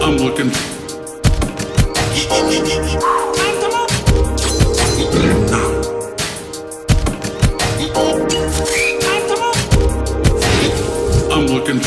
I'm looking. I'm looking.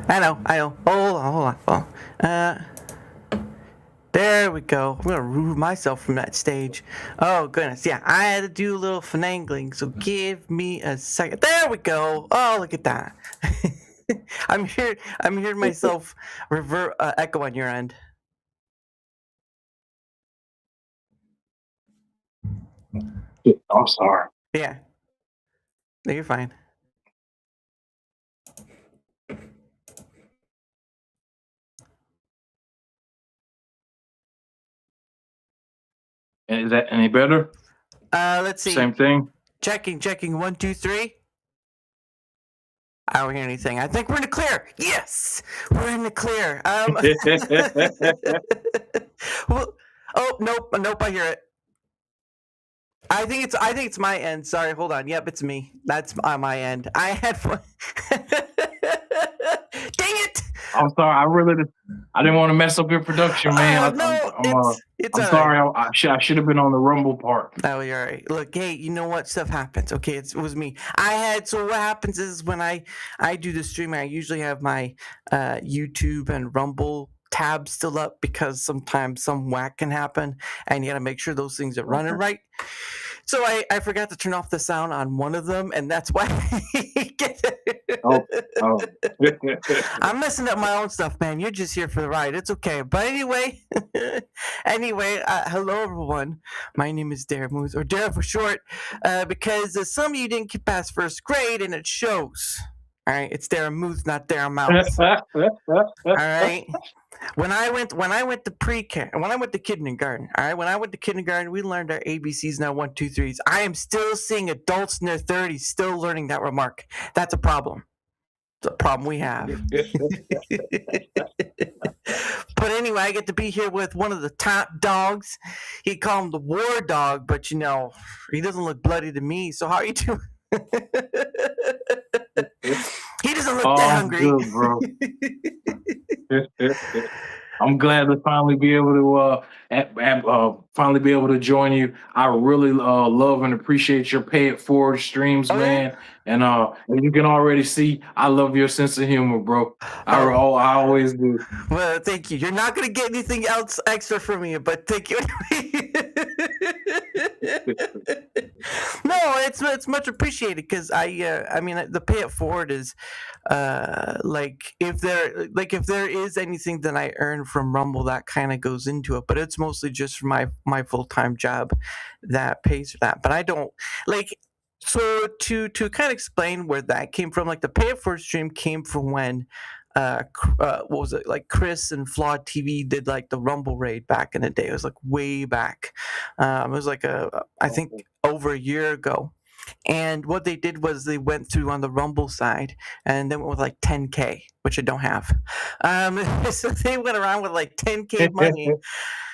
I know. Hold on. There we go. I'm gonna remove myself from that stage. Oh goodness, yeah, I had to do a little finagling, so give me a second. There we go. Oh, look at that. I'm hearing myself echo on your end. I'm sorry. Yeah. No, you're fine. Is that any better? Let's see. Same thing. Checking. 1, 2, 3. I don't hear anything. I think we're in the clear. Yes, we're in the clear. Well, oh nope. I hear it. I think it's my end. Sorry, hold on. Yep, it's me. That's on my end. I had fun. Dang it! I'm sorry. I didn't want to mess up your production, man. It's I'm sorry. I should have been on the Rumble part. Oh, you're all right. Look, hey, you know what? Stuff happens. Okay, it was me. So what happens is when I do the streaming, I usually have my YouTube and Rumble tab still up because sometimes some whack can happen, and you got to make sure those things are running right. So I forgot to turn off the sound on one of them, and that's why Oh, oh. I'm messing up my own stuff, man. You're just here for the ride. It's okay. But anyway, hello everyone. My name is Dara Moose, or Dara for short, because some of you didn't get past first grade, and it shows. All right, it's Dara Moose, not Dara Mouth. All right. When I went to pre-K, when I went to kindergarten, all right, when I went to kindergarten, we learned our ABCs now 1, 2, 3s. I am still seeing adults in their 30s still learning that remark. That's a problem. It's a problem we have. But anyway, I get to be here with one of the top dogs. He called him the WarDawg, but he doesn't look bloody to me. So how are you doing? He doesn't look that hungry. Good, bro. I'm glad to finally be able to join you. I really love and appreciate your pay it forward streams, man. And you can already see I love your sense of humor, bro. I always do. Well, thank you. You're not gonna get anything else extra from me, but thank you. No, it's much appreciated because I mean the pay it forward is if there is anything that I earn from Rumble, that kind of goes into it, but it's mostly just for my full-time job that pays for that. But I don't so to kind of explain where that came from, like the pay it forward stream came from when what was it, like Chris and Flawed TV did like the Rumble raid back in the day. It was like way back. It was like I think over a year ago. And what they did was they went through on the Rumble side and they went with like 10K, which I don't have. So they went around with like 10K money.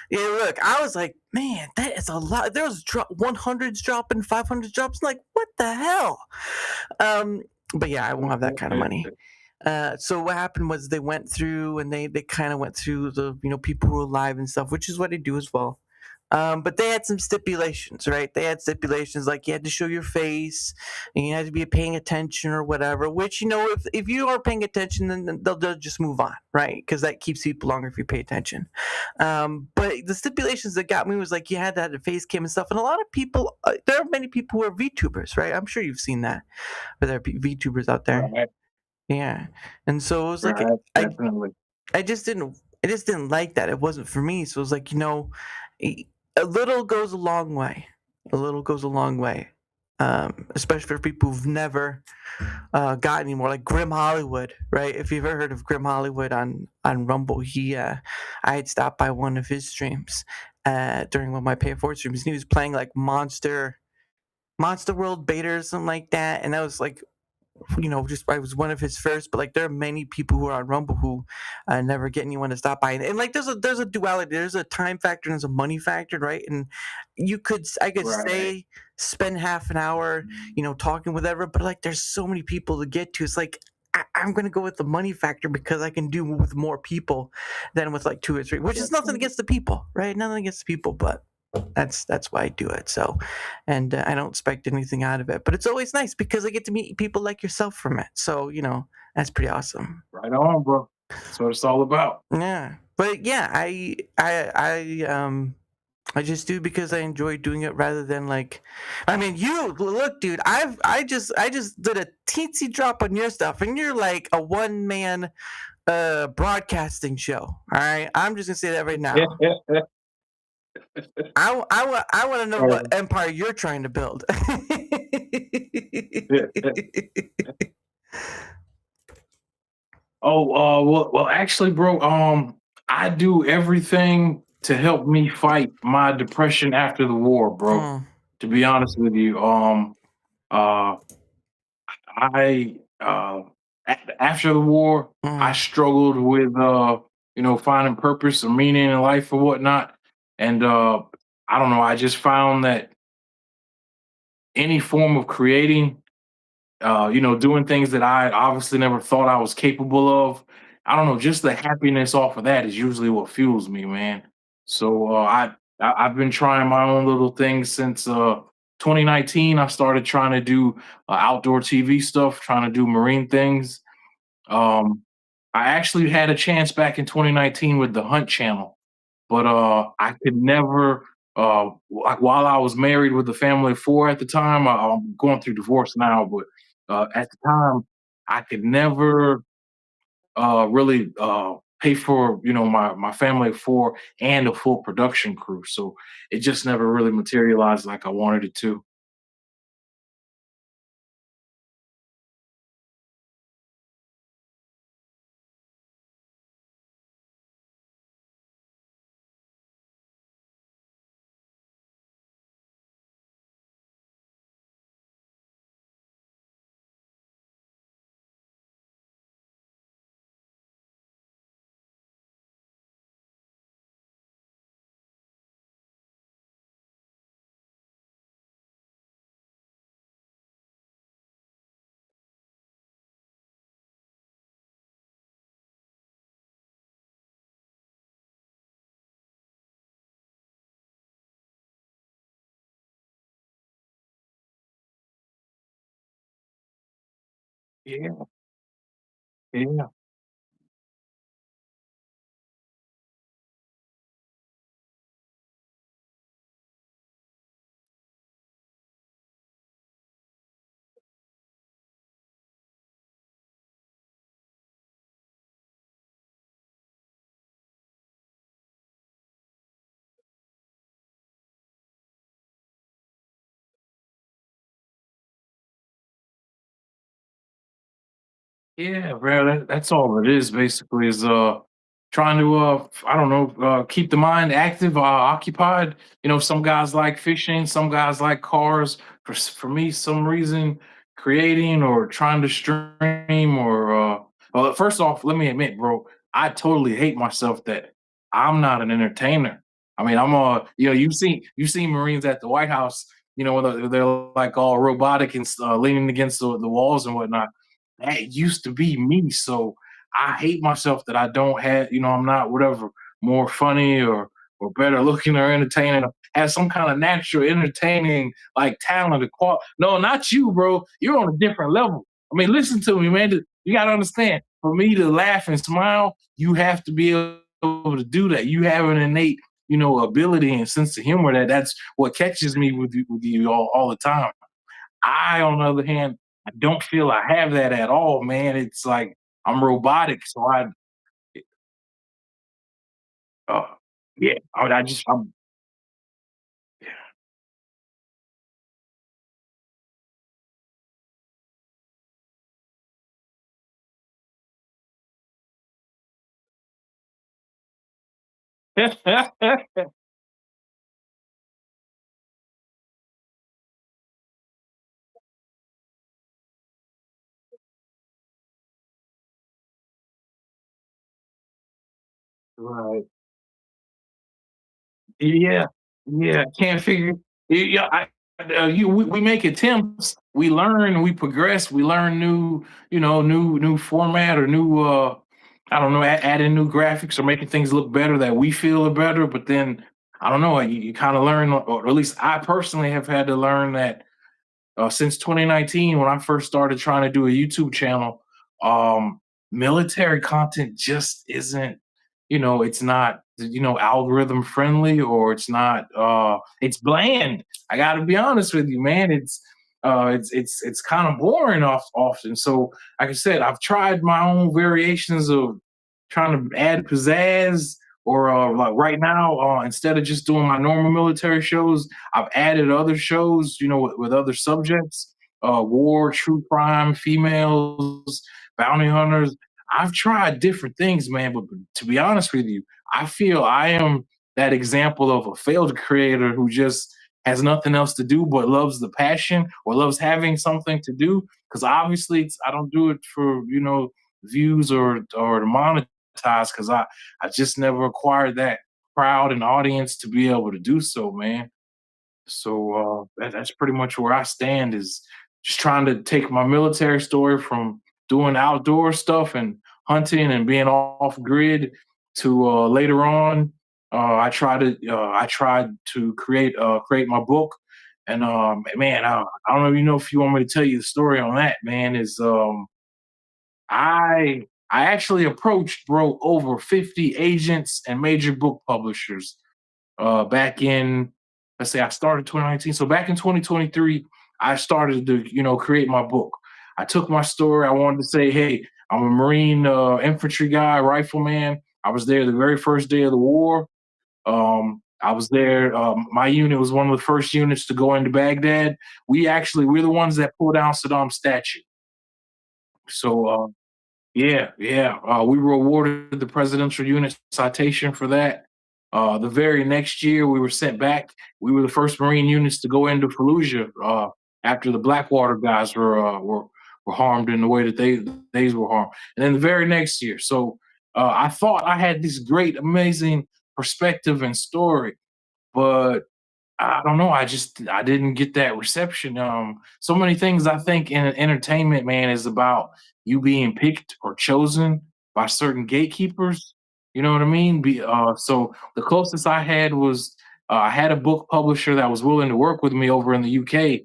Yeah, look, I was like, man, that is a lot. There was 100s dropping, 500s drops. Like, what the hell? But yeah, I won't have that kind of money. So what happened was they went through and they kind of went through the people who were live and stuff, which is what I do as well. But they had some stipulations, right? They had stipulations like you had to show your face and you had to be paying attention or whatever, which, if you are paying attention, then they'll just move on, right? Because that keeps people longer if you pay attention. But the stipulations that got me was like you had to have a face cam and stuff. And a lot of people, there are many people who are VTubers, right? I'm sure you've seen that. But there are VTubers out there. Right. Yeah. And so it was like, I just didn't like that. It wasn't for me. So it was like, a little goes a long way. A little goes a long way. Especially for people who've never got any more, like Grim Hollywood, right? If you've ever heard of Grim Hollywood on Rumble, I had stopped by one of his streams during one of my pay it forward streams, and he was playing like Monster World Beta or something like that, and that was like, I was one of his first, but like there are many people who are on Rumble who never get anyone to stop by, and like there's a duality. There's a time factor and there's a money factor, right? And I could say spend half an hour, talking with everyone, but like there's so many people to get to. It's like I'm gonna go with the money factor because I can do with more people than with like 2 or 3, which is nothing against the people, right? Nothing against the people, but that's why I do it. So, and I don't expect anything out of it, but it's always nice because I get to meet people like yourself from it. So, that's pretty awesome. Right on, bro. That's what it's all about. Yeah, but yeah, I just do because I enjoy doing it rather than like, I mean, you look, dude, I just did a teensy drop on your stuff and you're like a one-man broadcasting show. All right. I'm just gonna say that right now. I want to know what empire you're trying to build. Well, actually, bro, I do everything to help me fight my depression after the war, bro. To be honest with you, after the war, I struggled with finding purpose or meaning in life or whatnot, and I don't know. I just found that any form of creating, doing things that I obviously never thought I was capable of, I don't know, just the happiness off of that is usually what fuels me, man. So I've been trying my own little things since 2019. I started trying to do outdoor TV stuff, trying to do marine things. I actually had a chance back in 2019 with the Hunt channel, but I could never. Like while I was married with a family of four at the time, I'm going through divorce now, but at the time, I could never really pay for my family of four and a full production crew. So it just never really materialized like I wanted it to. Yeah, yeah. Yeah, bro. That's all it is basically is trying to I don't know, keep the mind active, occupied. Some guys like fishing, some guys like cars. For me, some reason creating or trying to stream or well, first off, let me admit, bro, I totally hate myself that I'm not an entertainer. I mean, I'm you've seen Marines at the White House, when they're like all robotic and leaning against the walls and whatnot. That used to be me. So I hate myself that I don't have, I'm not whatever more funny or better looking or entertaining, or have some kind of natural entertaining like talent or no, not you, bro. You're on a different level. I mean, listen to me, man. You gotta understand. For me to laugh and smile, you have to be able to do that. You have an innate, ability and sense of humor that's what catches me with you all the time. I, on the other hand, I don't feel I have that at all, man. It's like I'm robotic, so uh, yeah, I just, I'm, right. Yeah, yeah, can't figure. Yeah, we make attempts, we learn, we progress, we learn new format or new I don't know, adding new graphics or making things look better that we feel are better. But then I don't know, you kind of learn, or at least I personally have had to learn that since 2019 when I first started trying to do a YouTube channel. Military content just isn't, it's not, algorithm friendly, or it's not, it's bland. I got to be honest with you, man. It's kind of boring often. So, like I said, I've tried my own variations of trying to add pizzazz. Or like right now, instead of just doing my normal military shows, I've added other shows, with other subjects, war, true crime, females, bounty hunters. I've tried different things, man. But to be honest with you, I feel I am that example of a failed creator who just has nothing else to do but loves the passion or loves having something to do. Because obviously, I don't do it for views or to monetize. Because I just never acquired that crowd and audience to be able to do so, man. So that's pretty much where I stand, is just trying to take my military story from doing outdoor stuff and hunting and being off grid to later on. I tried to create my book, and man, I don't know, if you want me to tell you the story on that, man. Is I actually approached, bro, over 50 agents and major book publishers back in, let's say I started 2019. So back in 2023, I started to, create my book. I took my story. I wanted to say, hey, I'm a Marine infantry guy, rifleman. I was there the very first day of the war. I was there. My unit was one of the first units to go into Baghdad. We're the ones that pulled down Saddam's statue. So yeah, yeah. We were awarded the Presidential Unit Citation for that. The very next year, we were sent back. We were the first Marine units to go into Fallujah after the Blackwater guys were harmed in the way that they were harmed. And then the very next year, so I thought I had this great, amazing perspective and story, but I don't know. I didn't get that reception. So many things I think in entertainment, man, is about you being picked or chosen by certain gatekeepers. You know what I mean? So the closest I had was I had a book publisher that was willing to work with me over in the UK,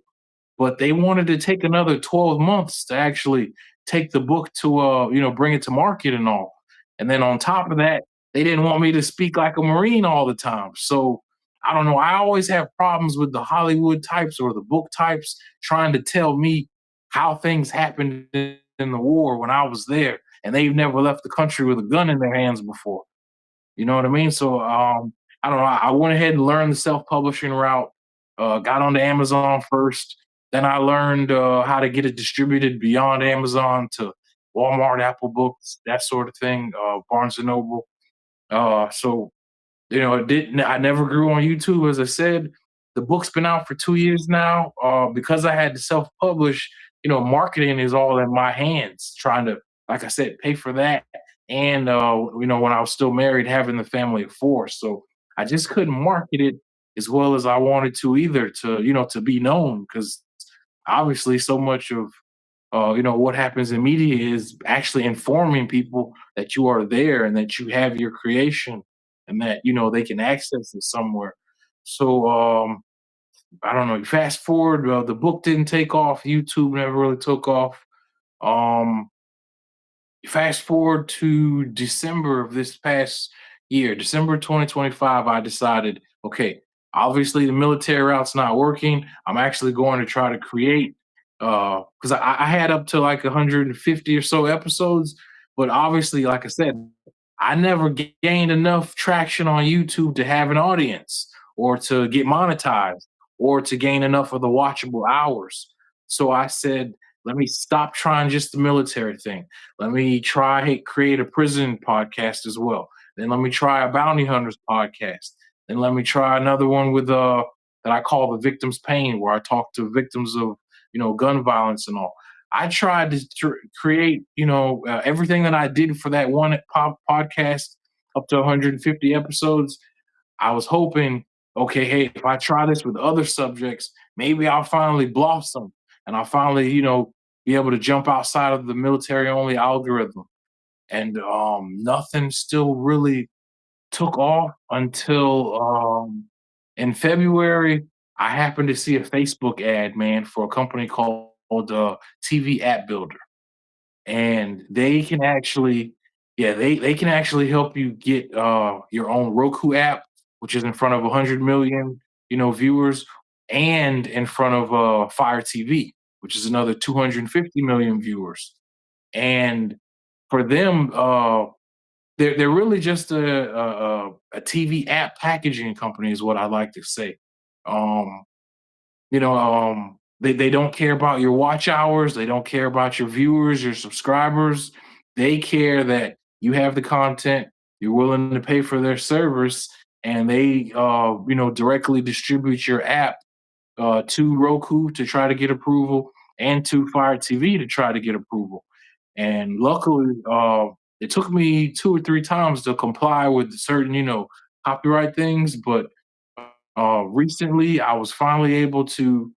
but they wanted to take another 12 months to actually take the book to bring it to market and all. And then on top of that, they didn't want me to speak like a Marine all the time. So I don't know. I always have problems with the Hollywood types or the book types trying to tell me how things happened in the war when I was there and they've never left the country with a gun in their hands before. You know what I mean? So I don't know. I went ahead and learned the self-publishing route. Got onto Amazon first. Then I learned how to get it distributed beyond Amazon to Walmart, Apple Books, that sort of thing. Barnes and Noble. So it didn't. I never grew on YouTube, as I said. The book's been out for 2 years now. Because I had to self-publish, marketing is all in my hands. Trying to, like I said, pay for that, and when I was still married, having the family of four, so I just couldn't market it as well as I wanted to either. To be known, because obviously so much of what happens in media is actually informing people that you are there and that you have your creation and that they can access it somewhere. So I don't know. Fast forward, the book didn't take off. YouTube never really took off. Um, Fast forward to December of this past year, December 2025, I decided, okay, obviously the military route's not working. I'm actually going to try to create, because I had up to like 150 or so episodes, but obviously, like I said, I never gained enough traction on YouTube to have an audience or to get monetized or to gain enough of the watchable hours. So I said, let me stop trying just the military thing. Let me try create a prison podcast as well. Then let me try a bounty hunters podcast. Then let me try another one with that I call the victim's pain, where I talk to victims of gun violence and all. I tried to create everything that I did for that one podcast up to 150 episodes. I was hoping, okay, hey, if I try this with other subjects, maybe I'll finally blossom and I'll finally, be able to jump outside of the military only algorithm. And nothing still really took off until in February. I happened to see a Facebook ad, man, for a company called TV App Builder, and they can actually, yeah, they can actually help you get your own Roku app, which is in front of 100 million viewers, and in front of Fire TV, which is another 250 million viewers. And for them, they're really just a TV app packaging company, is what I like to say. Um, they don't care about your watch hours. They don't care about your viewers, your subscribers. They care that you have the content, you're willing to pay for their service, and they, directly distribute your app to Roku to try to get approval and to Fire TV to try to get approval. And luckily, it took me 2 or 3 times to comply with certain, copyright things, but recently, I was finally able to,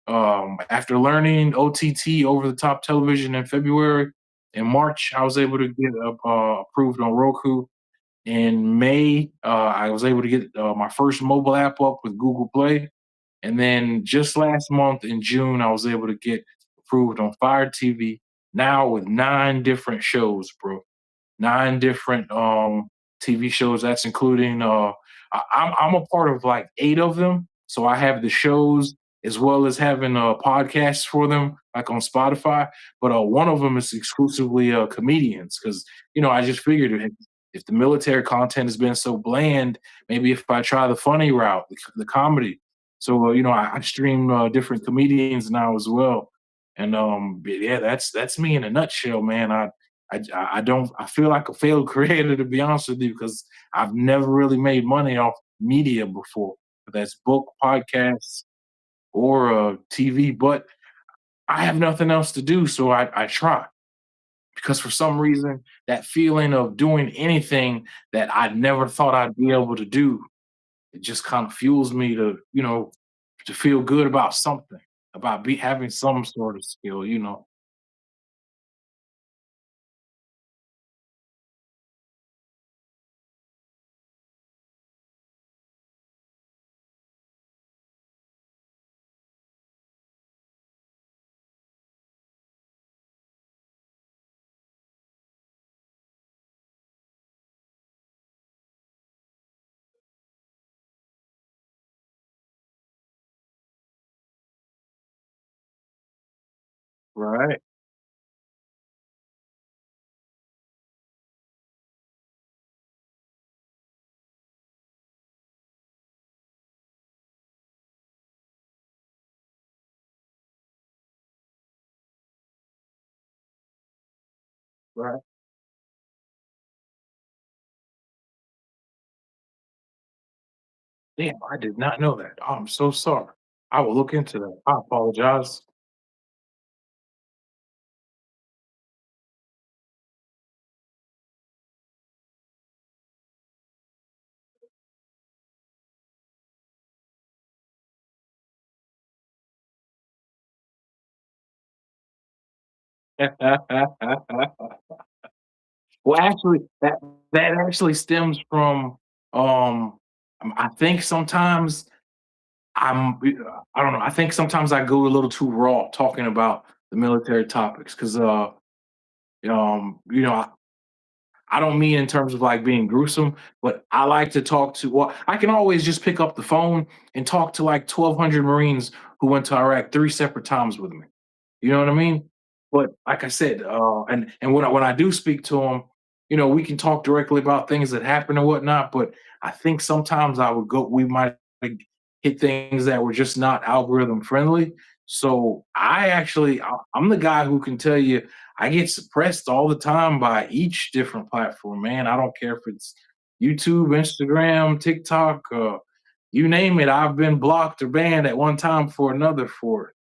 after learning OTT, over the top television, in February. In March, I was able to get approved on Roku. In May, I was able to get my first mobile app up with Google Play. And then just last month in June, I was able to get approved on Fire TV, now with 9 different shows, bro. 9 different TV shows. That's including I'm a part of like 8 of them. So I have the shows as well as having podcasts for them, like on Spotify. But one of them is exclusively comedians because I just figured if the military content has been so bland, maybe if I try the funny route, the comedy. So I stream different comedians now as well, and yeah, that's me in a nutshell, man. I don't I feel like a failed creator to be honest with you because I've never really made money off media before. That's book, podcasts, or TV. But I have nothing else to do, so I try because for some reason that feeling of doing anything that I never thought I'd be able to do, it just kind of fuels me to feel good about something, about be having some sort of skill. Right. Right. Damn, I did not know that. Oh, I'm so sorry. I will look into that. I apologize. Well, actually, that actually stems from I think sometimes I don't know. I think sometimes I go a little too raw talking about the military topics because I don't mean in terms of like being gruesome, but I like to talk to. Well, I can always just pick up the phone and talk to like 1,200 Marines who went to Iraq 3 separate times with me. You know what I mean? But like I said, and when I do speak to them, we can talk directly about things that happen and whatnot. But I think sometimes we might like, hit things that were just not algorithm friendly. So I'm the guy who can tell you I get suppressed all the time by each different platform, man. I don't care if it's YouTube, Instagram, TikTok, you name it. I've been blocked or banned at one time for another for it.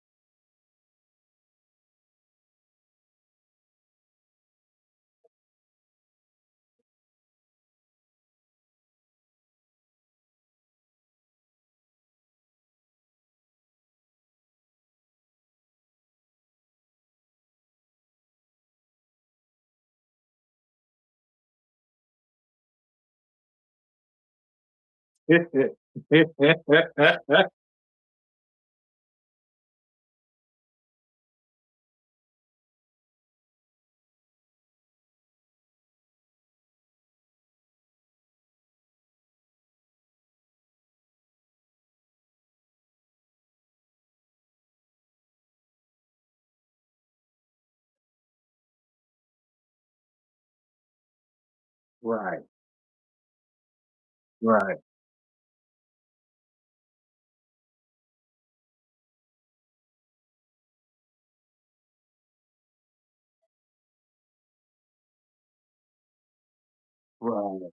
Right, right, right.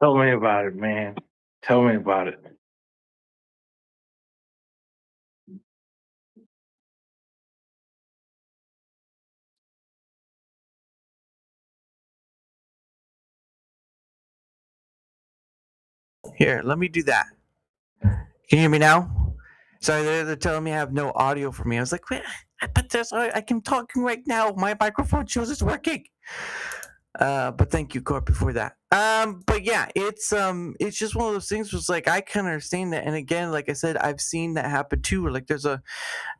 Tell me about it, man. Tell me about it. Here, let me do that. Can you hear me now? Sorry, they're telling me I have no audio for me. I was like, wait, but I can talking right now. My microphone shows it's working. But thank you, Corpy, for that. But yeah, it's just one of those things. Was like I can understand that, and again, like I said, I've seen that happen too. Where like there's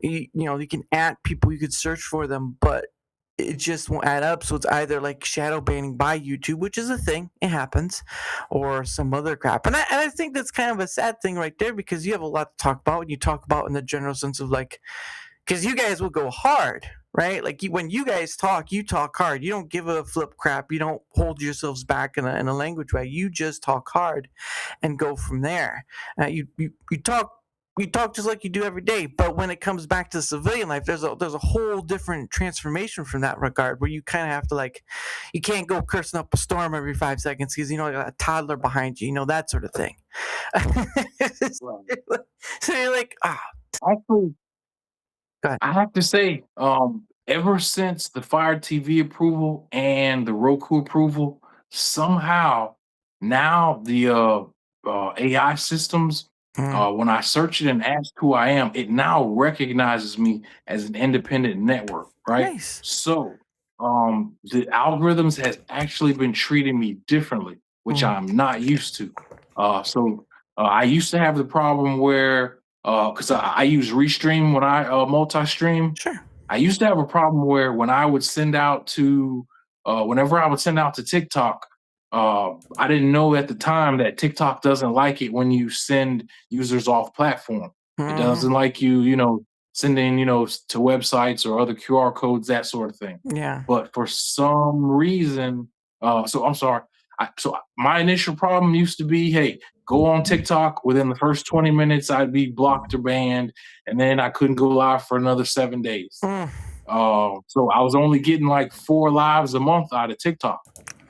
you can add people, you could search for them, but it just won't add up. So it's either like shadow banning by YouTube, which is a thing, it happens, or some other crap. And I think that's kind of a sad thing right there because you have a lot to talk about. And you talk about in the general sense of like, because you guys will go hard, right? Like when you guys talk, you talk hard. You don't give a flip crap. You don't hold yourselves back in a language way. You just talk hard and go from there. You talk. You talk just like you do every day, but when it comes back to civilian life, there's a whole different transformation from that regard, where you kind of have to like, you can't go cursing up a storm every 5 seconds because you got a toddler behind you, that sort of thing. Right. So you're like, Actually, go ahead. I have to say, ever since the Fire TV approval and the Roku approval, somehow now the AI systems, Mm, when I search it and ask who I am, it now recognizes me as an independent network, right? nice. So, the algorithms has actually been treating me differently, which Mm, I'm not used to. I used to have the problem where because I use Restream when I multi-stream. sure. I used to have a problem where when I would send out to, whenever I would send out to TikTok, I didn't know at the time that TikTok doesn't like it when you send users off platform. It Hmm. doesn't like sending, to websites or other QR codes, that sort of thing. Yeah. But for some reason, so I'm sorry. So my initial problem used to be, hey, go on TikTok. Within the first 20 minutes, I'd be blocked or banned, and then I couldn't go live for another 7 days. Mm, So I was only getting like 4 lives a month out of TikTok.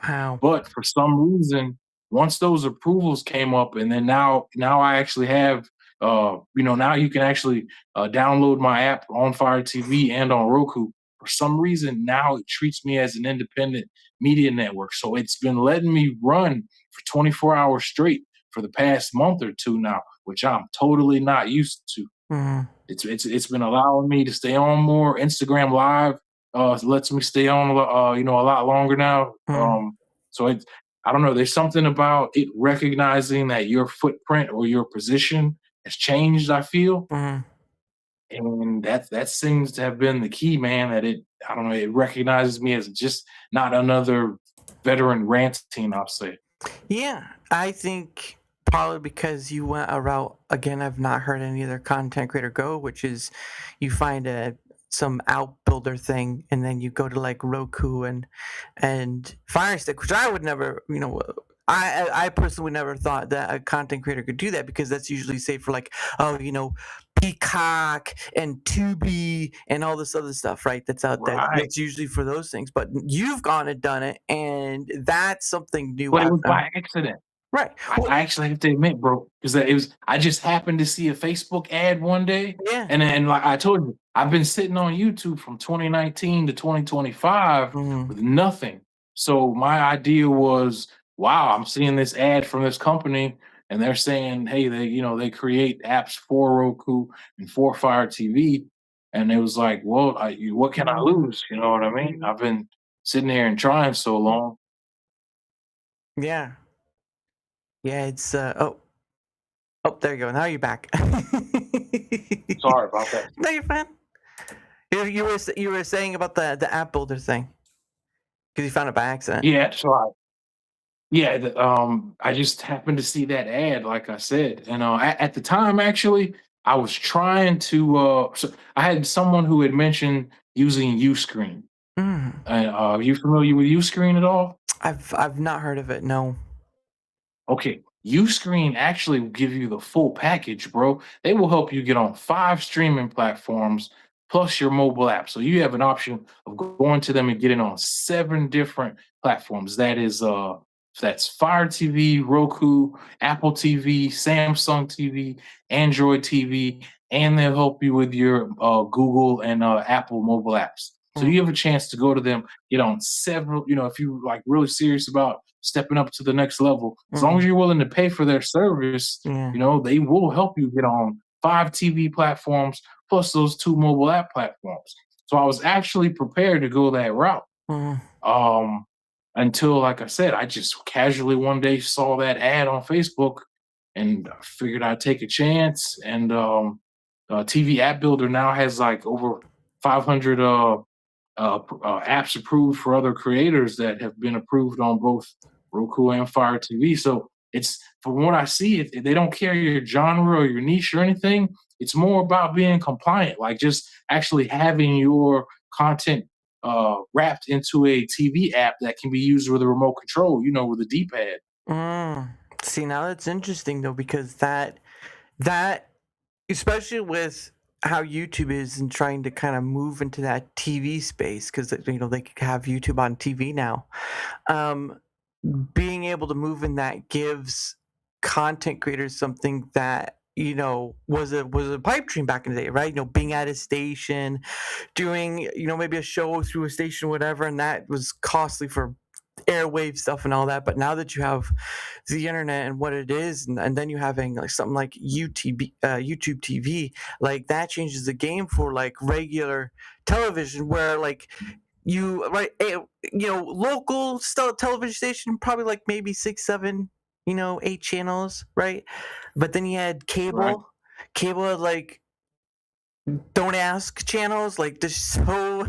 wow. But for some reason, once those approvals came up, and then now I actually have, now you can actually download my app on Fire TV and on Roku. For some reason, now it treats me as an independent media network. So it's been letting me run for 24 hours straight for the past month or two now, which I'm totally not used to. Mm, It's been allowing me to stay on more. Instagram Live lets me stay on a lot longer now. mm, So it's, I don't know. There's something about it recognizing that your footprint or your position has changed. I feel, mm. and that seems to have been the key, man. That it, I don't know. It recognizes me as just not another veteran ranting. I'll say. Yeah, I think probably because you went a route again. I've not heard any other content creator go, which is you find some outbuilder thing, and then you go to like Roku and Fire Stick, which I would never, I personally never thought that a content creator could do that because that's usually safe for like, oh, Peacock and Tubi and all this other stuff, right? That's out there. Right. That's usually for those things. But you've gone and done it, and that's something new But it I've was done. by accident. Right. I Well, I actually have to admit, bro, because it was I just happened to see a Facebook ad one day, yeah. and then like I told you, I've been sitting on YouTube from 2019 to 2025 Mm, with nothing. So my idea was, wow, I'm seeing this ad from this company, and they're saying, hey, they create apps for Roku and for Fire TV, and it was like, well, what can I lose? You know what I mean? I've been sitting here and trying so long. yeah. Yeah. It's oh, there you go. Now you're back. Sorry about that. No, you're fine. You were saying about the app builder thing because you found it by accident. Yeah, so yeah, I just happened to see that ad, like I said, and at the time, actually, I was trying to. So I had someone who had mentioned using Uscreen. Mm, And are you familiar with Uscreen at all? I've not heard of it. No. Okay, Uscreen actually will give you the full package, bro. They will help you get on 5 streaming platforms plus your mobile app. So you have an option of going to them and getting on 7 different platforms. That's Fire TV, Roku, Apple TV, Samsung TV, Android TV, and they'll help you with your Google and Apple mobile apps. So Mm, you have a chance to go to them, get on several, if you like really serious about stepping up to the next level, as long mm, as you're willing to pay for their service, yeah. they will help you get on 5 TV platforms plus those 2 mobile app platforms. So I was actually prepared to go that route. Mm, Um, until, like I said, I just casually one day saw that ad on Facebook and figured I'd take a chance. And TV App Builder now has like over 500 apps approved for other creators that have been approved on both Roku and Fire TV. So it's, from what I see, they don't care your genre or your niche or anything. It's more about being compliant, like just actually having your content wrapped into a TV app that can be used with a remote control, with a D-pad. See, now that's interesting though, because that especially with how YouTube is and trying to kind of move into that TV space, because they could have YouTube on TV now. Um, Being able to move in that gives content creators something that was a pipe dream back in the day, right? Being at a station, doing maybe a show through a station, whatever, and that was costly for airwave stuff and all that. But now that you have the internet and what it is, and then you having like something like YouTube TV, like that changes the game for like regular television, where like local television station, probably like maybe 6 7 8 channels, right? But then you had Right. cable had like don't ask channels, like there's so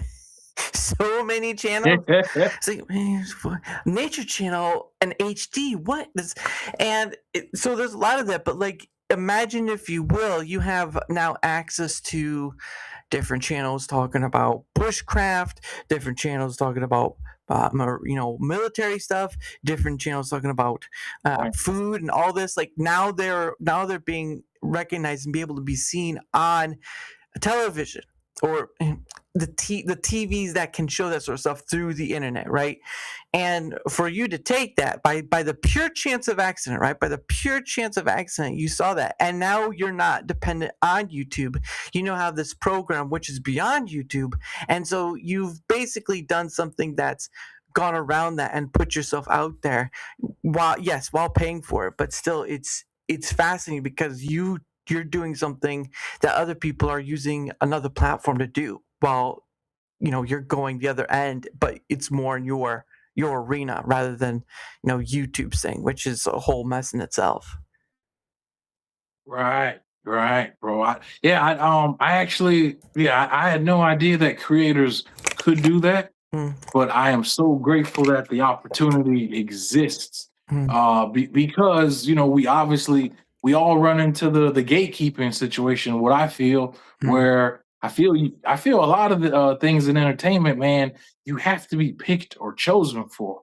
many channels. It's like, man, Nature Channel and HD. What? So there's a lot of that. But like, imagine, if you will, you have now access to different channels talking about bushcraft, different channels talking about military stuff, different channels talking about Right. food and all this. Like now they're being recognized and be able to be seen on television, or the TVs that can show that sort of stuff through the internet, right? And for you to take that by the pure chance of accident, right? By the pure chance of accident, you saw that, and now you're not dependent on YouTube. You now have this program which is beyond YouTube, and so you've basically done something that's gone around that and put yourself out there, while paying for it. But still, it's fascinating because you're doing something that other people are using another platform to do, while you're going the other end, but it's more in your arena rather than YouTube's thing, which is a whole mess in itself. Right, right, bro. I actually, yeah, I had no idea that creators could do that, Mm, but I am so grateful that the opportunity exists. mm, Because we all run into the gatekeeping situation. What I feel, mm, where I feel a lot of the things in entertainment, man, you have to be picked or chosen for.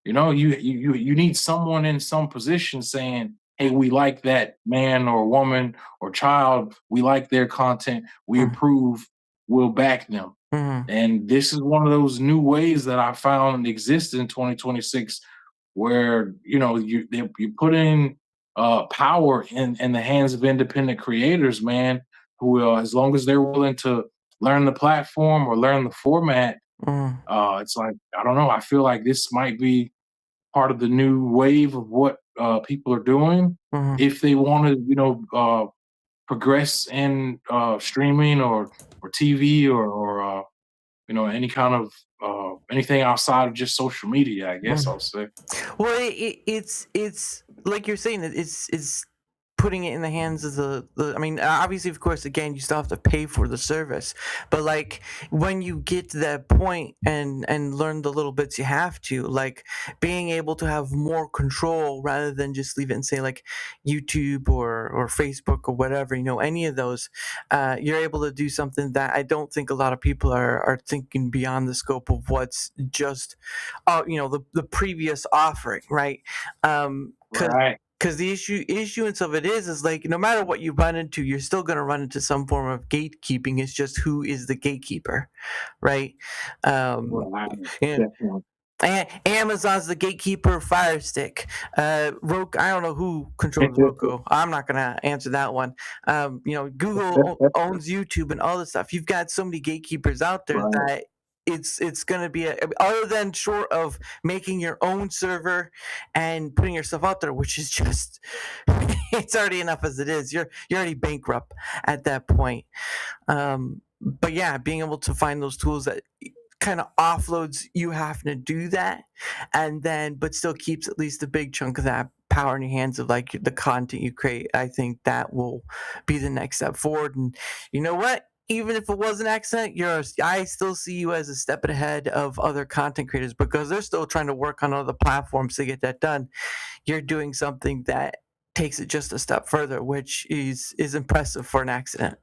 You need someone in some position saying, "Hey, we like that man or woman or child. We like their content. We mm, approve. We'll back them." mm, And this is one of those new ways that I found exist in 2026, where you put in power in the hands of independent creators, man, who as long as they're willing to learn the platform or learn the format, mm, it's like, I don't know. I feel like this might be part of the new wave of what people are doing mm, if they want to, progress in streaming or TV or any kind of anything outside of just social media. I guess mm. I'll say. Well, it's like you're saying, it's putting it in the hands of the. I mean, obviously, of course, again, you still have to pay for the service, but like when you get to that point and learn the little bits you have to, like being able to have more control rather than just leave it and say like YouTube or Facebook or whatever, any of those, you're able to do something that I don't think a lot of people are thinking beyond the scope of what's just the previous offering, right? Right. Because the issuance of it is like, no matter what you run into, you're still going to run into some form of gatekeeping. It's just who is the gatekeeper, right? um Right. yeah. Definitely. Amazon's the gatekeeper of Fire Stick. Roku, I don't know who controls Roku. I'm not gonna answer that one. Google owns YouTube and all this stuff. You've got so many gatekeepers out there Right. that it's gonna be other than short of making your own server and putting yourself out there, which is just it's already enough as it is. You're already bankrupt at that point. But yeah, being able to find those tools that kind of offloads you having to do that, and then but still keeps at least a big chunk of that power in your hands of like the content you create. I think that will be the next step forward. And you know what? Even if it was an accident, I still see you as a step ahead of other content creators because they're still trying to work on other platforms to get that done. You're doing something that takes it just a step further, which is impressive for an accident.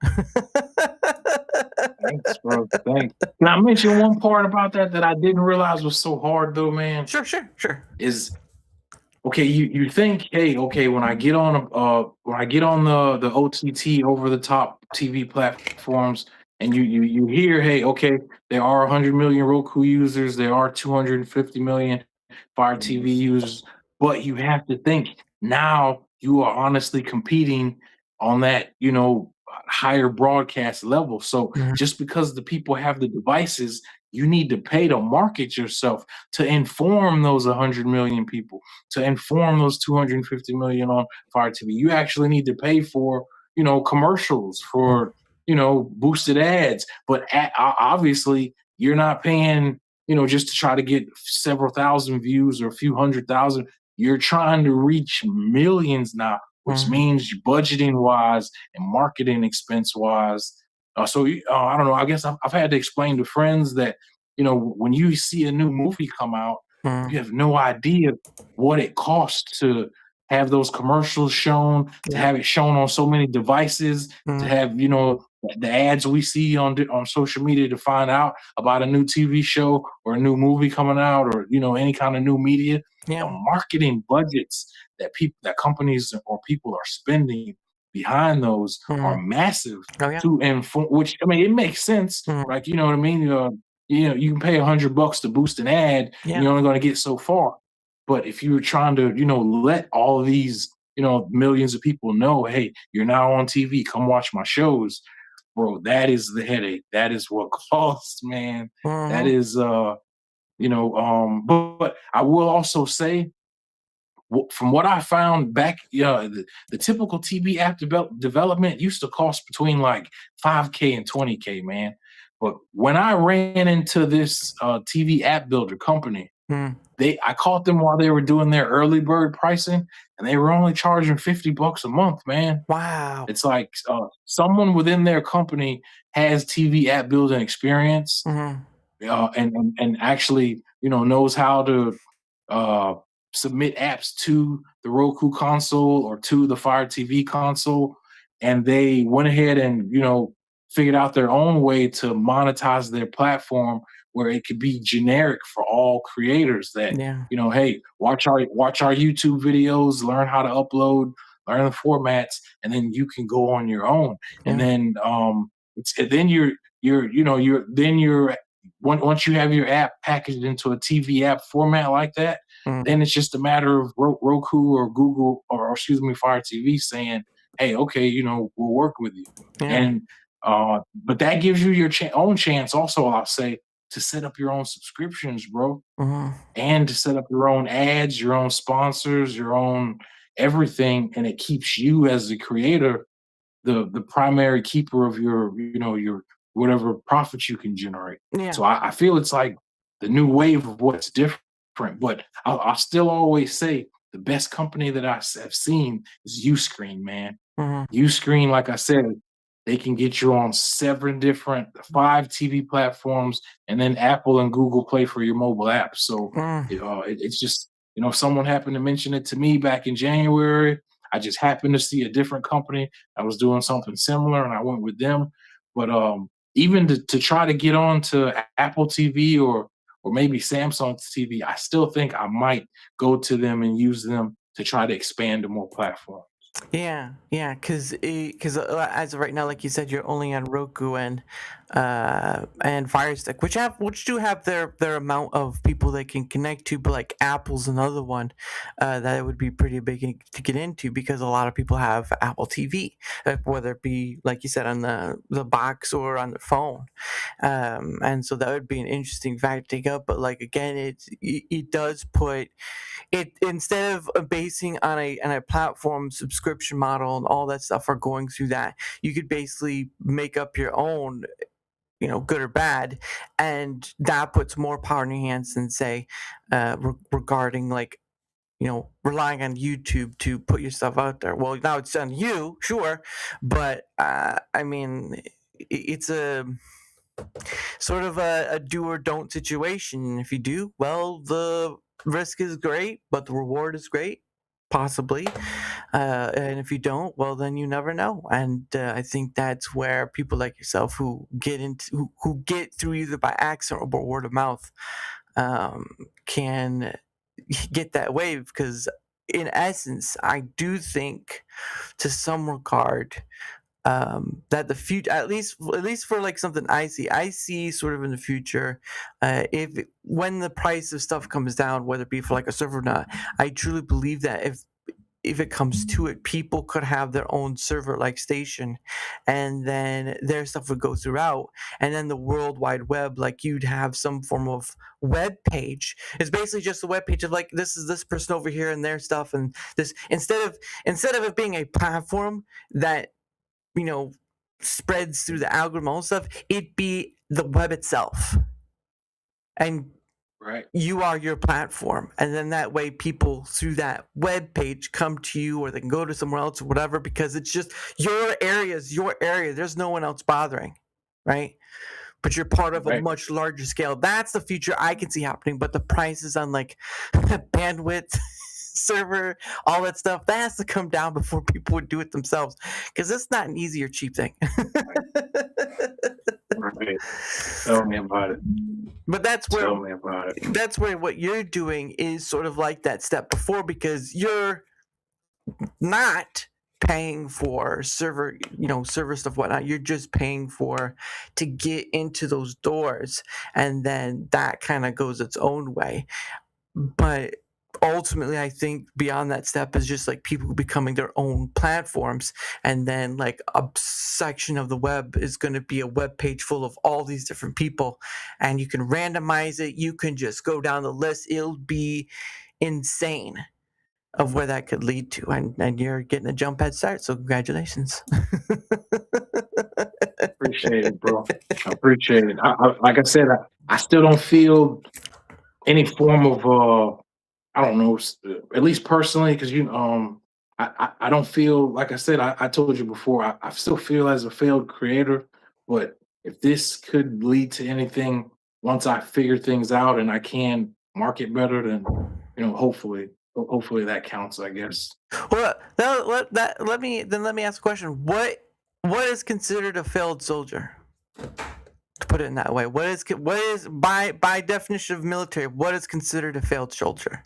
Thanks, bro. Thanks. Can I mention one part about that that I didn't realize was so hard though, man? Sure. Is okay, you think, hey, okay, when I get on the OTT over the top TV platforms, and you hear, hey, okay, there are 100 million Roku users, there are 250 million Fire TV users, but you have to think now you are honestly competing on that, higher broadcast level. So Mhm, just because the people have the devices, you need to pay to market yourself to inform those 100 million people, to inform those 250 million on Fire TV. You actually need to pay for, commercials, mhm, for, boosted ads. But obviously, you're not paying, just to try to get several thousand views or a few 100,000. You're trying to reach millions now, which mhm, means budgeting wise and marketing expense wise. I don't know. I guess I've had to explain to friends that, when you see a new movie come out, mhm. you have no idea what it costs to have those commercials shown, to Yeah. have it shown on so many devices, to Mhm, have, the ads we see on social media to find out about a new TV show or a new movie coming out, or any kind of new media. The yeah. marketing budgets that companies or people are spending behind those are Mhm. massive Oh, yeah. to inform. Which, I mean, it makes sense, Mhm. like, you know what I mean. You can pay $100 to boost an ad, and Yeah. you're only going to get so far. But if you were trying to, let all of these, millions of people know, hey, you're now on TV, come watch my shows, bro, that is the headache. That is what costs, man. That Mhm. is, but I will also say, from what I found back, the typical TV app development used to cost between like 5K and 20K, man. But when I ran into this TV app builder company, Mhm. I caught them while they were doing their early bird pricing, and they were only charging $50 a month, man. Wow. It's like someone within their company has TV app building experience, Mhm. and actually, knows how to uh, submit apps to the Roku console or to the Fire TV console, and they went ahead and figured out their own way to monetize their platform where it could be generic for all creators. That Yeah. hey, watch our YouTube videos, learn how to upload, learn the formats, and then you can go on your own. And Yeah. then then you're once you have your app packaged into a TV app format like that, Mhm. then it's just a matter of Roku or Google, or excuse me, Fire TV saying, "Hey, okay, we'll work with you." Yeah. And but that gives you your own chance, also, I'll say, to set up your own subscriptions, bro, Mhm. and to set up your own ads, your own sponsors, your own everything, and it keeps you as the creator the primary keeper of your whatever profits you can generate. Yeah. So I feel it's like the new wave of what's different. But I'll still always say the best company that have seen is Uscreen, man. Mhm. Uscreen, like I said, they can get you on 5 TV platforms, and then Apple and Google Play for your mobile apps. So Mm. it's just, someone happened to mention it to me back in January. I just happened to see a different company that was doing something similar, and I went with them. But even to try to get on to Apple TV or maybe Samsung TV, I still think I might go to them and use them to try to expand to more platforms. Yeah, because as of right now, like you said, you're only on Roku and Fire Stick, which do have their amount of people they can connect to, but like Apple's another one that it would be pretty big to get into because a lot of people have Apple TV, whether it be like you said on the box or on their phone, and so that would be an interesting fact to take up. But like again, it does put it instead of basing on a platform subscription model and all that stuff or going through that, you could basically make up your own good or bad, and that puts more power in your hands than say regarding like relying on YouTube to put your stuff out there. Well, now it's on you, sure, but I mean, it's a sort of a do or don't situation. If you do, well, the risk is great, but the reward is great, possibly. And if you don't, well, then you never know. And I think that's where people like yourself who get into who get through either by accident or word of mouth can get that wave, because in essence, I do think to some regard that the future, at least for like something I see sort of in the future, if when the price of stuff comes down, whether it be for like a server or not, I truly believe that if it comes to it, people could have their own server like station, and then their stuff would go throughout, and then the World Wide Web, like you'd have some form of web page. It's basically just a web page of like, this is this person over here and their stuff, and this, instead of it being a platform that spreads through the algorithm and stuff, it be the web itself, and Right. you are your platform, and then that way people through that web page come to you, or they can go to somewhere else or whatever, because it's just your area is your area. There's no one else bothering, right? But you're part of a Right. much larger scale. That's the future I can see happening. But the prices on like bandwidth, server, all that stuff, that has to come down before people would do it themselves, because it's not an easy or cheap thing. Right. Tell me about it. But that's where Tell me about it. that's where what you're doing is sort of like that step before, because you're not paying for server stuff, whatnot. You're just paying for to get into those doors, and then that kind of goes its own way. But ultimately, I think beyond that step is just like people becoming their own platforms, and then like a section of the web is going to be a web page full of all these different people, and you can randomize it. You can just go down the list. It'll be insane of where that could lead to, and you're getting a jump head start, so congratulations. Appreciate it, bro. I appreciate it. Like I said, I still don't feel any form of I don't know, at least personally, because I don't feel, like I said, I told you before, I still feel as a failed creator. But if this could lead to anything once I figure things out and I can market better, then hopefully that counts, I guess. Well, let me ask a question. What is considered a failed soldier? To put it in that way, what is by definition of military? What is considered a failed soldier?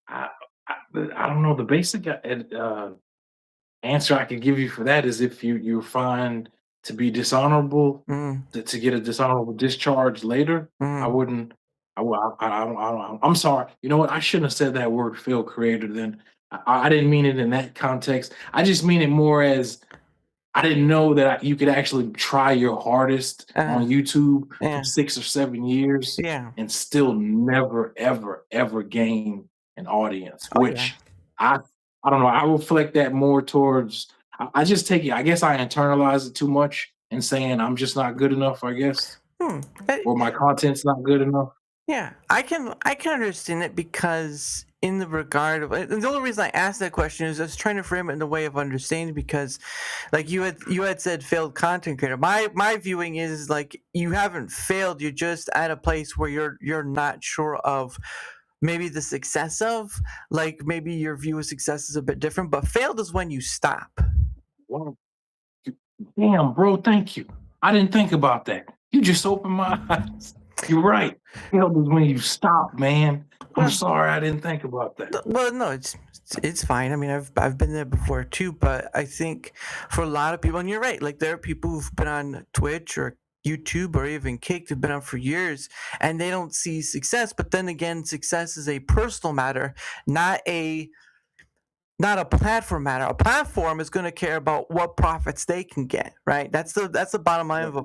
I I don't know. The basic answer I could give you for that is if you find to be dishonorable, Mm, to get a dishonorable discharge later. I mm, wouldn't. I'm sorry. You know what? I shouldn't have said that word "failed creator." Then I didn't mean it in that context. I just mean it more as I didn't know that you could actually try your hardest uh, on YouTube for yeah, 6 or 7 years yeah. and still never, ever, ever gain an audience, Oh yeah. which I I don't know. I reflect that more towards I just take it. I guess I internalize it too much and saying I'm just not good enough, I guess, Hmm. or my content's not good enough. Yeah, I can understand it, because in the regard of, and the only reason I asked that question is I was trying to frame it in the way of understanding, because like you had said failed content creator. My viewing is like you haven't failed, you're just at a place where you're not sure of maybe the success of, like maybe your view of success is a bit different, but failed is when you stop. Wow. Damn, bro, thank you. I didn't think about that. You just opened my eyes. You're right. Failed is when you stop, man. I'm Well, sorry I didn't think about that. well, no, it's fine. I mean, I've been there before too, but I think for a lot of people, and you're right, like there are people who've been on Twitch or YouTube or even Kick, who've been on for years, and they don't see success. But then again, success is a personal matter, not a platform matter. A platform is going to care about what profits they can get, right? That's the bottom line of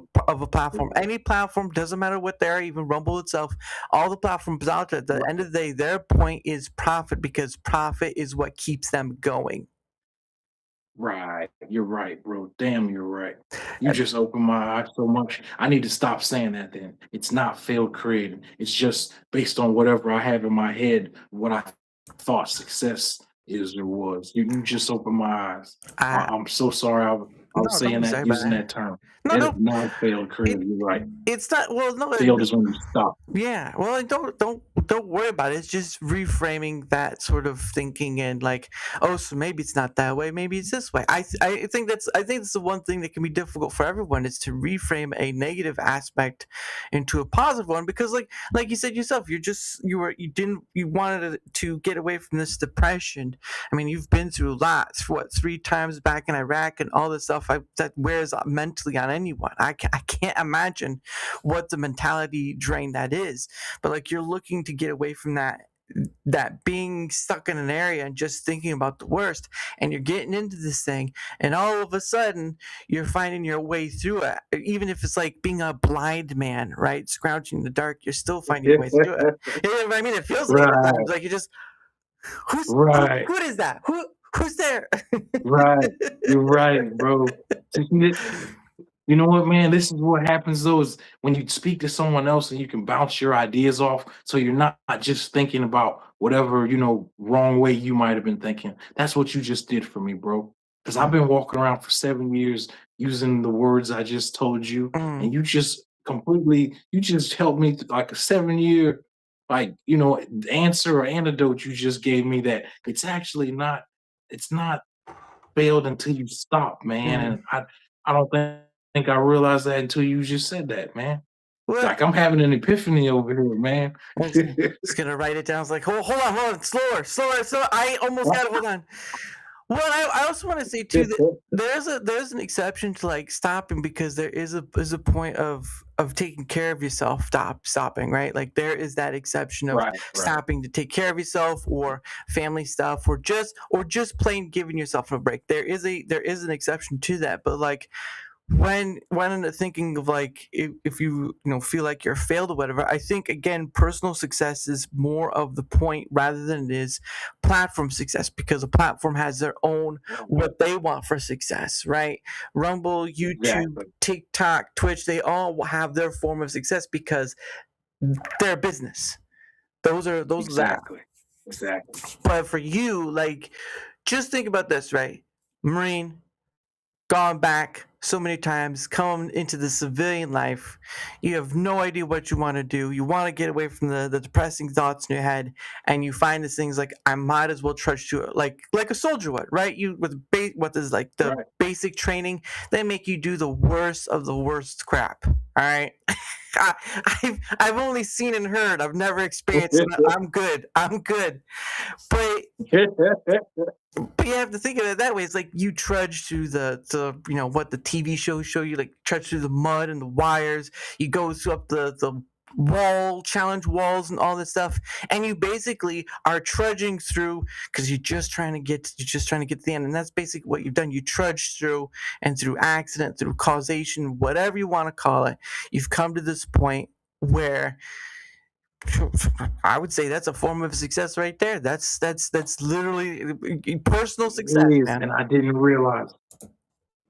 a platform. Any platform, doesn't matter what they are, even Rumble itself, all the platforms out there. At the end of the day, their point is profit, because profit is what keeps them going. Right. You're right, bro. Damn, you're right. You And just opened my eyes so much. I need to stop saying that then. It's not failed creating. It's just based on whatever I have in my head, what I thought success is or was. You just opened my eyes. I I'm so sorry I was no, don't saying be sorry that, about using it. that term. No, That is no, not failed it creating. You're right. it's not. Well, no, Failed is when you stop. yeah, well, don't worry about it. It's just reframing that sort of thinking and like, oh, so maybe it's not that way, maybe it's this way. I think that's the one thing that can be difficult for everyone is to reframe a negative aspect into a positive one because like you said yourself, you wanted to get away from this depression. I mean, you've been through lots. What 3 times back in Iraq and all this stuff that wears mentally on anyone. I can't imagine what the mentality drain that is, but like you're looking to get away from that being stuck in an area and just thinking about the worst, and you're getting into this thing, and all of a sudden you're finding your way through it, even if it's like being a blind man, right, scrounging in the dark, you're still finding your way through it. You know what I mean? It feels like it at Right. times, like you just Right. who is that, who's there? Right. You're right, bro. You know what, man? This is what happens though is when you speak to someone else and you can bounce your ideas off, so you're not just thinking about whatever, wrong way you might have been thinking. That's what you just did for me, bro. Because I've been walking around for 7 years using the words I just told you, Mm, and you just helped me like a 7 year, like, answer or antidote you just gave me that it's not failed until you stop, man. mm. And I don't think I realized that until you just said that, man. Well, Like I'm having an epiphany over here, man. I'm just gonna write it down. It's like, hold on, slower. I almost got it. Hold on. Well, I also want to say too that there's an exception to like stopping because there is a point of taking care of yourself. Stopping, right? Like there is that exception of Right, right. stopping to take care of yourself or family stuff or just plain giving yourself a break. There is an exception to that, but like when in the thinking of like if you feel like you're failed or whatever, I think again personal success is more of the point rather than it is platform success because a platform has their own what they want for success, right? Rumble, YouTube, Exactly. TikTok, Twitch, they all have their form of success because they're a business. Those are that. Exactly. Exactly. But for you, like just think about this, right? Marine, gone back so many times, come into the civilian life. You have no idea what you want to do. You want to get away from the depressing thoughts in your head, and you find these things like I might as well trudge to it, like a soldier would, right? You with what is like the Right. basic training, they make you do the worst of the worst crap. All right. I've only seen and heard. I've never experienced it. I'm good. I'm good. But you have to think of it that way. It's like you trudge through the what the TV shows show you, like trudge through the mud and the wires. You go through up the wall, challenge walls, and all this stuff, and you basically are trudging through because you're just trying to get to the end, and that's basically what you've done. You trudge through, and through accident, through causation, whatever you want to call it, you've come to this point where I would say that's a form of success right there. That's literally personal success, It is, man. and I didn't realize.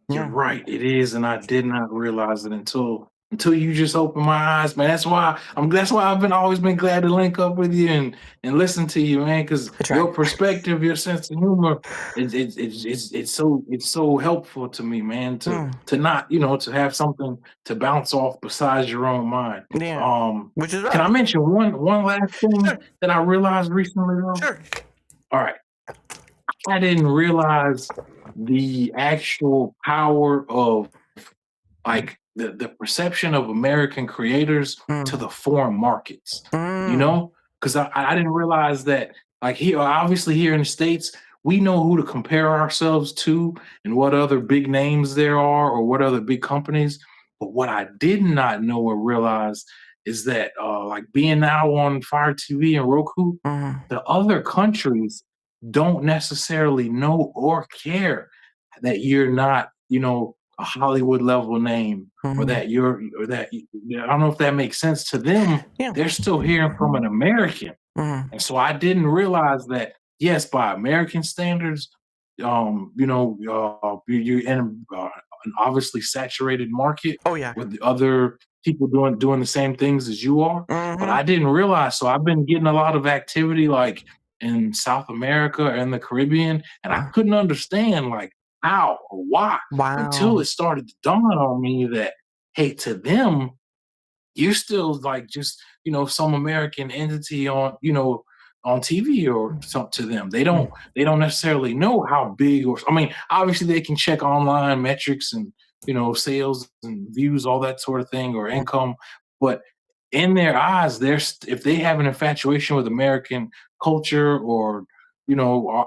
You're Yeah, right, it is, and I did not realize it until you just opened my eyes, man. That's why I've been always been glad to link up with you and listen to you, man, because I try. your perspective, your sense of humor, it's so helpful to me, man, to Mm, to not, to have something to bounce off besides your own mind. yeah, which is Can rough. I mention one last thing Sure, that I realized recently though? sure. All right. I didn't realize the actual power of like the perception of American creators to Mm, the foreign markets, mm, because I didn't realize that like here, obviously here in the States, we know who to compare ourselves to and what other big names there are or what other big companies. But what I did not know or realize is that like being now on Fire TV and Roku, mm, the other countries don't necessarily know or care that you're not, a Hollywood level name or mm. that you're or that I don't know if that makes sense to them. Yeah. They're still hearing from an American. Mm, And so I didn't realize that, yes, by American standards, you're in an obviously saturated market Oh yeah. with the other people doing the same things as you are. But Mm-hmm. I didn't realize. So I've been getting a lot of activity like in South America and the Caribbean, and I couldn't understand like how or why until Wow. it started to dawn on me that hey, to them you're still like just some American entity on TV or something to them. They don't necessarily know how big or I mean, obviously they can check online metrics and sales and views, all that sort of thing, or income, but in their eyes, if they have an infatuation with American culture or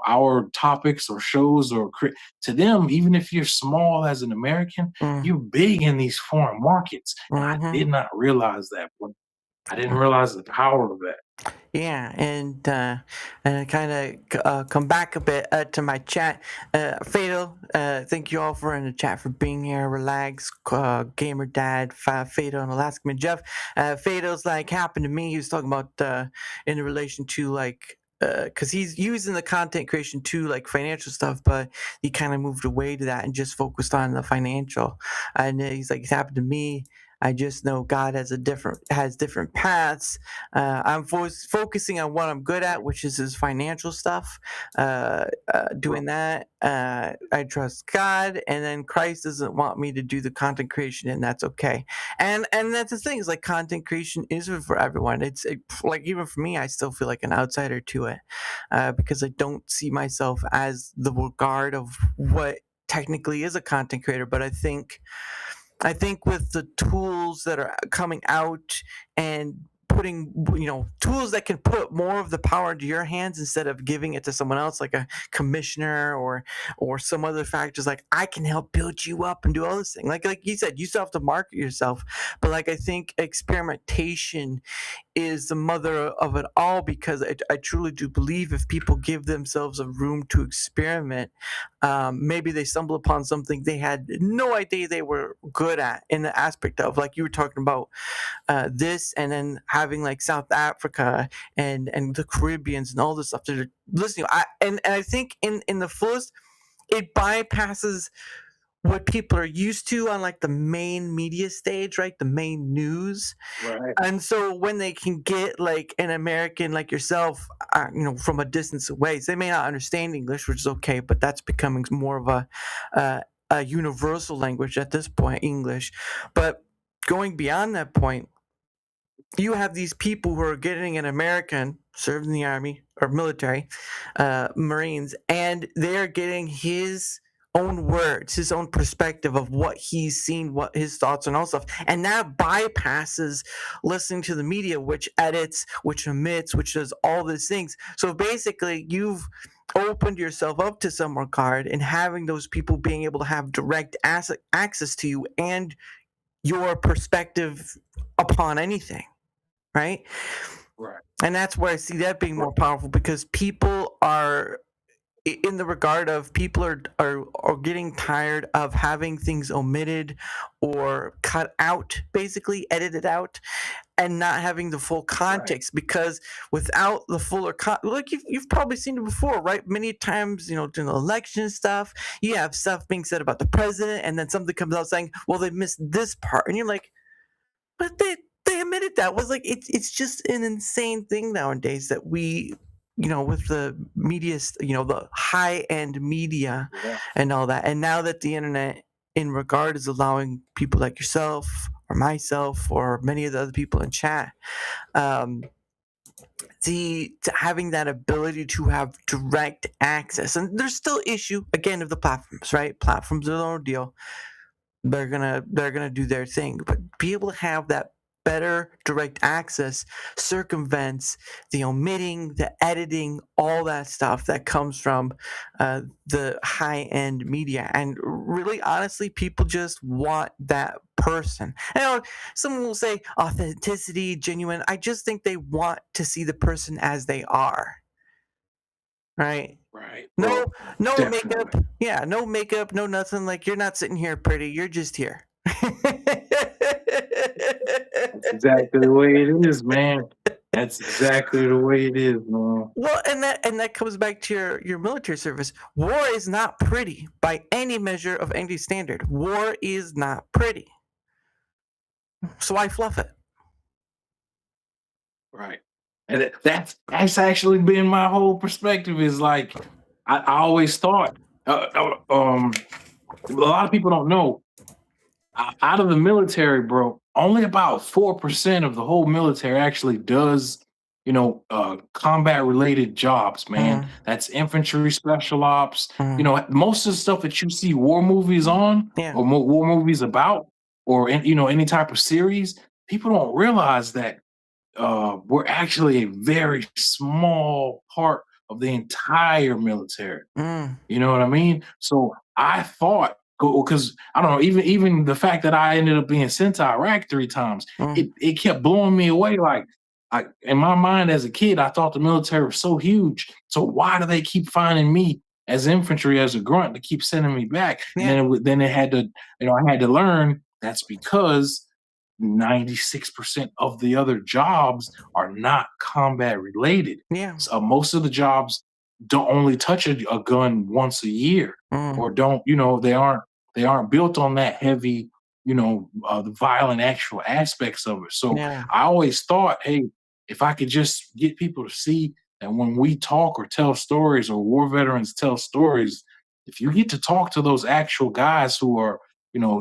our topics or shows to them, even if you're small as an American, Mm-hmm. you're big in these foreign markets. And I did not realize that. But I didn't realize the power of that. Yeah, and kind of come back a bit to my chat. Fatal, thank you all for in the chat for being here. Relax, gamer dad, Fatal, and Alaska and Jeff. Fatal's like happened to me. He was talking about in relation to like because he's using the content creation to like financial stuff, but he kind of moved away to that and just focused on the financial. And he's like, it's happened to me. I just know God has different paths. I'm focusing on what I'm good at, which is his financial stuff. Right. Doing that, I trust God, and then Christ doesn't want me to do the content creation, and that's okay. And that's the thing is like content creation isn't for everyone. Like even for me, I still feel like an outsider to it because I don't see myself as the regard of what technically is a content creator, but I think with the tools that are coming out and putting tools that can put more of the power into your hands instead of giving it to someone else like a commissioner or some other factors, like I can help build you up and do all this thing, like you said, you still have to market yourself, but like I think experimentation is the mother of it all, because I truly do believe if people give themselves a room to experiment, maybe they stumble upon something they had no idea they were good at, in the aspect of like you were talking about this, and then having like South Africa and the Caribbeans and all this stuff that are listening. And I think in the fullest, it bypasses what people are used to on like the main media stage, right? The main news. Right. And so when they can get like an American like yourself, from a distance away, so they may not understand English, which is okay, but that's becoming more of a universal language at this point, English. But going beyond that point, you have these people who are getting an American served in the army or military, Marines, and they're getting his own words, his own perspective of what he's seen, what his thoughts and all stuff. And that bypasses listening to the media, which edits, which omits, which does all these things. So basically, you've opened yourself up to some regard, and having those people being able to have direct access to you and your perspective upon anything, right? Right. And that's where I see that being Right. more powerful, because people are in the regard of people are getting tired of having things omitted or cut out, basically edited out, and not having the full Right. context, because without the fuller like you've probably seen it before, right? Many times, during the election stuff, you have stuff being said about the president, and then something comes out saying, well, they missed this part, and you're like, but they admitted that. Was like it's just an insane thing nowadays that we, with the media, the high end media Yeah. and all that. And now that the internet in regard is allowing people like yourself or myself or many of the other people in chat, um, having that ability to have direct access. And there's still issue again of the platforms, right? Platforms are their own deal. They're gonna do their thing, but be able to have that better direct access circumvents the omitting, the editing, all that stuff that comes from the high end media. And really, honestly, people just want that person. Someone will say authenticity, genuine. I just think they want to see the person as they are, right? Right. No, Well, no makeup. definitely. Yeah, no makeup, no nothing. Like you're not sitting here pretty. You're just here. That's exactly the way it is, man. That's exactly the way it is, man. Well, and that comes back to your military service. War is not pretty by any measure of any standard. War is not pretty. So why fluff it? Right. And that's actually been my whole perspective. Is like I always thought. A lot of people don't know. Out of the military, bro, only about 4% of the whole military actually does, combat related jobs, man. Mm, That's infantry, special ops. mm, Most of the stuff that you see war movies on yeah. or war movies about, or any type of series, people don't realize that we're actually a very small part of the entire military. Mm, You know what I mean? So I thought, because I don't know, even the fact that I ended up being sent to Iraq 3 times, mm, it kept blowing me away. Like, in my mind as a kid, I thought the military was so huge. So why do they keep finding me as infantry, as a grunt, to keep sending me back? And yeah. then it had to, I had to learn that's because 96% of the other jobs are not combat related. Yeah. So most of the jobs don't only touch a gun once a year, Mm, or don't, they aren't built on that heavy, the violent actual aspects of it. So yeah. I always thought, hey, if I could just get people to see that when we talk or tell stories, or war veterans tell stories, if you get to talk to those actual guys who are,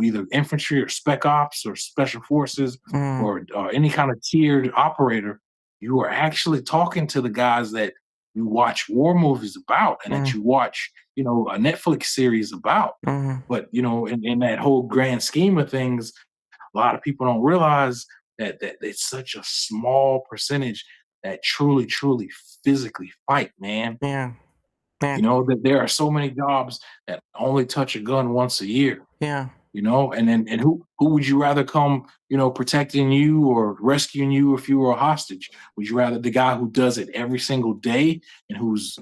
either infantry or spec ops or special forces, Mm, or any kind of tiered operator, you are actually talking to the guys that you watch war movies about, and that mm, you watch, a Netflix series about. mm, But in that whole grand scheme of things, a lot of people don't realize that it's such a small percentage that truly, truly physically fight, man. yeah. Yeah. That there are so many jobs that only touch a gun once a year. Yeah. And who would you rather come, protecting you or rescuing you if you were a hostage? Would you rather the guy who does it every single day, and who's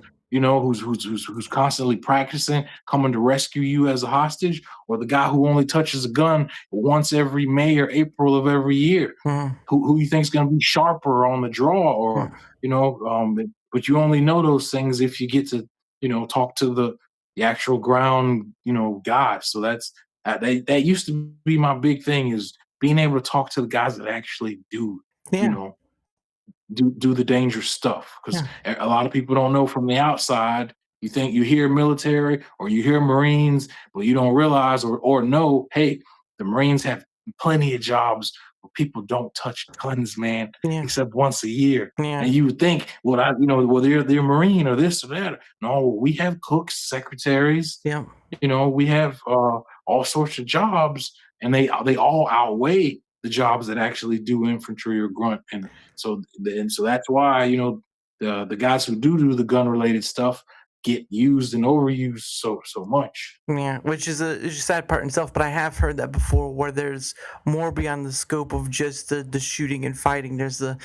constantly practicing coming to rescue you as a hostage, or the guy who only touches a gun once every May or April of every year? Mm, Who you think's going to be sharper on the draw, or mm, but you only know those things if you get to, talk to the actual ground, guys. So that used to be my big thing, is being able to talk to the guys that actually do, you yeah. know, do the dangerous stuff. Because Yeah. a lot of people don't know from the outside. You think you hear military or you hear Marines, but you don't realize or know, hey, the Marines have plenty of jobs where people don't touch guns, man, Yeah. except once a year. Yeah. And you would think, well, they're Marine or this or that. No, we have cooks, secretaries, Yeah. we have all sorts of jobs, and they all outweigh the jobs that actually do infantry or grunt. And so that's why, the guys who do the gun related stuff get used and overused so much. Yeah, which is a sad part in itself, but I have heard that before, where there's more beyond the scope of just the shooting and fighting. There's the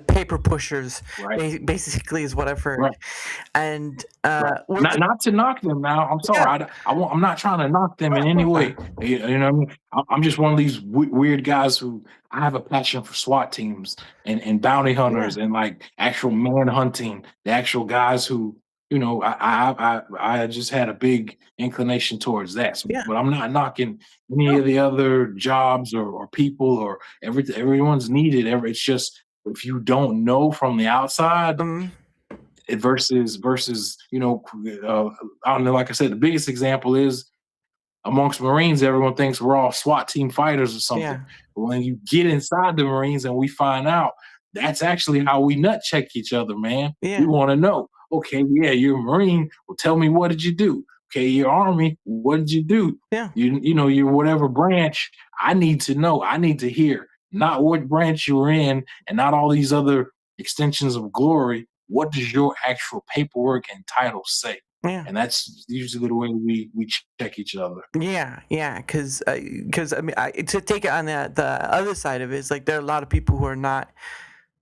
paper pushers, Right. basically, is what I've heard. Right. And Right. with Not the, not to knock them now. I'm yeah, sorry. I'm not trying to knock them in any way. You know what I mean? I'm just one of these weird guys who I have a passion for SWAT teams and bounty yeah, hunters and like actual man hunting. The actual guys who, I just had a big inclination towards that. So, yeah, but I'm not knocking any no, of the other jobs or people or everything. Everyone's needed. It's just, if you don't know from the outside, um, versus I don't know. Like I said, the biggest example is amongst Marines. Everyone thinks we're all SWAT team fighters or something. yeah, But when you get inside the Marines and we find out that's actually how we nut check each other, man. We yeah, want to know. Okay, yeah, you're a Marine. Well, tell me, what did you do? Okay, you're Army. What did you do? yeah, You're whatever branch. I need to know. I need to hear, not what branch you're in, and not all these other extensions of glory. What does your actual paperwork and title say? yeah. And that's usually the way we check each other. Yeah, yeah, because I mean, to take it on the other side of it, is like there are a lot of people who are not,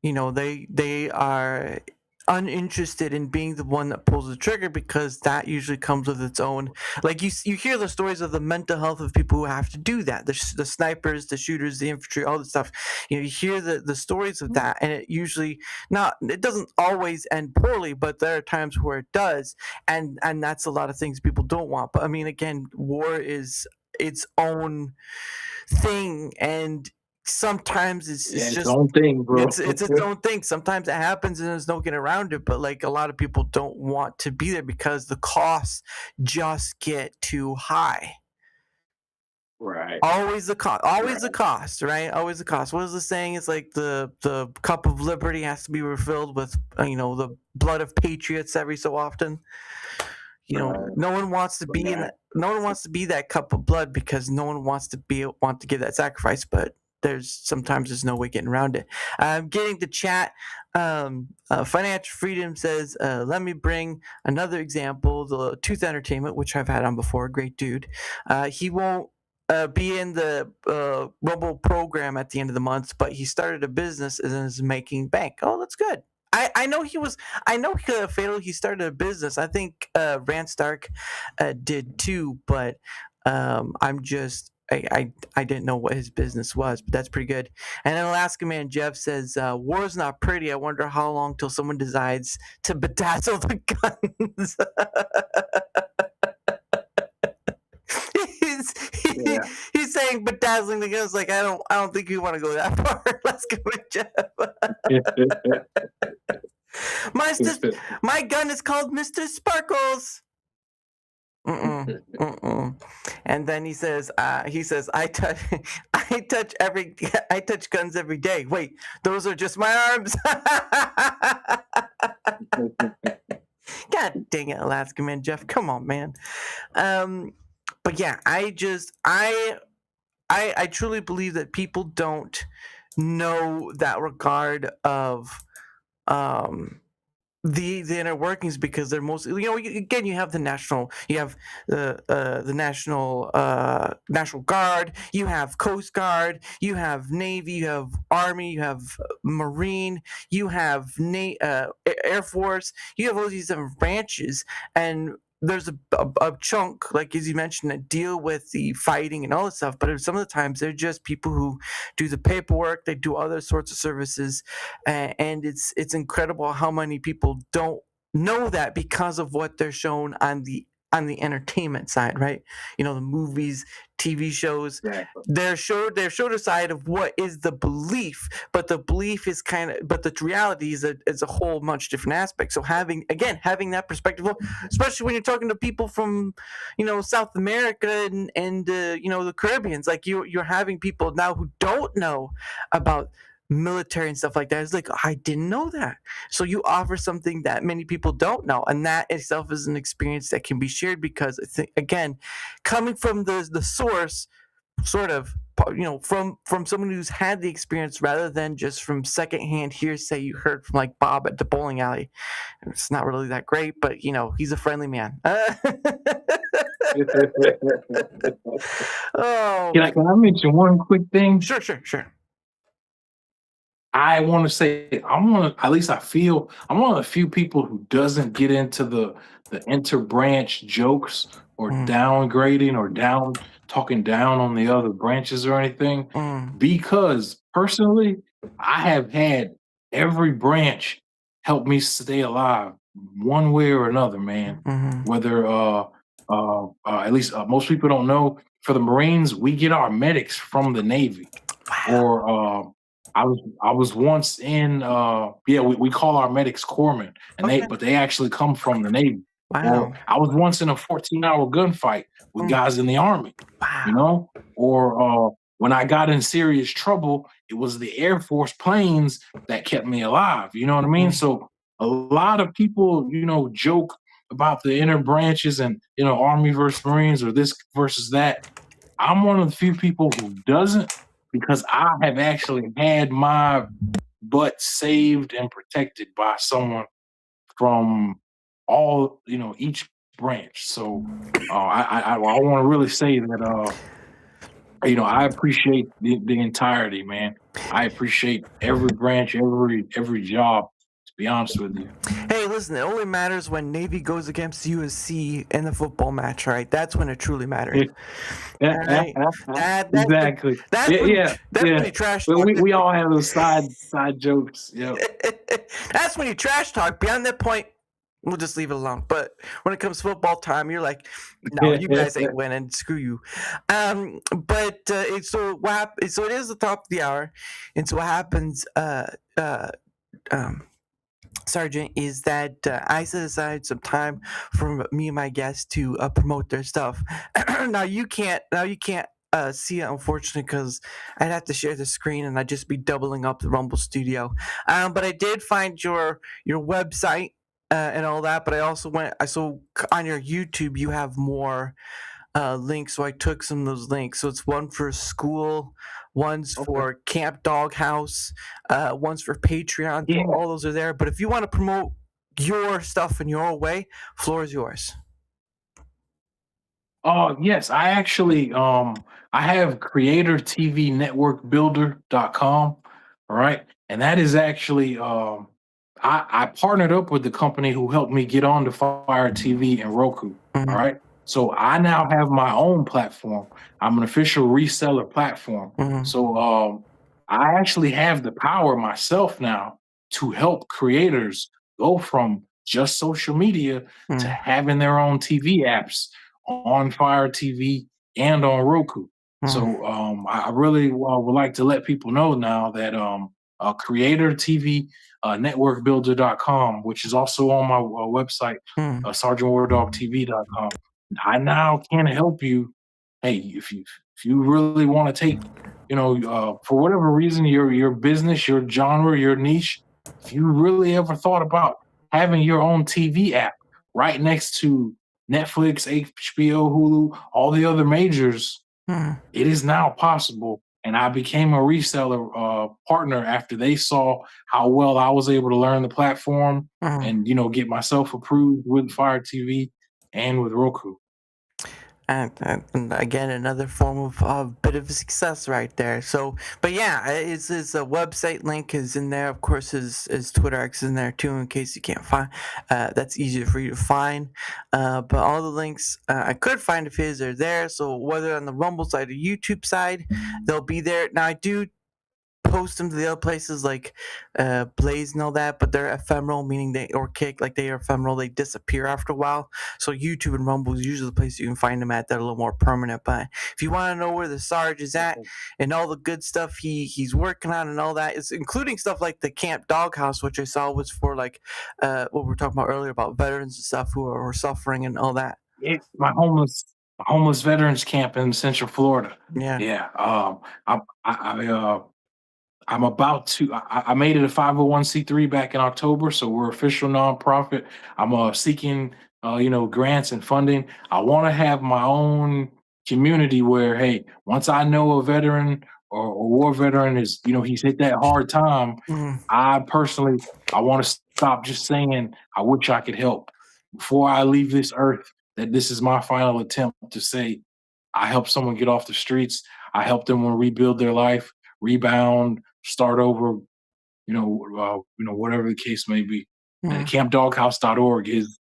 they are uninterested in being the one that pulls the trigger, because that usually comes with its own, like you hear the stories of the mental health of people who have to do that, the snipers, the shooters, the infantry, all this stuff. You hear the stories of that, and it usually it doesn't always end poorly, but there are times where it does, and that's a lot of things people don't want. But I mean, again, war is its own thing, and sometimes it's its just own thing, bro. it's its own thing. Sometimes it happens and there's no getting around it, but like a lot of people don't want to be there because the costs just get too high. Right. Always the cost. Always the cost, right? Always the cost. What is the saying? It's like the cup of liberty has to be refilled with the blood of patriots every so often. No one wants to be in that. No one wants to be that cup of blood, because no one wants to give that sacrifice. But sometimes there's no way getting around it. Getting to chat. Financial Freedom says, let me bring another example. The Tooth Entertainment, which I've had on before, great dude. He won't be in the Rumble program at the end of the month, but he started a business and is making bank. Oh, that's good. I know Fatal, he started a business. I think Rand Stark did too, but I'm just I didn't know what his business was, but that's pretty good. And then Alaska Man Jeff says, war's not pretty. I wonder how long till someone decides to bedazzle the guns. He's saying bedazzling the guns. Like, I don't think we want to go that far. Let's go with Jeff. My gun is called Mr. Sparkles. And then he says, I touch guns every day. Wait, those are just my arms. God dang it, Alaska Man Jeff. Come on, man. But yeah, I truly believe that people don't know that regard of the inner workings, because they're mostly, again, you have the national National Guard, you have Coast Guard, you have Navy, you have Army, you have Marine, you have Air Force, you have all these different branches, and there's a chunk, like as you mentioned, that deal with the fighting and all this stuff, but some of the times they're just people who do the paperwork, they do other sorts of services, and it's incredible how many people don't know that because of what they're shown on the entertainment side, right? The movies, TV shows, Exactly. they're showed a side of what is the belief, but the belief is but the reality is a whole much different aspect. So having that perspective, especially when you're talking to people from South America and the Caribbeans, like you're having people now who don't know about military and stuff like that. It's like, I didn't know that. So you offer something that many people don't know, and that itself is an experience that can be shared, because I think, again, coming from the source, sort of, from someone who's had the experience, rather than just from secondhand hearsay you heard from like Bob at the bowling alley. It's not really that great, but he's a friendly man. Oh, Can I mention one quick thing? Sure. I want to say I'm one of the few people who doesn't get into the interbranch jokes or downgrading or talking down on the other branches or anything, because personally I have had every branch help me stay alive one way or another, man. Whether at least most people don't know, for the Marines we get our medics from the Navy. Or I was once in we call our medics corpsmen, and they actually come from the Navy. Wow. Or I was once in a 14-hour gunfight with guys in the Army. Wow. Or when I got in serious trouble, it was the Air Force planes that kept me alive. You know what I mean? So a lot of people, joke about the inner branches and Army versus Marines or this versus that. I'm one of the few people who doesn't, because I have actually had my butt saved and protected by someone from all, each branch. So I want to really say that, I appreciate the entirety, man. I appreciate every branch, every job, be honest with you. Hey, listen, it only matters when Navy goes against USC in the football match, right? That's when it truly matters. All right, Exactly. that's Yeah, when yeah, that's when yeah. you trash But talk. we all have those side jokes. Yep. That's when you trash talk. Beyond that point, we'll just leave it alone. But when it comes to football time, you're like, no, you guys ain't winning. Screw you. So it is the top of the hour, and so what happens? Um, Sergeant, is that I set aside some time for me and my guests to promote their stuff. Now you can't. See it, unfortunately, because I'd have to share the screen and I'd just be doubling up the Rumble Studio. But I did find your website and all that. But I also went. I saw on your YouTube you have more links, so I took some of those links. So it's one for school, one's Okay. for Camp Dog House, one's for Patreon. So Yeah. all those are there. But if you want to promote your stuff in your own way, floor is yours. Oh, yes. I actually I have creatortvnetworkbuilder.com. All right. And that is actually I partnered up with the company who helped me get on to Fire TV and Roku. All Mm-hmm. right. So I now have my own platform. I'm an official reseller platform. Mm-hmm. So I actually have the power myself now to help creators go from just social media to having their own TV apps on Fire TV and on Roku. Mm-hmm. So I really would like to let people know now that Creator TV networkbuilder.com, which is also on my website, sergeantwardawgtv.com. I now can help you. Hey, if you really want to take, for whatever reason, your business, your genre, your niche, if you really ever thought about having your own TV app right next to Netflix, HBO, Hulu, all the other majors, Mm-hmm. it is now possible. And I became a reseller partner after they saw how well I was able to learn the platform Mm-hmm. and get myself approved with Fire TV and with Roku. And again, another form of bit of success right there. So, but yeah, his website link is in there. Of course, his Twitter X is in there too, in case you can't find. That's easier for you to find. But all the links I could find of his are there. So whether on the Rumble side or YouTube side, they'll be there. Now I do post them to the other places like Blaze and all that, but they're ephemeral, meaning they are ephemeral. They disappear after a while. So YouTube and Rumble is usually the place you can find them at that are a little more permanent. But if you want to know where the Sarge is at and all the good stuff he's working on and all that, is including stuff like the Camp Dog House, which I saw was for like what we were talking about earlier about veterans and stuff who are suffering and all that. It's my homeless veterans camp in Central Florida. Yeah. Yeah. I'm about to. I made it a 501c3 back in October, so we're official nonprofit. I'm seeking, grants and funding. I want to have my own community where, hey, once I know a veteran or a war veteran is, he's hit that hard time. Mm, I personally, I want to stop just saying I wish I could help before I leave this earth. That this is my final attempt to say I help someone get off the streets. I help them rebuild their life, rebound, start over, whatever the case may be. And mm. campdoghouse.org is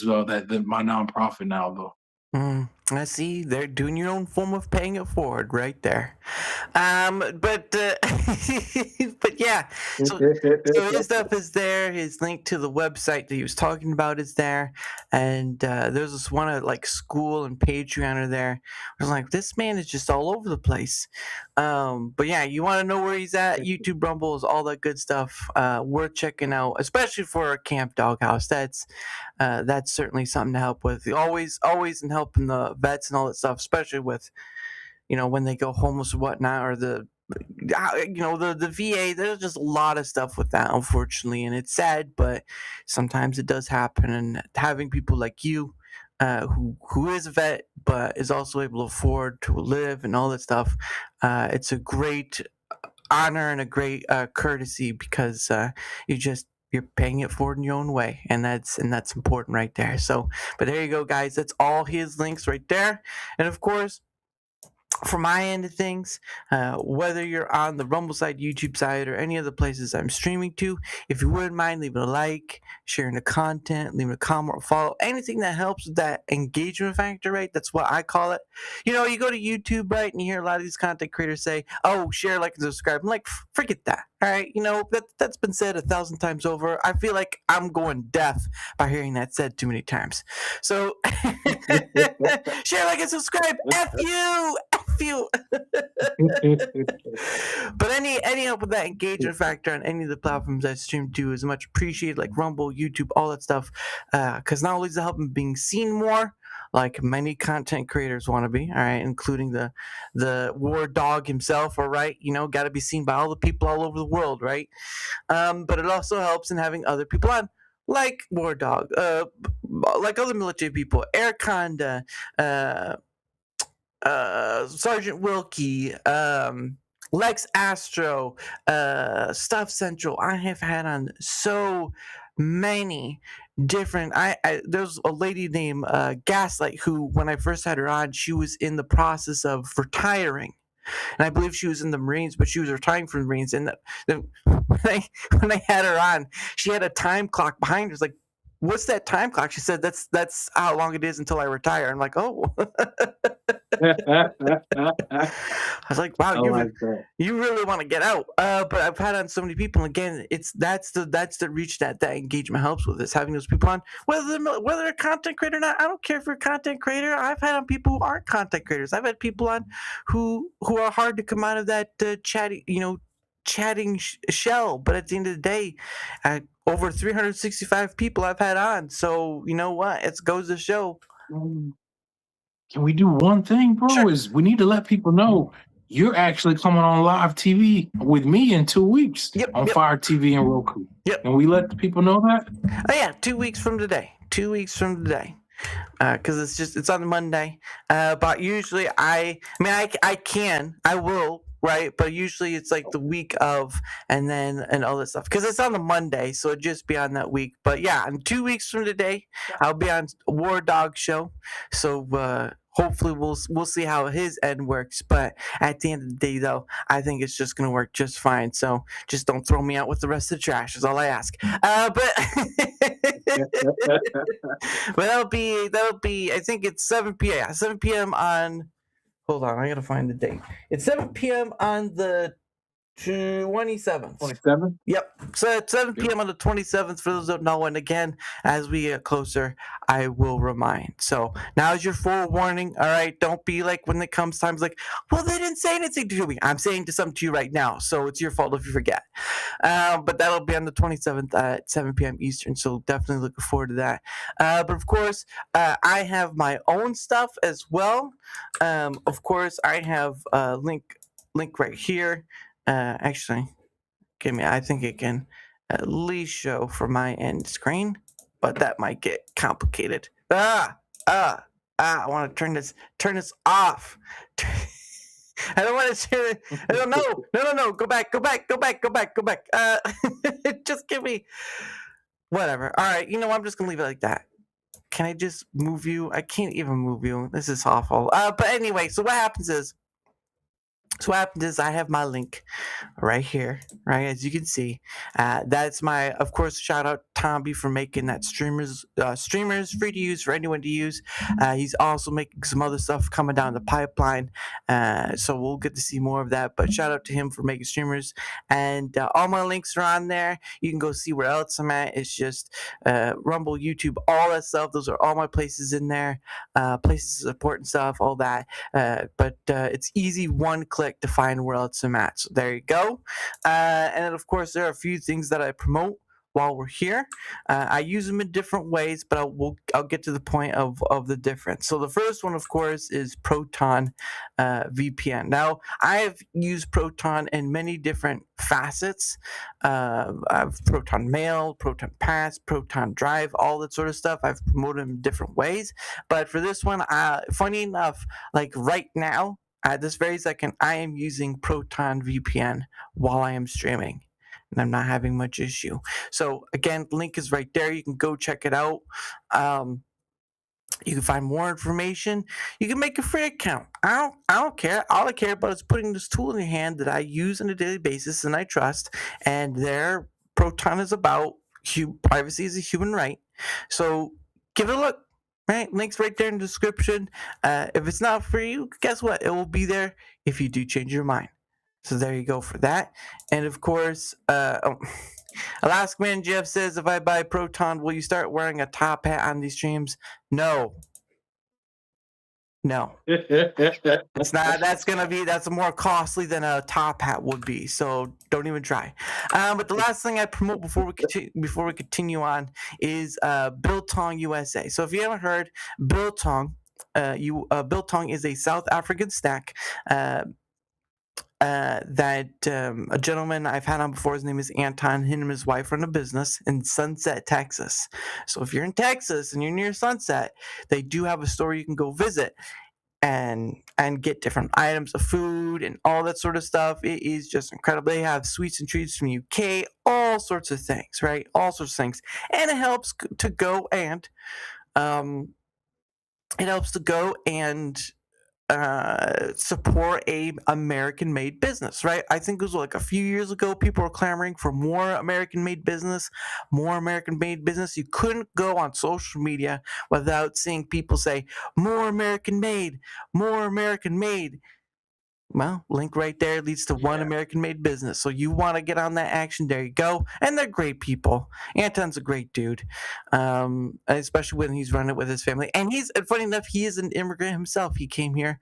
my nonprofit now though. I see. They're doing your own form of paying it forward right there. But but yeah. So his stuff is there. His link to the website that he was talking about is there, and there's this one at like school and Patreon are there. I was like, this man is just all over the place. But yeah, you want to know where he's at? YouTube, Rumbles, all that good stuff. Worth checking out, especially for Camp Dog House. That's certainly something to help with. Always in helping the vets and all that stuff, especially with when they go homeless or whatnot, or the VA. There's just a lot of stuff with that, unfortunately, and it's sad, but sometimes it does happen. And having people like you, who is a vet but is also able to afford to live and all that stuff, it's a great honor and a great courtesy because you're paying it forward in your own way, and that's important right there. So, but there you go, guys. That's all his links right there, and of course, from my end of things, whether you're on the Rumble side, YouTube side, or any other places I'm streaming to, if you wouldn't mind leaving a like, sharing the content, leaving a comment or follow, anything that helps with that engagement factor, right? That's what I call it. You know, you go to YouTube, right, and you hear a lot of these content creators say, oh, share, like, and subscribe. I'm like, forget that. All right, you know, that's been said 1,000 times over. I feel like I'm going deaf by hearing that said too many times. So share, like, and subscribe. F you. F you. But any help with that engagement factor on any of the platforms I stream to is much appreciated, like Rumble, YouTube, all that stuff. Because not only does it help in being seen more, like many content creators want to be, all right, including the WarDawg himself, all right, you know, got to be seen by all the people all over the world, right? But it also helps in having other people on, like WarDawg, like other military people, Airconda, Sergeant Wilkie, Lex Astro, Stuff Central. I have had on so many different. There's a lady named Gaslight who, when I first had her on, she was in the process of retiring. And I believe she was in the Marines, but she was retiring from the Marines. And when I had her on, she had a time clock behind her. It's like, what's that time clock? She said, that's how long it is until I retire. I'm like, oh. I was like, wow, you really want to get out. But I've had on so many people. And again, that's the reach that engagement helps with, is having those people on, whether they're a content creator or not. I don't care if you're a content creator. I've had on people who aren't content creators. I've had people on who are hard to come out of that chatting shell. But at the end of the day, over 365 people I've had on. So you know what? It goes to show. Can we do one thing, bro? Sure. Is we need to let people know you're actually coming on live TV with me in 2 weeks on Fire TV and Roku. Yep. Can we let the people know that? Oh yeah, 2 weeks from today. 2 weeks from today. Because it's on Monday. But usually I will, right? But usually it's like the week of, and all this stuff. Because it's on the Monday, so it'd just be on that week. But yeah, in 2 weeks from today, I'll be on WarDawg show. So hopefully we'll see how his end works. But at the end of the day, though, I think it's just gonna work just fine. So just don't throw me out with the rest of the trash. Is all I ask. But that'll be. I think it's 7 p.m. Yeah, 7 p.m. on. Hold on, I gotta find the date. It's 7 p.m. on the 27th. 27th? Yep. So at 7 p.m. on the 27th, for those who don't know. And again, as we get closer, I will remind. So now is your forewarning. All right. Don't be like when it comes times like, well, they didn't say anything to me. I'm saying something to you right now. So it's your fault if you forget. But that'll be on the 27th at 7 p.m. Eastern. So definitely looking forward to that. But of course, I have my own stuff as well. Of course, I have a link right here. Actually, I think it can at least show from my end screen, but that might get complicated. I want to turn this off. I don't want to turn it. I don't know. No. Go back. Just give me whatever. All right. You know, I'm just going to leave it like that. Can I just move you? I can't even move you. This is awful. But anyway, so what happens is I have my link right here, right, as you can see. That's my, of course, shout out Tomby for making that streamers free to use for anyone to use. He's also making some other stuff coming down the pipeline, so we'll get to see more of that. But shout out to him for making streamers, and all my links are on there. You can go see where else I'm at. It's just Rumble, YouTube, all that stuff. Those are all my places in there, places to support and stuff, all that. But it's easy, one click to find where else I'm at. So there you go. And then, of course, there are a few things that I promote while we're here. I use them in different ways, but I'll get to the point of the difference. So the first one, of course, is Proton VPN. Now, I have used Proton in many different facets. I've Proton Mail, Proton Pass, Proton Drive, all that sort of stuff. I've promoted them in different ways. But for this one, funny enough, like right now, at this very second, I am using Proton VPN while I am streaming, and I'm not having much issue. So again, link is right there. You can go check it out. You can find more information. You can make a free account. I don't care. All I care about is putting this tool in your hand that I use on a daily basis and I trust. And there, Proton is about privacy is a human right. So give it a look. Right, links right there in the description. If it's not for you, guess what? It will be there if you do change your mind. So there you go for that. And of course, Alaskman Jeff says, if I buy Proton, will you start wearing a top hat on these streams? No. No. It's not. That's more costly than a top hat would be. So don't even try. But the last thing I promote before we continue on is Biltong USA. So if you haven't heard, Biltong, Biltong is a South African snack. That a gentleman I've had on before, his name is Anton. Him and his wife run a business in Sunset, Texas. So if you're in Texas and you're near Sunset, they do have a store you can go visit and get different items of food and all that sort of stuff. It is just incredible. They have sweets and treats from UK, all sorts of things, right? All sorts of things, and it helps to go and support a American-made business, right? I think it was like a few years ago, people were clamoring for more American-made business, more American-made business. You couldn't go on social media without seeing people say, more American-made, more American-made. Well, link right there leads to one American-made business. So you want to get on that action, there you go. And they're great people. Anton's a great dude, especially when he's running it with his family. And funny enough, he is an immigrant himself. He came here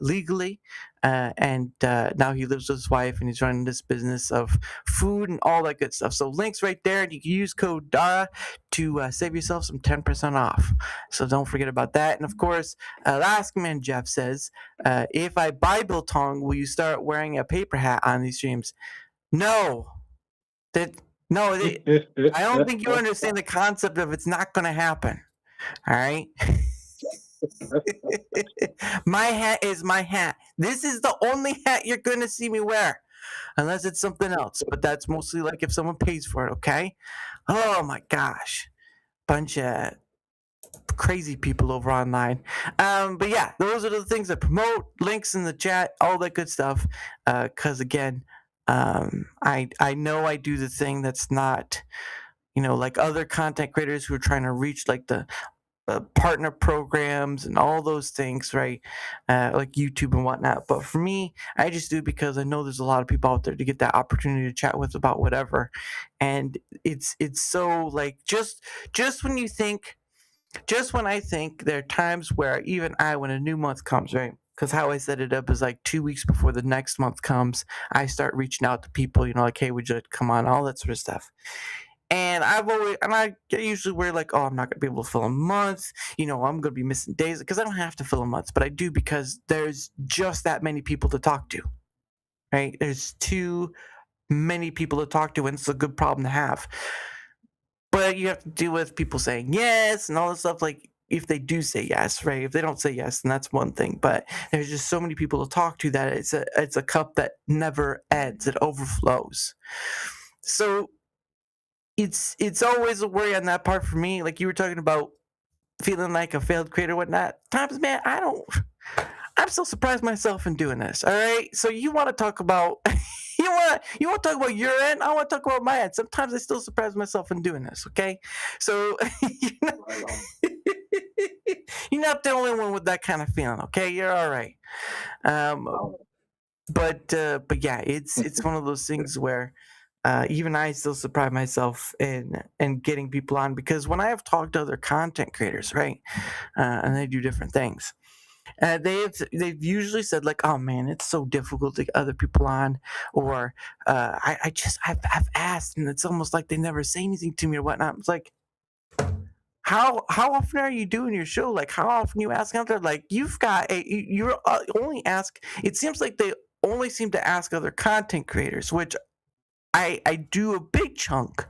legally, and now he lives with his wife, and he's running this business of food and all that good stuff. So links right there, and you can use code DARA to save yourself some 10% off. So don't forget about that. And of course, Alaskman Jeff says, if I buy Biltong, will you start wearing a paper hat on these streams? No. I don't think you understand the concept of it's not going to happen. All right? My hat is my hat. This is the only hat you're going to see me wear, unless it's something else. But that's mostly like if someone pays for it, okay? Oh my gosh. Bunch of crazy people over online. But yeah, those are the things that promote, links in the chat, all that good stuff. Because again, I know I do the thing that's not, like other content creators who are trying to reach like the partner programs and all those things, right? Like YouTube and whatnot. But for me, I just do it because I know there's a lot of people out there to get that opportunity to chat with about whatever. And it's so like just when I think there are times where even when a new month comes, right? Because how I set it up is like 2 weeks before the next month comes, I start reaching out to people, like, hey, would you like to come on, all that sort of stuff. And I usually wear like, oh, I'm not going to be able to fill a month. I'm going to be missing days because I don't have to fill a month, but I do because there's just that many people to talk to, right? There's too many people to talk to, and it's a good problem to have. But you have to deal with people saying yes and all this stuff. Like if they do say yes, right? If they don't say yes, then that's one thing. But there's just so many people to talk to that it's a cup that never ends. It overflows. So it's always a worry on that part for me. Like you were talking about feeling like a failed creator, whatnot. Times, man, I'm still surprised myself in doing this. All right. So you want to talk about you want to talk about your end? I want to talk about my end. Sometimes I still surprise myself in doing this. Okay. So you're not the only one with that kind of feeling. Okay, you're all right. But yeah, it's one of those things where even I still surprise myself in getting people on, because when I have talked to other content creators, right, and they do different things, they've usually said like, oh man, it's so difficult to get other people on, or I've asked and it's almost like they never say anything to me or whatnot. It's like, how often are you doing your show? Like how often you ask out there? Like you've got you're only ask. It seems like they only seem to ask other content creators, which I do a big chunk,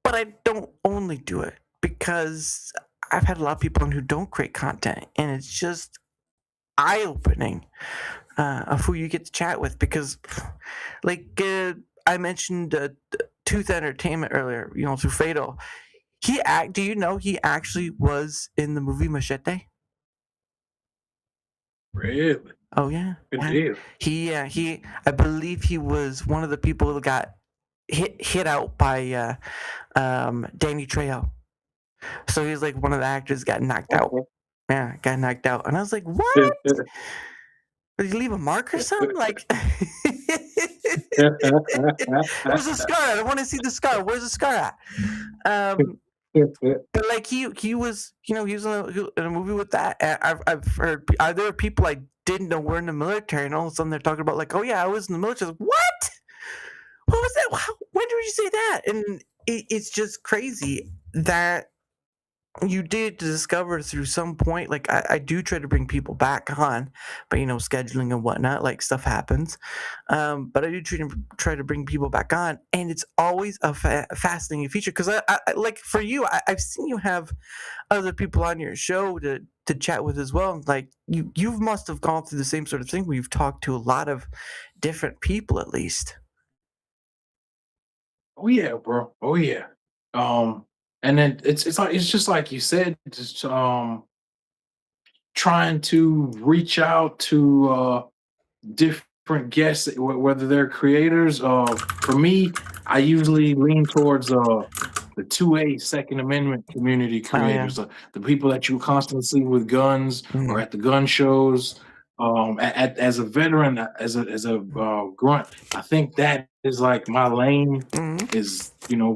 but I don't only do it because I've had a lot of people on who don't create content, and it's just eye-opening of who you get to chat with. Because, like I mentioned, Tooth Entertainment earlier, through Fatal. Do you know he actually was in the movie Machete? Really? Oh yeah, Good yeah. deal. He I believe he was one of the people who got hit out by Danny Trejo. So he's like one of the actors got knocked out. Okay. Yeah, got knocked out, and I was like, "What? Did he leave a mark or something? Like, where's the scar at? I want to see the scar. Where's the scar at?" Um, but like he was, he was in a movie with that. And I've heard there are people I didn't know were in the military, and all of a sudden they're talking about like, "Oh yeah, I was in the military." I was like, what? What was that? When did you say that? And it's just crazy that you did discover through some point. Like I do try to bring people back on, but scheduling and whatnot, like stuff happens. But I do try to bring people back on, and it's always a fascinating feature because I like for you, I've seen you have other people on your show to chat with as well. Like you must have gone through the same sort of thing where you've talked to a lot of different people at least. Oh yeah, bro. Oh yeah. Um, and then it's just like you said, just trying to reach out to different guests, whether they're creators. For me, I usually lean towards the 2A Second Amendment community Oh yeah. creators, the people that you constantly see with guns or Mhm. at the gun shows. As a veteran, as a grunt, I think that is like my lane. Mhm. Is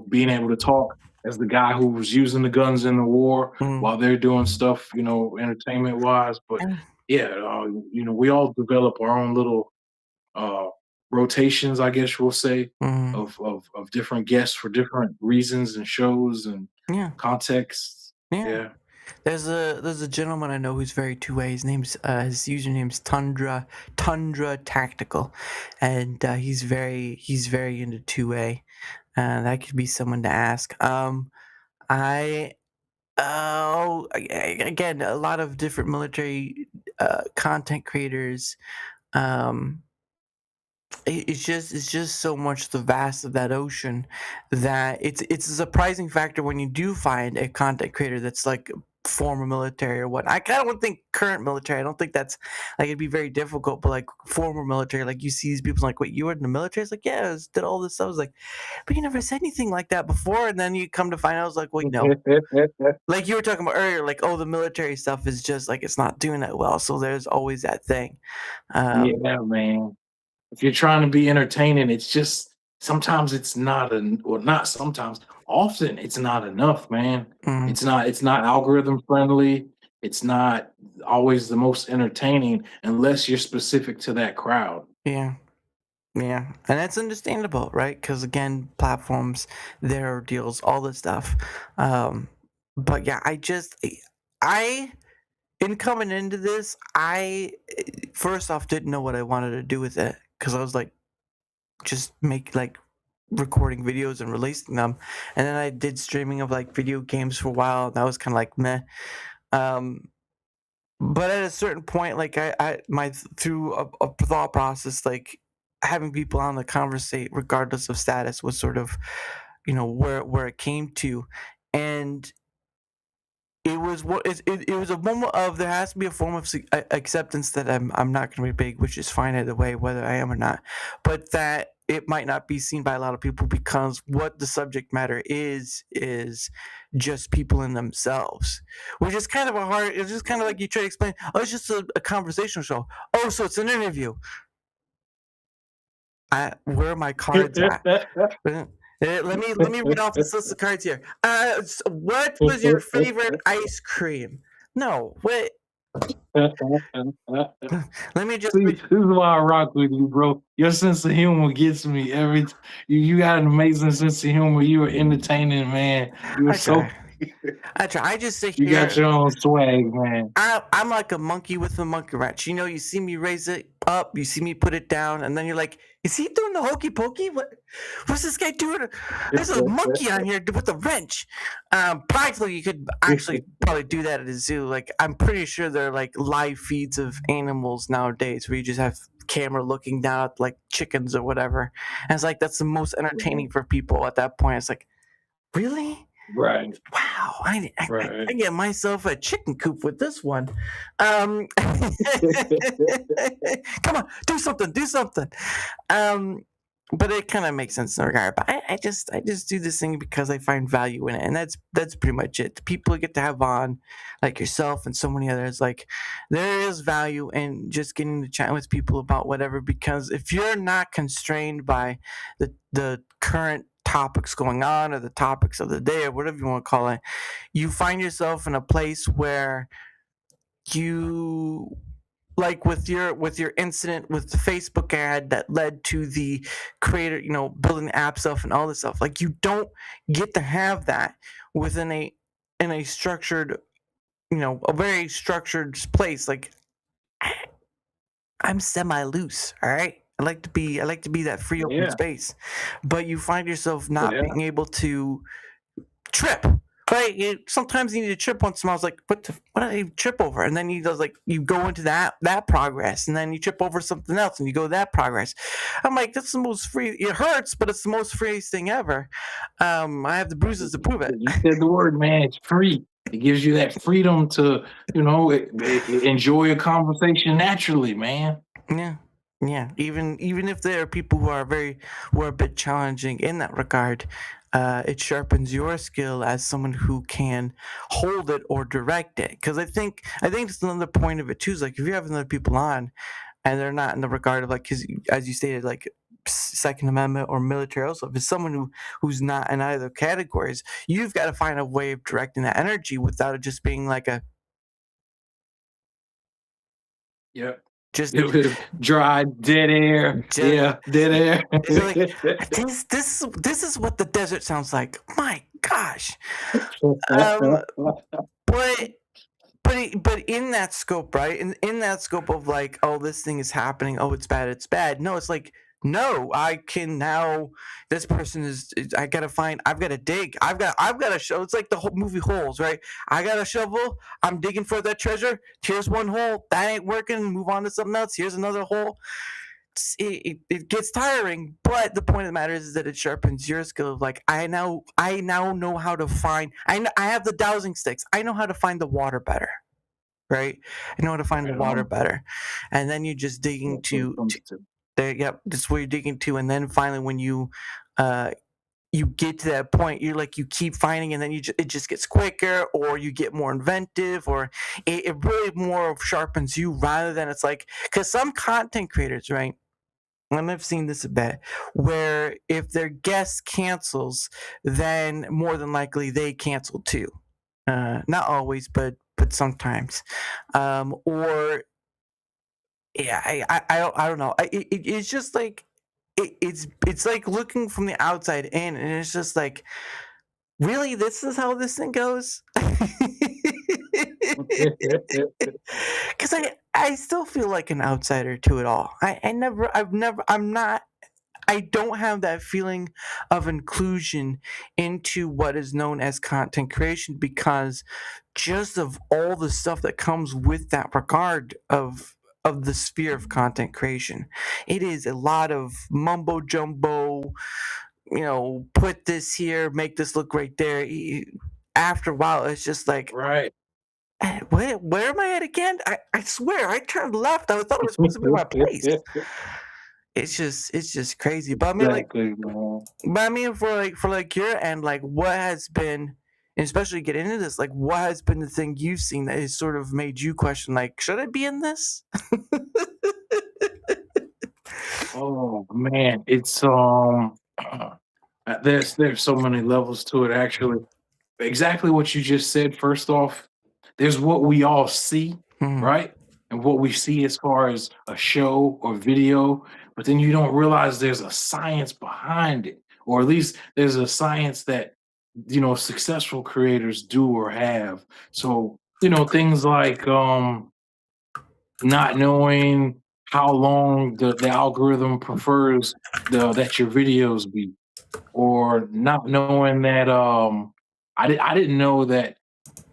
being able to talk as the guy who was using the guns in the war Mhm. while they're doing stuff, entertainment wise. But Yeah. yeah, we all develop our own little uh, rotations, I guess we'll say, Mhm. of different guests for different reasons and shows and Yeah. contexts. Yeah. Yeah. There's a gentleman I know who's very two-way. His username's Tundra Tactical, and he's very into two-way. That could be someone to ask. I again, a lot of different military content creators. Um, it's just so much the vast of that ocean that it's a surprising factor when you do find a content creator that's like former military or what. I kind of don't think current military. I don't think that's like it'd be very difficult, but like former military, like you see these people like, wait, you were in the military? It's like, yeah, did all this stuff. I was like, but you never said anything like that before, and then you come to find out, I was like, wait, no. Like you were talking about earlier, like, oh, the military stuff is just like it's not doing that well. So there's always that thing. Um, Yeah, man. If you're trying to be entertaining, it's just sometimes it's not or not sometimes, often it's not enough, man. mm, It's not algorithm friendly. It's not always the most entertaining unless you're specific to that crowd. yeah. Yeah, and that's understandable, right? Because again, platforms, their deals, all this stuff. But yeah, I, in coming into this, first off didn't know what I wanted to do with it because I was like, just make like recording videos and releasing them, and then I did streaming of like video games for a while, and that was kind of like meh. Um, but at a certain point, like through a thought process, like having people on the conversate regardless of status was sort of, where it came to, and it was a moment of there has to be a form of acceptance that I'm not going to be big, which is fine either way, whether I am or not, but that it might not be seen by a lot of people because what the subject matter is just people in themselves, which is kind of a hard. It's just kind of like you try to explain. Oh, it's just a conversational show. Oh, so it's an interview. Where are my cards at? Let me read off this list of cards here. What was your favorite ice cream? No, wait. Let me just. See, this is why I rock with you, bro. Your sense of humor gets me you got an amazing sense of humor. You are entertaining, man. You are I so try. I try. I just sit you got here. your own swag, man. I'm like a monkey with a monkey wrench. You see me raise it up, you see me put it down, and then you're like, is he doing the hokey pokey? What's this guy doing? There's a monkey on here with a wrench. Practically, you could actually probably do that at a zoo. Like, I'm pretty sure there are like live feeds of animals nowadays where you just have camera looking down at like chickens or whatever. And it's like, that's the most entertaining for people at that point. It's like, really? Right. Wow, I Right. get myself a chicken coop with this one. Um, come on, do something, do something. Um, but it kind of makes sense in that regard. But I just do this thing because I find value in it, and that's pretty much it. The people I get to have on, like yourself and so many others, like there is value in just getting to chat with people about whatever. Because if you're not constrained by the current topics going on or the topics of the day or whatever you want to call it, you find yourself in a place where you, like with your incident with the Facebook ad that led to the creator, building the app stuff and all this stuff, like you don't get to have that within a structured, a very structured place. Like I'm semi loose, all right. I like to be that free open Yeah. space, but you find yourself not Yeah. being able to trip. Right? Sometimes you need to trip once in a while. I was like, what did I trip over? And then you go into that progress, and then you trip over something else, and you go that progress. I'm like, that's the most free. It hurts, but it's the most freest thing ever. I have the bruises to prove it. You said the word, man. It's free. It gives you that freedom to, enjoy a conversation naturally, man. Yeah, yeah. Even if there are people who are a bit challenging in that regard, it sharpens your skill as someone who can hold it or direct it. Because I think it's another point of it too. Is like if you're having other people on and they're not in the regard of like, because as you stated, like Second Amendment or military, also if it's someone who's not in either categories, you've got to find a way of directing that energy without it just being like a Yep. just Dry, dead air. just Yeah, dead It's like air. this is what the desert sounds like. My gosh. Um, but but in that scope, right? In that scope of like, oh, this thing is happening. Oh, it's bad. It's bad. No, it's like, no, I can now. This person I gotta find. I've got to dig. I've got to show. It's like the whole movie Holes, right? I got a shovel. I'm digging for that treasure. Here's one hole. That ain't working. Move on to something else. Here's another hole. It gets tiring, but the point of the matter is that it sharpens your skill of like, I now know how to find. I have the dowsing sticks. I know how to find the water better, right? I know how to find the Right water on. better, and then you're just digging That's what it to comes to. there. Yep, that's where you're digging to, and then finally when uh you get to that point, you're like, you keep finding, and then it just gets quicker, or you get more inventive, or it really more sharpens you rather than it's like, because some content creators, right? And I've seen this a bit, where if their guest cancels, then more than likely they cancel too. Not always, but sometimes. Or yeah, I don't know. It's just like it's like looking from the outside in, and it's just like, really, this is how this thing goes. Because I still feel like an outsider to it all. I'm not. I don't have that feeling of inclusion into what is known as content creation because just of all the stuff that comes with that regard of the sphere of content creation. It is a lot of mumbo jumbo, put this here, make this look right there. After a while, it's just like, Right. where am I at again? I swear, I turned left. I thought I was supposed to be in my place. It's just crazy. Exactly, man. But I mean, for your end, like, what has been, and especially get into this, like, what has been the thing you've seen that has sort of made you question, like, should I be in this? Oh man, it's there's so many levels to it actually. Exactly what you just said. First off, there's what we all see, Hmm. right? And what we see as far as a show or video, but then you don't realize there's a science behind it, or at least there's a science that successful creators do or have. So, things like not knowing how long the algorithm prefers that your videos be, or not knowing that I didn't know that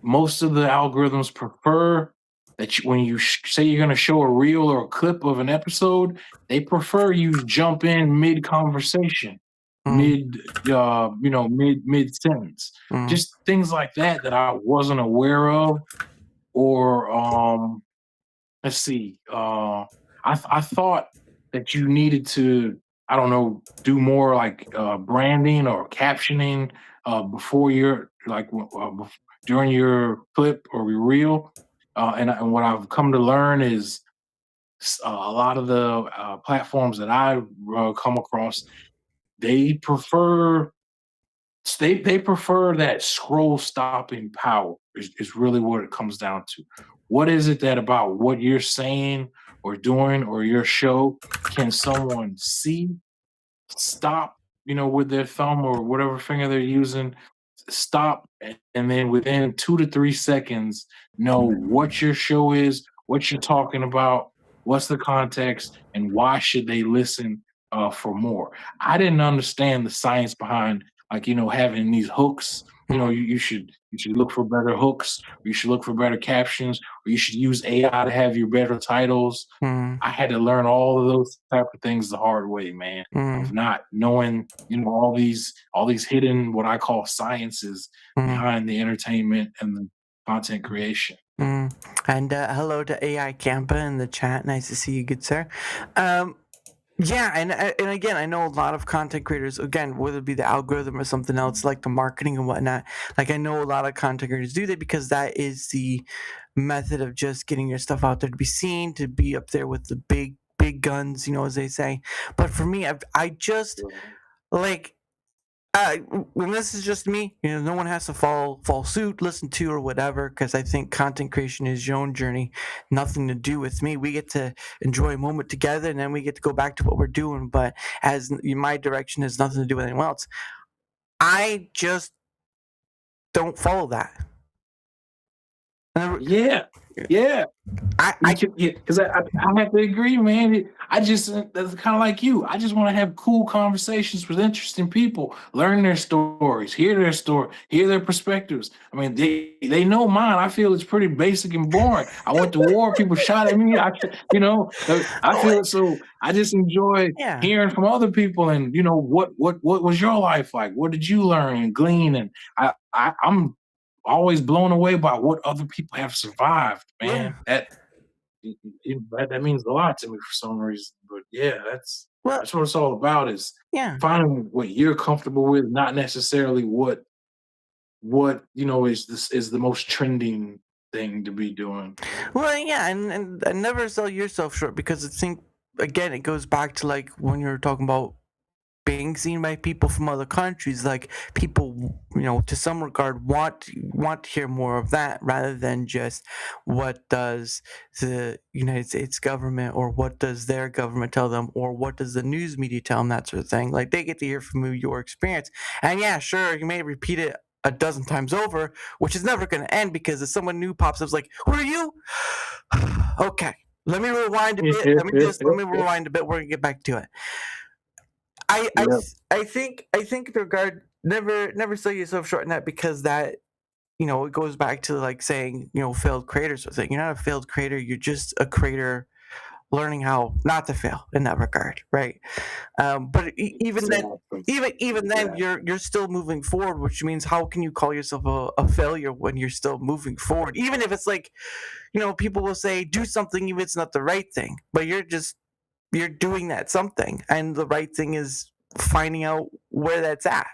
most of the algorithms prefer that when you say you're going to show a reel or a clip of an episode, they prefer you jump in mid conversation. Mm, mid sentence, mm, just things like that that I wasn't aware of, or let's see. I thought that you needed to, I don't know, do more like branding or captioning before your during your clip or your reel. And what I've come to learn is a lot of the platforms that I come across, they prefer they prefer that scroll stopping power is really what it comes down to. What is it that about what you're saying or doing or your show can someone see, stop, with their thumb or whatever finger they're using, stop, and then within 2 to 3 seconds, know what your show is, what you're talking about, what's the context, and why should they listen for more. I didn't understand the science behind having these hooks. You should look for better hooks, or you should look for better captions, or you should use AI to have your better titles. mm, I had to learn all of those type of things the hard way, man, of mm, not knowing, all these hidden what I call sciences mm, behind the entertainment and the content creation. mm. And hello to AI Campa in the chat. Nice to see you, good sir. Um, Yeah, and again, I know a lot of content creators. Again, whether it be the algorithm or something else, like the marketing and whatnot. Like I know a lot of content creators do that because that is the method of just getting your stuff out there to be seen, to be up there with the big guns, as they say. But for me, I just like uh, and this is just me. No one has to fall suit, listen to, or whatever, because I think content creation is your own journey, nothing to do with me. We get to enjoy a moment together, and then we get to go back to what we're doing. But as my direction has nothing to do with anyone else, I just don't follow that. Yeah, yeah. I Because I have to agree, man. I just that's kind of like you. I just want to have cool conversations with interesting people, learn their stories, hear their perspectives. I mean, they know mine. I feel it's pretty basic and boring. I went to war, people shot at me. I oh feel it. So I just enjoy yeah. hearing from other people, and what was your life like? What did you learn and glean? And I'm always blown away by what other people have survived, Yeah. man. That means a lot to me for some reason. But yeah, Well, that's what it's all about, is yeah. finding what you're comfortable with, not necessarily what is the most trending thing to be doing. Well, yeah, and never sell yourself short because I think again it goes back to like when you're talking about being seen by people from other countries, like people to some regard want to hear more of that rather than just what does the United States government or what does their government tell them or what does the news media tell them, that sort of thing. Like they get to hear from you your experience, and yeah, sure, you may repeat it a dozen times over, which is never going to end because if someone new pops up, it's like, who are you? Okay, let me rewind a bit. Let me rewind a bit. We're gonna get back to it. I I Yeah, I think in regard, never sell yourself short in that because that it goes back to like saying failed creators or thing. You're not a failed creator. You're just a creator learning how not to fail in that regard, right? But even then, exactly. even then, Exactly. you're still moving forward, which means how can you call yourself a failure when you're still moving forward? Even if it's like people will say do something even if it's not the right thing, but you're doing that something, and the right thing is finding out where that's at.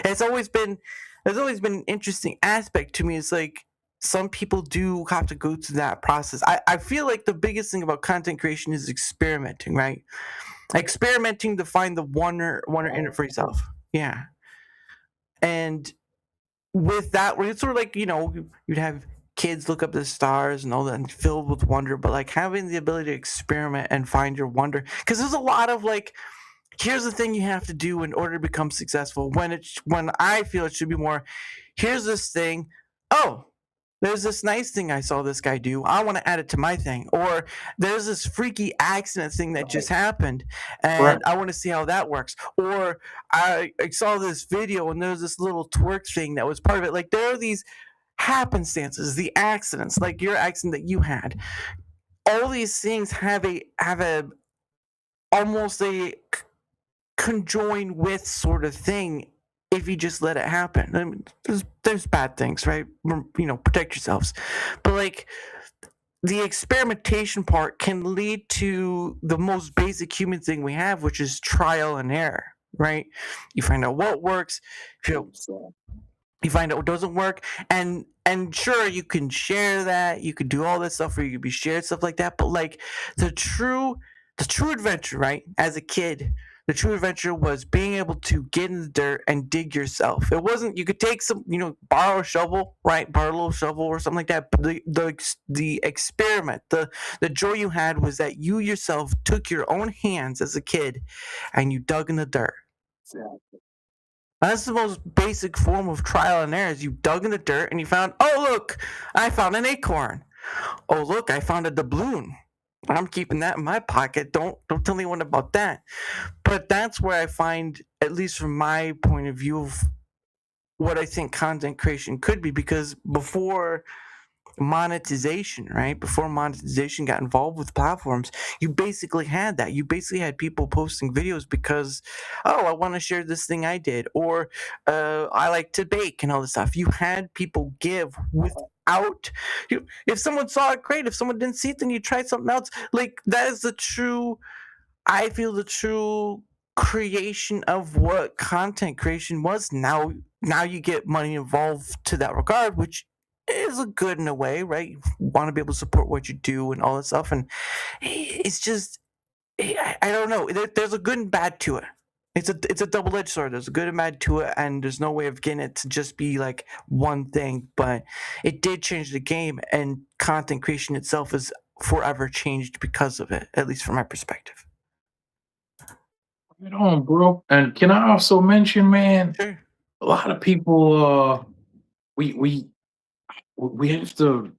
And there's always been an interesting aspect to me. It's like some people do have to go through that process. I feel like the biggest thing about content creation is experimenting, right? Experimenting to find the wonder in it for yourself. Yeah. And with that, where it's sort of like, you'd have kids look up the stars and all that and filled with wonder, but like having the ability to experiment and find your wonder. Because there's a lot of like, here's the thing you have to do in order to become successful. When I feel it should be more, here's this thing. Oh, there's this nice thing I saw this guy do. I want to add it to my thing. Or there's this freaky accident thing that just Right. happened, Right. and I want to see how that works. Or I saw this video and there's this little twerk thing that was part of it. Like there are these happenstances, the accidents, like your accident that you had. All these things have a almost a conjoin with sort of thing if you just let it happen. I mean, there's bad things, right? Protect yourselves, but like the experimentation part can lead to the most basic human thing we have, which is trial and error, right? You find out what works, you find out what doesn't work, and sure, you can share that, you could do all this stuff, or you could be shared stuff like that, but like the true adventure, right? As a kid, the true adventure was being able to get in the dirt and dig yourself. It wasn't you could take some, borrow a shovel, right? Borrow a little shovel or something like that. But the experiment, the joy you had was that you yourself took your own hands as a kid and you dug in the dirt. That's the most basic form of trial and error. Is you dug in the dirt and you found, oh look, I found an acorn. Oh look, I found a doubloon. I'm keeping that in my pocket. Don't tell anyone about that. But that's where I find, at least from my point of view, of what I think content creation could be. Because before monetization, right? Before monetization got involved with platforms, you basically had that. You basically had people posting videos because, oh, I want to share this thing I did, or I like to bake and all this stuff. You had people give without if someone saw it, great. If someone didn't see it, then you try something else. Like that is the true, I feel, the true creation of what content creation was. Now you get money involved to that regard, which is a good in a way, right? You want to be able to support what you do and all that stuff, and it's just I don't know. There's a good and bad to it. It's a double edged sword. There's a good and bad to it, and there's no way of getting it to just be like one thing. But it did change the game, and content creation itself is forever changed because of it. At least from my perspective. Right on, bro. And can I also mention, man, Sure. a lot of people we we we have to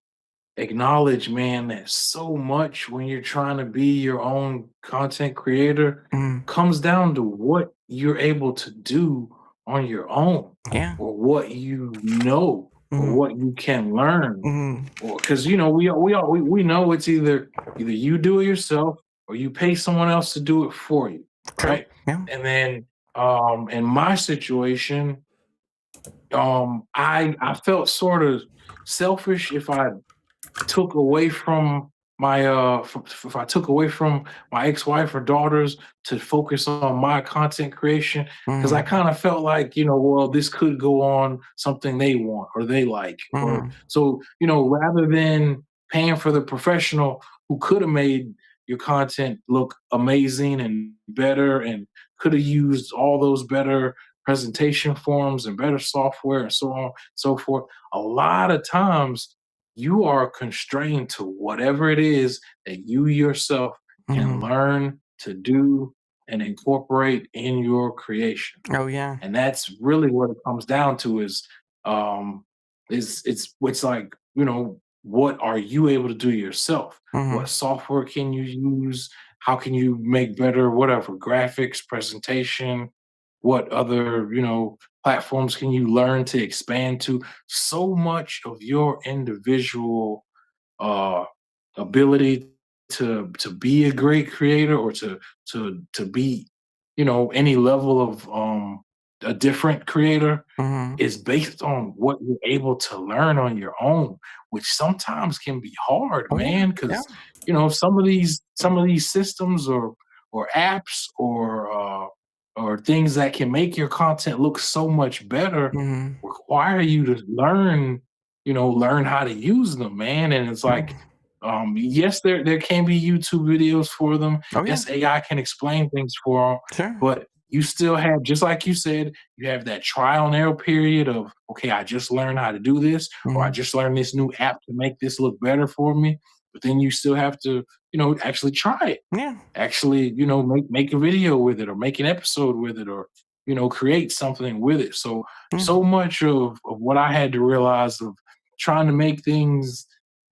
acknowledge, man, that so much when you're trying to be your own content creator Mm, comes down to what you're able to do on your own, yeah. or what you know, or Mm, what you can learn. mm, Or because we know it's either you do it yourself or you pay someone else to do it for you, true. right? Yeah. And then in my situation, I felt sort of selfish if I took away from my if I took away from my ex-wife or daughters to focus on my content creation, because I Mm, kind of felt like, well, this could go on something they want or they like, or mm, so, rather than paying for the professional who could have made your content look amazing and better, and could have used all those better presentation forms and better software and so on and so forth, a lot of times you are constrained to whatever it is that you yourself can mm. learn to do and incorporate in your creation. Oh yeah. And that's really what it comes down to um it's like, what are you able to do yourself? What Mm, software can you use? How can you make better whatever graphics, presentation, what other, platforms can you learn to expand to? So much of your individual uh ability to be a great creator, or to be, any level of a different creator, mm. is based on what you're able to learn on your own, which sometimes can be hard, Oh yeah. man, Yeah. because some of these systems or apps or things that can make your content look so much better Mm, require you to learn how to use them, man. And it's like, mm. yes, there can be YouTube videos for them. Oh yeah. Yes, AI can explain things for them, Sure. but you still have, just like you said, you have that trial and error period of, okay, I just learned how to do this, or I Mm, just learned this new app to make this look better for me. But then you still have to, actually try it, yeah. actually, make a video with it, or make an episode with it, or create something with it. So Mm, much of what I had to realize of trying to make things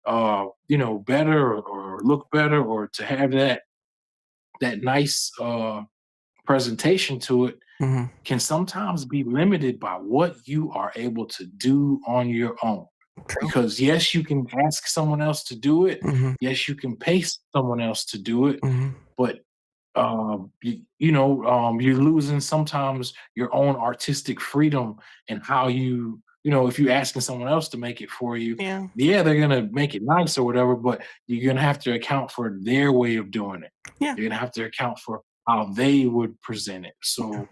better, or look better, or to have that nice presentation to it, mhm. can sometimes be limited by what you are able to do on your own. True. Because yes, you can ask someone else to do it. Mhm, Yes, you can pay someone else to do it. mhm. But you're losing sometimes your own artistic freedom and how if you're asking someone else to make it for you, Yeah, yeah, they're gonna make it nice or whatever, but you're gonna have to account for their way of doing it. yeah, You're gonna have to account for how they would present it. So,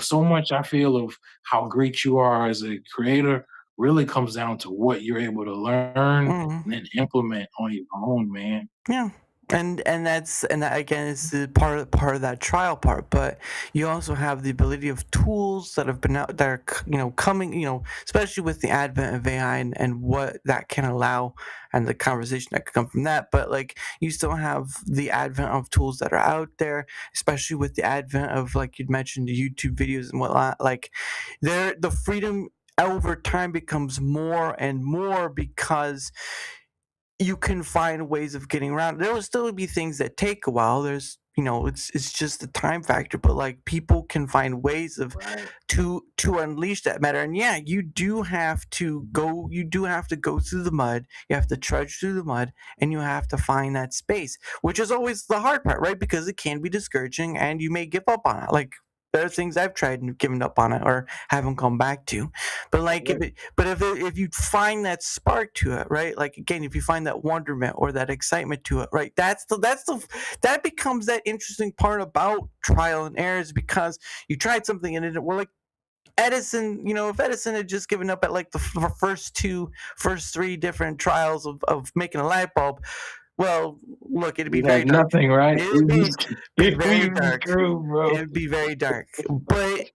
so much I feel of how great you are as a creator really comes down to what you're able to learn mhm, and then implement on your own, man. yeah. And that again is the part of that trial part, but you also have the ability of tools that have been out that are coming, especially with the advent of AI and what that can allow and the conversation that could come from that. But like you still have the advent of tools that are out there, especially with the advent of, like you'd mentioned, the YouTube videos and whatnot. Like the freedom over time becomes more and more because you can find ways of getting around. There will still be things that take a while. There's it's just the time factor, but like people can find ways of Right. to unleash that matter. And yeah, you do have to go through the mud. You have to trudge through the mud, and you have to find that space, which is always the hard part, right? Because it can be discouraging, and you may give up on it. Like there are things I've tried and given up on it or haven't come back to. But like Right. if you find that spark to it, right? Like again, if you find that wonderment or that excitement to it, right? That becomes that interesting part about trial and errors because you tried something and it we're like Edison, if Edison had just given up at like the first three different trials of making a light bulb, well, look, it'd be We'd very have dark. nothing, right? It'd be be We'd very be dark. screwed, bro. It'd be very dark. But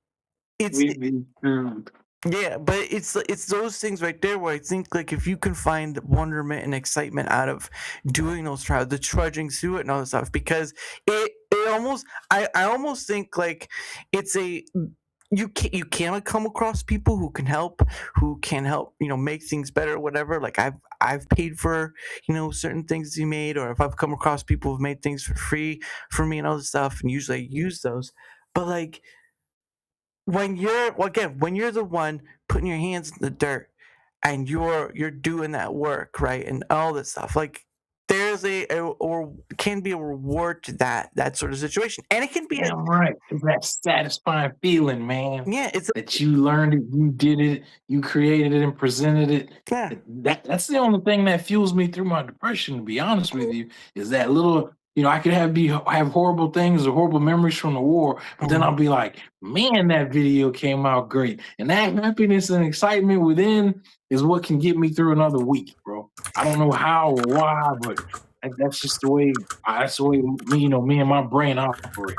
it's We'd be screwed. yeah, but it's those things right there where I think like if you can find wonderment and excitement out of doing those trials, the trudging through it and all that stuff, because it almost I almost think like it's a you can come across people who can help make things better or whatever. Like I've paid for certain things you made, or if I've come across people who've made things for free for me and all this stuff, and usually I use those. But like when you're the one putting your hands in the dirt and you're doing that work, right, and all this stuff, like there's or can be a reward to that sort of situation, and it can be a Damn right. It's that satisfying feeling, man, yeah, it's a, that you learned it, you did it, you created it and presented it. yeah, That's the only thing that fuels me through my depression, to be honest with you, is that little, I could have horrible things or horrible memories from the war, but then mhm, I'll be like, man, that video came out great. And that happiness and excitement within is what can get me through another week, bro. I don't know how or why, but that's just the way me and my brain operate.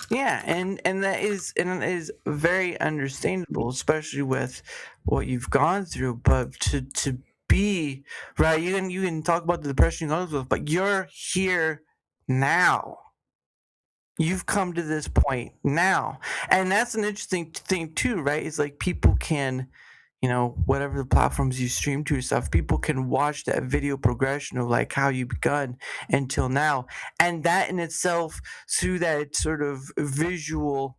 yeah, and that is very understandable, especially with what you've gone through. But to be right, you can talk about the depression you go through, but you're here now. You've come to this point now, and that's an interesting thing too, right? It's like people can, whatever the platforms you stream to yourself, people can watch that video progression of like how you begun until now, and that in itself, through that sort of visual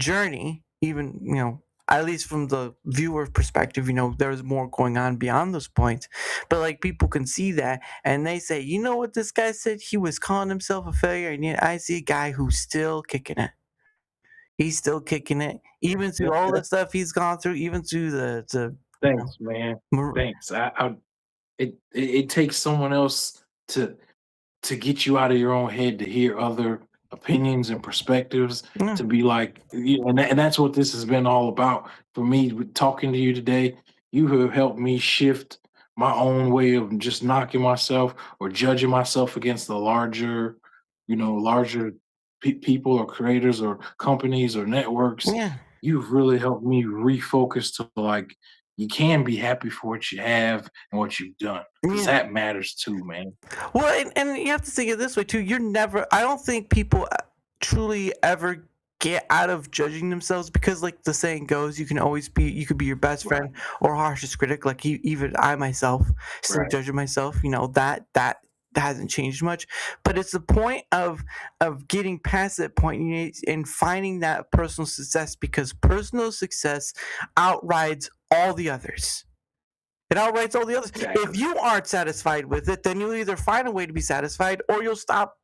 journey, even at least from the viewer perspective, there's more going on beyond those points. But like people can see that and they say, you know what this guy said? He was calling himself a failure, and yet I see a guy who's still kicking it. He's still kicking it, even Yeah, through all the stuff he's gone through, even through the thanks, man. mar- Thanks. It takes someone else to get you out of your own head to hear other opinions and perspectives yeah, to be like and that's what this has been all about for me with talking to you today. You have helped me shift my own way of just knocking myself or judging myself against the larger people or creators or companies or networks. yeah, You've really helped me refocus to like you can be happy for what you have and what you've done because yeah. that matters too, man. Well, and you have to think it this way too. I don't think people truly ever get out of judging themselves, because like the saying goes, you could be your best Right. friend or harshest critic. Like even I myself still Right. judging myself, that hasn't changed much. But it's the point of getting past that point, and finding that personal success, because personal success outrides all the others. It outrights all the others. If Exactly. you aren't satisfied with it, then you'll either find a way to be satisfied or you'll stop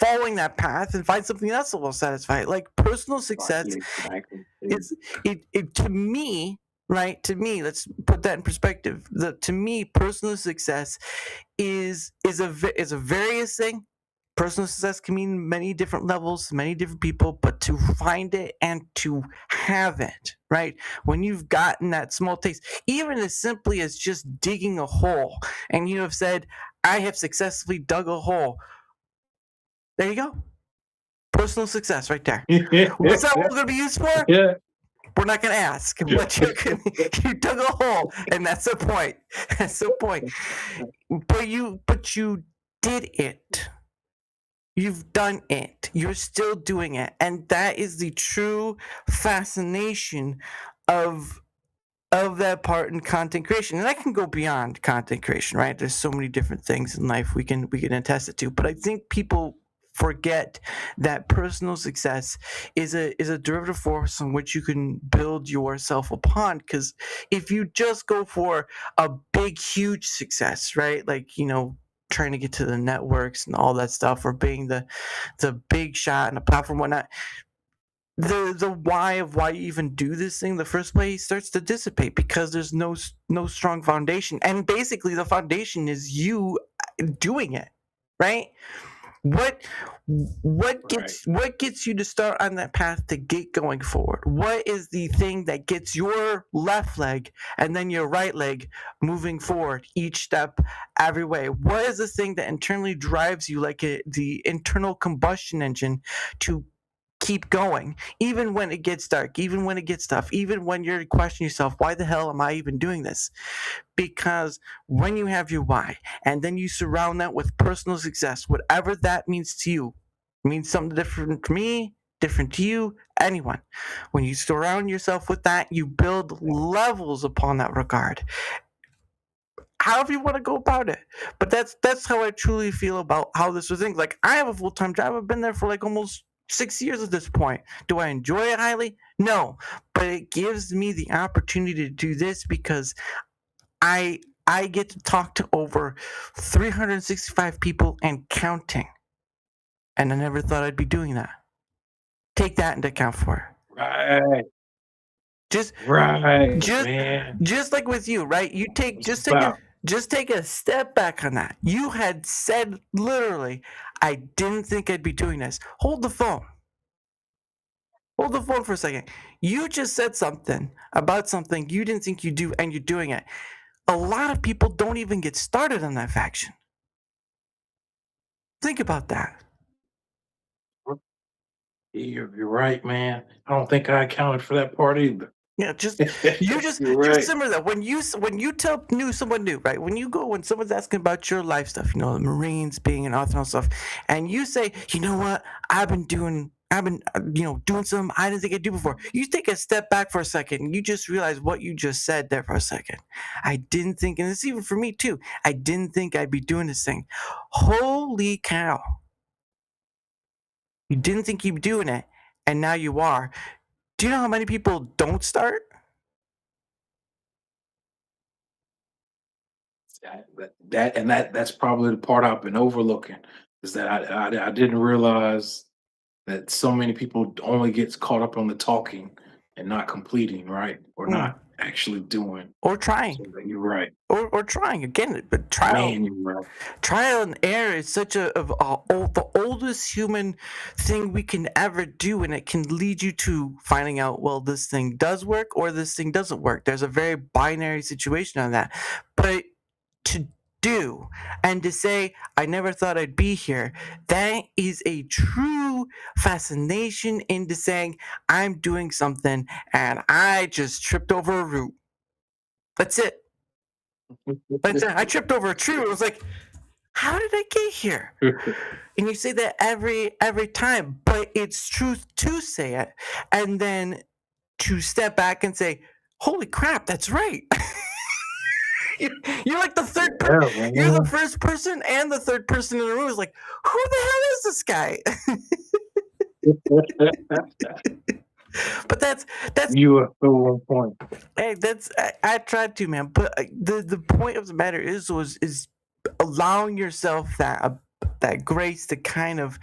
following that path and find something else that will satisfy. Like personal success Right, exactly. is it to me, right? To me, let's put that in perspective. To me, personal success is a various thing. Personal success can mean many different levels, many different people, but to find it and to have it, right? When you've gotten that small taste, even as simply as just digging a hole, and you have said, I have successfully dug a hole. There you go. Personal success right there. What's that hole going to be used for? Yeah. We're not going to ask, but you dug a hole, and that's the point. That's the point. But you did it. You've done it. You're still doing it, and that is the true fascination of that part in content creation. And I can go beyond content creation, right? There's so many different things in life we can attest it to. But I think people forget that personal success is a derivative force on which you can build yourself upon. Because if you just go for a big, huge success, right? Like, trying to get to the networks and all that stuff, or being the big shot and the platform, whatnot, the why of why you even do this thing in the first place starts to dissipate because there's no strong foundation, and basically the foundation is you doing it, right? What gets you to start on that path to get going forward? What is the thing that gets your left leg and then your right leg moving forward each step every way? What is the thing that internally drives you like the internal combustion engine to keep going, even when it gets dark, even when it gets tough, even when you're questioning yourself, why the hell am I even doing this? Because when you have your why, and then you surround that with personal success, whatever that means to you, means something different to me, different to you, anyone. When you surround yourself with that, you build levels upon that regard. However you want to go about it, but that's how I truly feel about how this was things. Like, I have a full-time job. I've been there for like almost 6 years at this point. Do I enjoy it highly? No, but it gives me the opportunity to do this because I get to talk to over 365 people and counting, and I never thought I'd be doing that. Take that into account for it. Right. Just Right, just man. just like with you, right? You take It's about just take a step back on that. You had said literally, I didn't think I'd be doing this. Hold the phone. Hold the phone for a second. You just said something about something you didn't think you'd do, and you're doing it. A lot of people don't even get started on that faction. Think about that. you're right, man. I don't think I accounted for that part either. Yeah, just You're right. remember that when you tell someone new, right? When someone's asking about your life stuff, the Marines, being an author and all stuff, and you say, you know what, I've been doing something I didn't think I'd do before. You take a step back for a second, and you just realize what you just said there for a second. I didn't think, and it's even for me too. I didn't think I'd be doing this thing. Holy cow! You didn't think you'd be doing it, and now you are. Do you know how many people don't start? That's probably the part I've been overlooking, is that I didn't realize that so many people only gets caught up on the talking and not completing, right? Or Mm. not actually doing. Or trying. So you're right. Or trying again, but Man, you're right. trial and error is such the oldest human thing we can ever do, and it can lead you to finding out, well, this thing does work or this thing doesn't work. There's a very binary situation on that. But to do and to say, I never thought I'd be here, that is a true fascination into saying, I'm doing something and I just tripped over a root. That's it. I tripped over a tree. I was like, how did I get here? And you say that every time, but it's truth to say it, and then to step back and say, holy crap, that's right. You're like the third person. You're the first person and the third person in the room is like, who the hell is this guy? But that's You are so on point. hey, I tried to, man. But the point of the matter is allowing yourself that that grace to kind of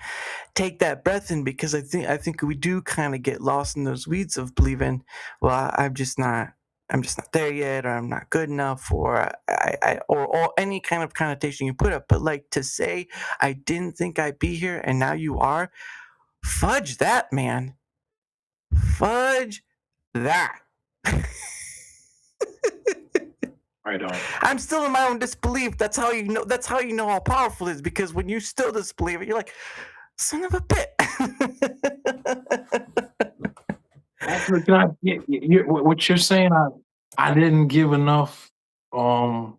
take that breath in, because I think we do kind of get lost in those weeds of believing, well, I'm just not there yet, or I'm not good enough, or or any kind of connotation you put up. But like, to say I didn't think I'd be here and now you are, fudge that, man. Fudge that. Right on. I'm still in my own disbelief. That's how you know. That's how you know how powerful it is. Because when you still disbelieve it, you're like, son of a bit. Actually, can I what you're saying? I didn't give enough um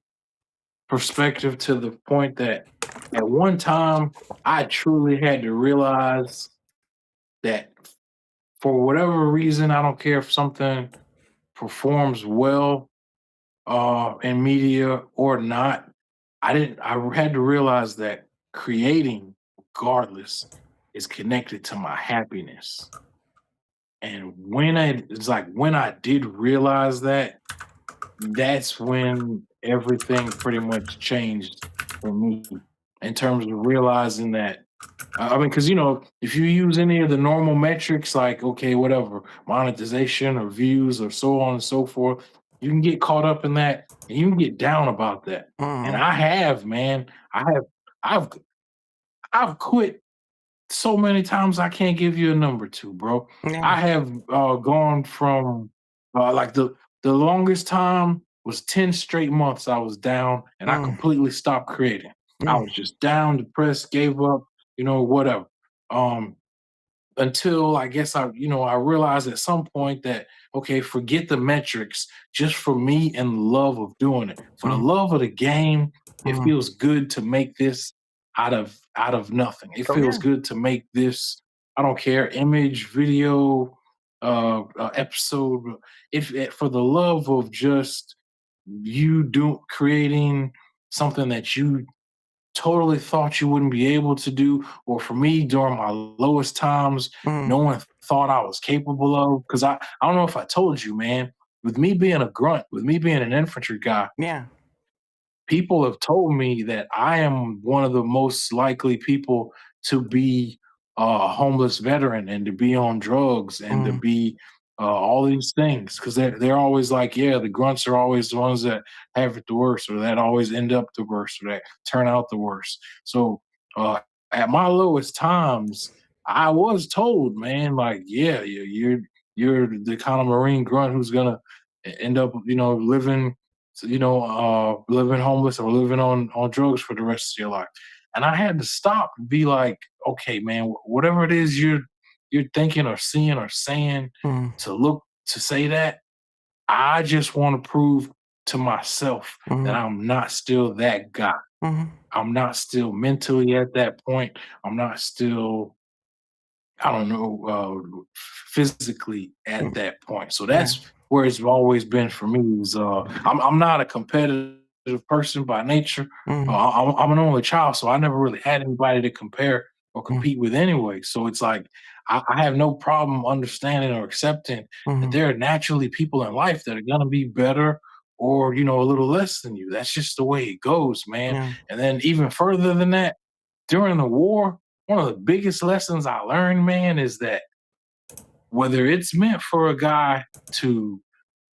perspective to the point that at one time I truly had to realize that for whatever reason, I don't care if something performs well in media or not. I had to realize that creating, regardless, is connected to my happiness. And it's like when I did realize that, that's when everything pretty much changed for me in terms of realizing that. I mean, because if you use any of the normal metrics, like okay, whatever monetization or views or so on and so forth, you can get caught up in that, and you can get down about that. And Mm, I have, man, I've, I've quit so many times I can't give you a number to, bro. yeah. I have gone from like the longest time was 10 straight months I was down and I Mm, completely stopped creating. I mm, was just down, depressed, gave up, whatever. Um until I guess I realized at some point that okay, forget the metrics, just for me and the love of doing it. For the mm, love of the game, it mm. feels good to make this out of nothing. It Oh feels yeah. good to make this, I don't care, image, video, episode. If for the love of just you do creating something that you totally thought you wouldn't be able to do, or for me during my lowest times, Mm, no one thought I was capable of. Because I don't know if I told you, man, with me being a grunt, with me being an infantry guy, yeah. people have told me that I am one of the most likely people to be a homeless veteran and to be on drugs and to Mm, be all these things because they're always like, yeah, the grunts are always the ones that have it the worst or that always end up the worst or that turn out the worst. So uh, at my lowest times, I was told, man, like, yeah, you're the kind of Marine grunt who's gonna end up, living living homeless or living on drugs for the rest of your life. And I had to stop and be like, okay, man, whatever it is you're thinking or seeing or saying mm, to say that, I just want to prove to myself that mm, I'm not still that guy. mm, I'm not still mentally at that point. I'm not still, I don't know, physically at mm. that point. So Yeah. that's where it's always been for me. Is I'm not a competitive person by nature. Mm, I'm an only child, so I never really had anybody to compare or mm, compete with anyway. So it's like I have no problem understanding or accepting that mm, there are naturally people in life that are gonna be better or a little less than you. That's just the way it goes, man. yeah. And then even further than that, during the war, one of the biggest lessons I learned, man, is that whether it's meant for a guy to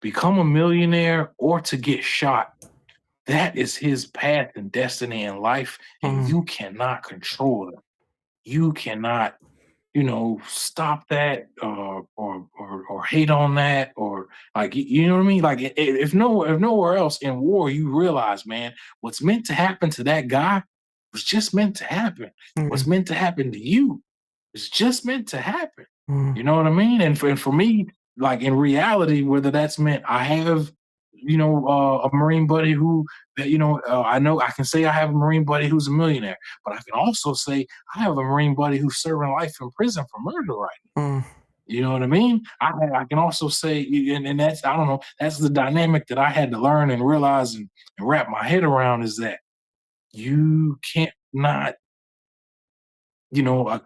become a millionaire or to get shot, that is his path and destiny in life, and Mm, you cannot control it. You cannot, stop that or hate on that or like you know what I mean. Like if nowhere else in war, you realize, man, what's meant to happen to that guy was just meant to happen. What's mm, meant to happen to you is just meant to happen. mm, You know what I mean? And for me, like in reality, whether that's meant I have, a Marine buddy who that I know I can say I have a Marine buddy who's a millionaire, but I can also say I have a Marine buddy who's serving life in prison for murder right mm, now. You know what I mean? I can also say, and that's I don't know, that's the dynamic that I had to learn and realize and wrap my head around is that you can't not you know,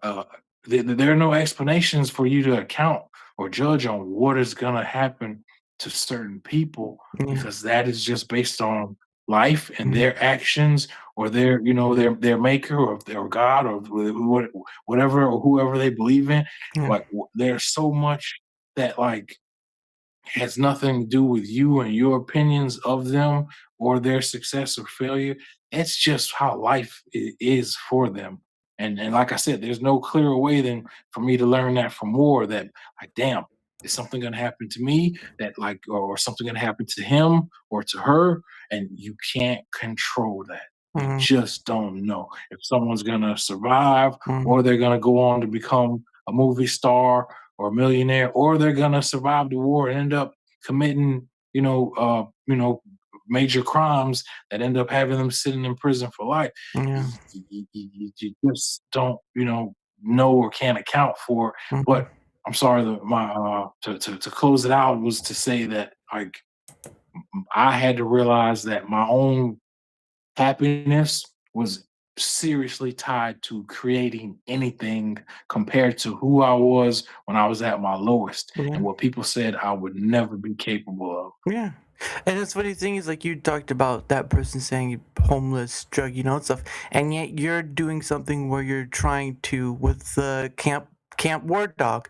there are no explanations for you to account or judge on what is going to happen to certain people yeah. because that is just based on life and Mm, their actions or their their maker or their God or whatever or whoever they believe in. yeah. Like there's so much that like has nothing to do with you and your opinions of them or their success or failure. It's just how life is for them. And like I said, there's no clearer way than for me to learn that from war that like, damn, is something gonna happen to me that like or something gonna happen to him or to her? And you can't control that. You Mm, just don't know if someone's gonna survive mm, or they're gonna go on to become a movie star or a millionaire, or they're gonna survive the war and end up committing, major crimes that end up having them sitting in prison for life. yeah. You just don't, know or can't account for. It. Mm, But I'm sorry, my to close it out was to say that like I had to realize that my own happiness was seriously tied to creating anything compared to who I was when I was at my lowest yeah. and what people said I would never be capable of. Yeah. And it's funny thing is like you talked about that person saying homeless, drug, and stuff, and yet you're doing something where you're trying to with the camp WarDawg,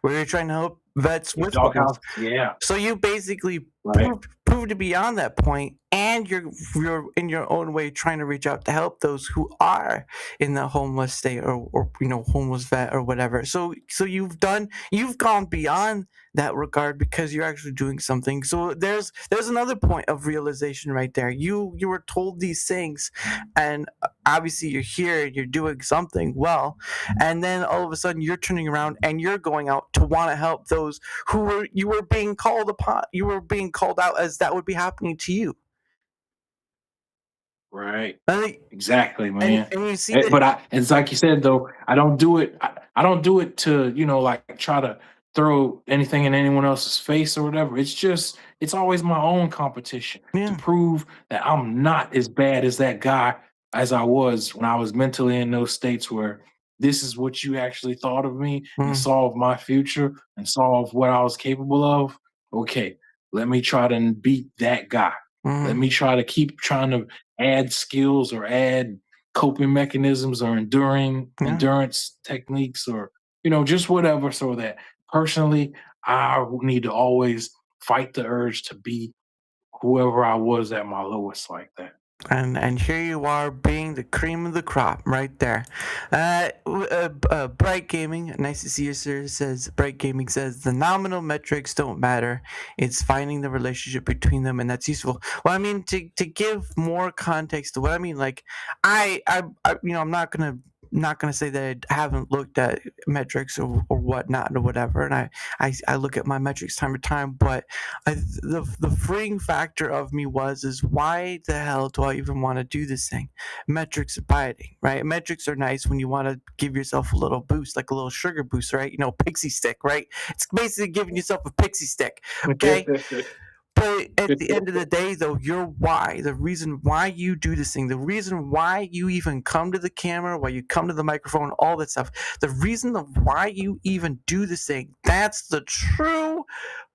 where you're trying to help vets Yeah, with homeless. doghouse. Yeah, So you basically right. proved to be on that point, and you're in your own way trying to reach out to help those who are in the homeless state or homeless vet or whatever. So you've gone beyond that regard because you're actually doing something. So there's another point of realization right there. You were told these things, and obviously you're here, you're doing something well, and then all of a sudden you're turning around and you're going out to want to help those you were being called upon, you were being called out as that would be happening to you. Right. And, like- Exactly, and, man. and you see that. But it's like you said though, I don't do it. I don't do it to like try to throw anything in anyone else's face or whatever. It's always my own competition to Yeah. prove that I'm not as bad as that guy as I was when I was mentally in those states where this is what you actually thought of me and Mm, saw of my future and saw of what I was capable of. Okay, let me try to beat that guy. Let mm, me try to keep trying to add skills or add coping mechanisms or yeah. endurance techniques or just whatever so that personally I need to always fight the urge to be whoever I was at my lowest like that. And here you are being the cream of the crop right there. Bright Gaming, nice to see you, sir. Says Bright Gaming says the nominal metrics don't matter. It's finding the relationship between them, and that's useful. Well, I mean, to give more context to what I mean, like I'm not gonna say that I haven't looked at metrics or whatnot or whatever, and I look at my metrics time to time, but the freeing factor of me is why the hell do I even want to do this thing? Metrics are biting, right? Metrics are nice when you want to give yourself a little boost, like a little sugar boost, right? Pixie stick, right? It's basically giving yourself a pixie stick, okay? But at the end of the day, though, your why, the reason why you do this thing, the reason why you even come to the camera, why you come to the microphone, all that stuff, the reason of why you even do this thing, that's the true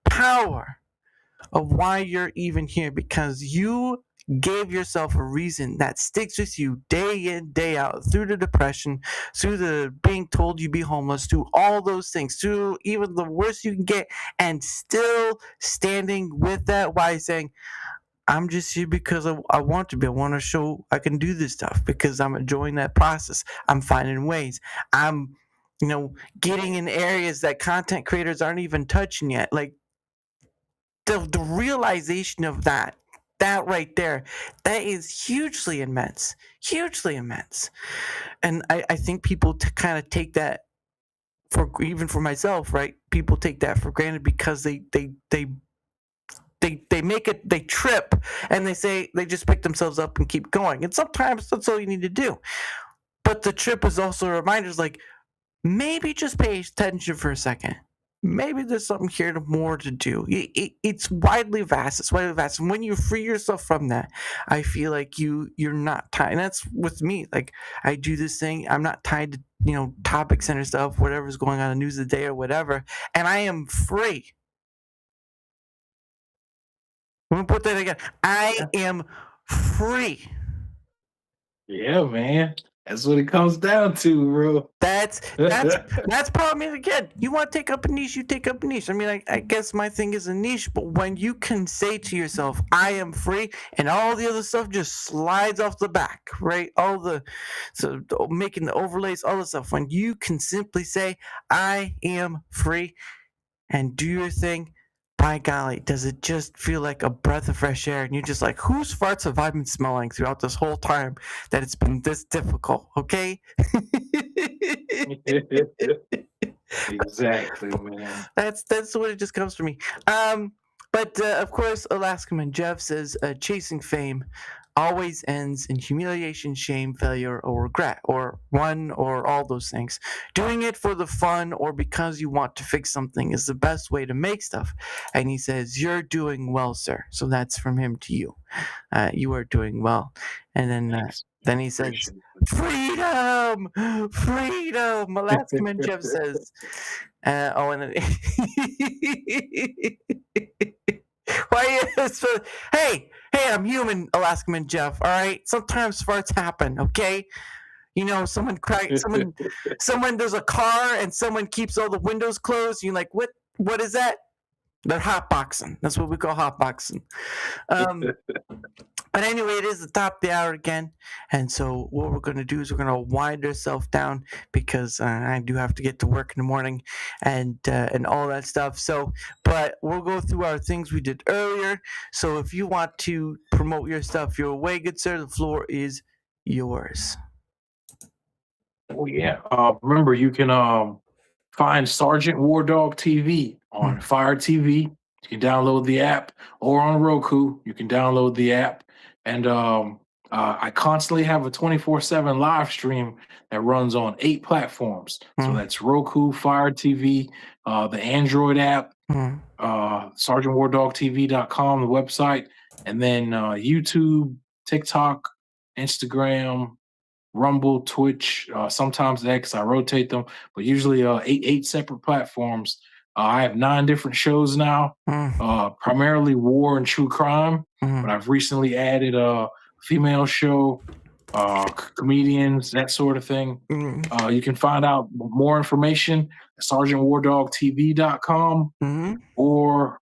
power of why you're even here, because you gave yourself a reason that sticks with you day in, day out, through the depression, through the being told you be homeless, through all those things, through even the worst you can get, and still standing with that why, saying, I'm just here because I want to be. I want to show I can do this stuff because I'm enjoying that process. I'm finding ways. I'm, getting in areas that content creators aren't even touching yet. Like, the realization of that right there, that is hugely immense. And I think people to kind of take that for, even for myself, right? People take that for granted because they make it, they trip, and they say they just pick themselves up and keep going. And sometimes that's all you need to do. But the trip is also a reminder, like, maybe just pay attention for a second. Maybe there's something here more to do. It's widely vast. It's widely vast. And when you free yourself from that, I feel like you're not tied. And that's with me. Like, I do this thing. I'm not tied to topic center stuff, whatever's going on in the news of the day or whatever. And I am free. I'm gonna put that again. I Yeah. am free. Yeah, man. That's what it comes down to, bro. That's probably again. You want to take up a niche, you take up a niche. I mean, I guess my thing is a niche, but when you can say to yourself, "I am free," and all the other stuff just slides off the back, right? All the making the overlays, all the stuff. When you can simply say, "I am free," and do your thing, by golly, does it just feel like a breath of fresh air? And you're just like, whose farts have I been smelling throughout this whole time that it's been this difficult? Okay. Exactly, man. That's what it just comes to me. But of course, Alaskaman Jeff says, chasing fame always ends in humiliation, shame, failure, or regret, or one or all those things. Doing it for the fun or because you want to fix something is the best way to make stuff. And he says, "You're doing well, sir." So that's from him to you. You are doing well. And then he says, Appreciate "Freedom, freedom." Alaskaman Jeff says, "Oh, and then why is hey, I'm human, Alaskaman Jeff. All right, sometimes farts happen. Okay, you know, someone there's a car and someone keeps all the windows closed. You're like, what? What is that? They're hotboxing. That's what we call hotboxing. But anyway, it is the top of the hour again, and so what we're going to do is we're going to wind ourselves down because I do have to get to work in the morning and all that stuff. So, but we'll go through our things we did earlier. So if you want to promote your stuff your way, good sir, the floor is yours. Oh yeah. Remember, you can find Sergeant WarDawg TV on Fire TV. You can download the app, or on Roku. You can download the app, and I constantly have a 24/7 live stream that runs on 8 platforms. So that's Roku, Fire TV, the Android app, SergeantWarDawgTV.com, the website, and then YouTube, TikTok, Instagram, Rumble, Twitch, sometimes X. I rotate them, but usually eight separate platforms. I have 9 different shows now, primarily war and true crime, but I've recently added a female show, comedians, that sort of thing. You can find out more information at sergeantwardawgtv.com or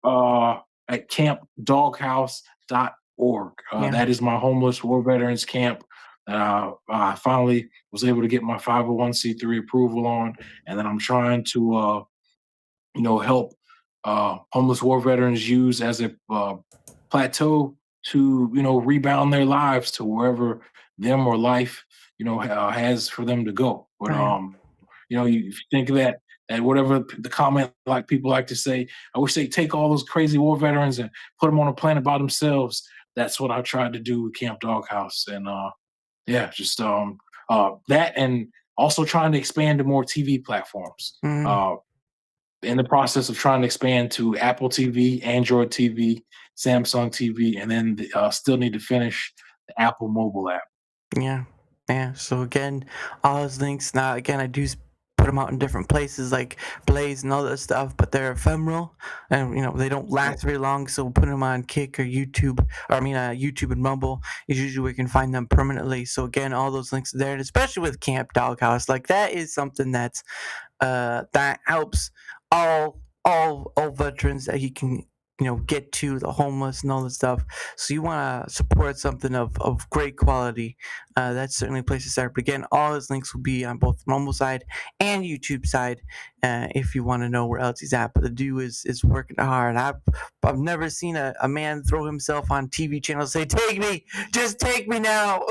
at campdoghouse.org. That is my homeless war veterans camp. I finally was able to get my 501c3 approval on, and then I'm trying to, help homeless war veterans use as a plateau to, rebound their lives to wherever them or life, has for them to go. But if you think of that whatever the comment, like people like to say, I wish they take all those crazy war veterans and put them on a planet by themselves. That's what I tried to do with Camp Doghouse, and just that, and also trying to expand to more TV platforms. In the process of trying to expand to Apple TV, Android TV, Samsung TV, and then still need to finish the Apple mobile app. Yeah. So again, all those links. Now, again, I do put them out in different places like Blaze and all that stuff, but they're ephemeral and they don't last very long. So we'll put them on Kick or YouTube, or YouTube and Rumble is usually where you can find them permanently. So again, all those links are there, and especially with Camp Doghouse, like that is something that's that helps all veterans that he can get to, the homeless and all this stuff. So you want to support something of great quality, that's certainly a place to start. But again, all his links will be on both the Rumble side and YouTube side, if you want to know where else he's at. But the dude is working hard. I've never seen a man throw himself on TV channels say, "Take me, just take me now."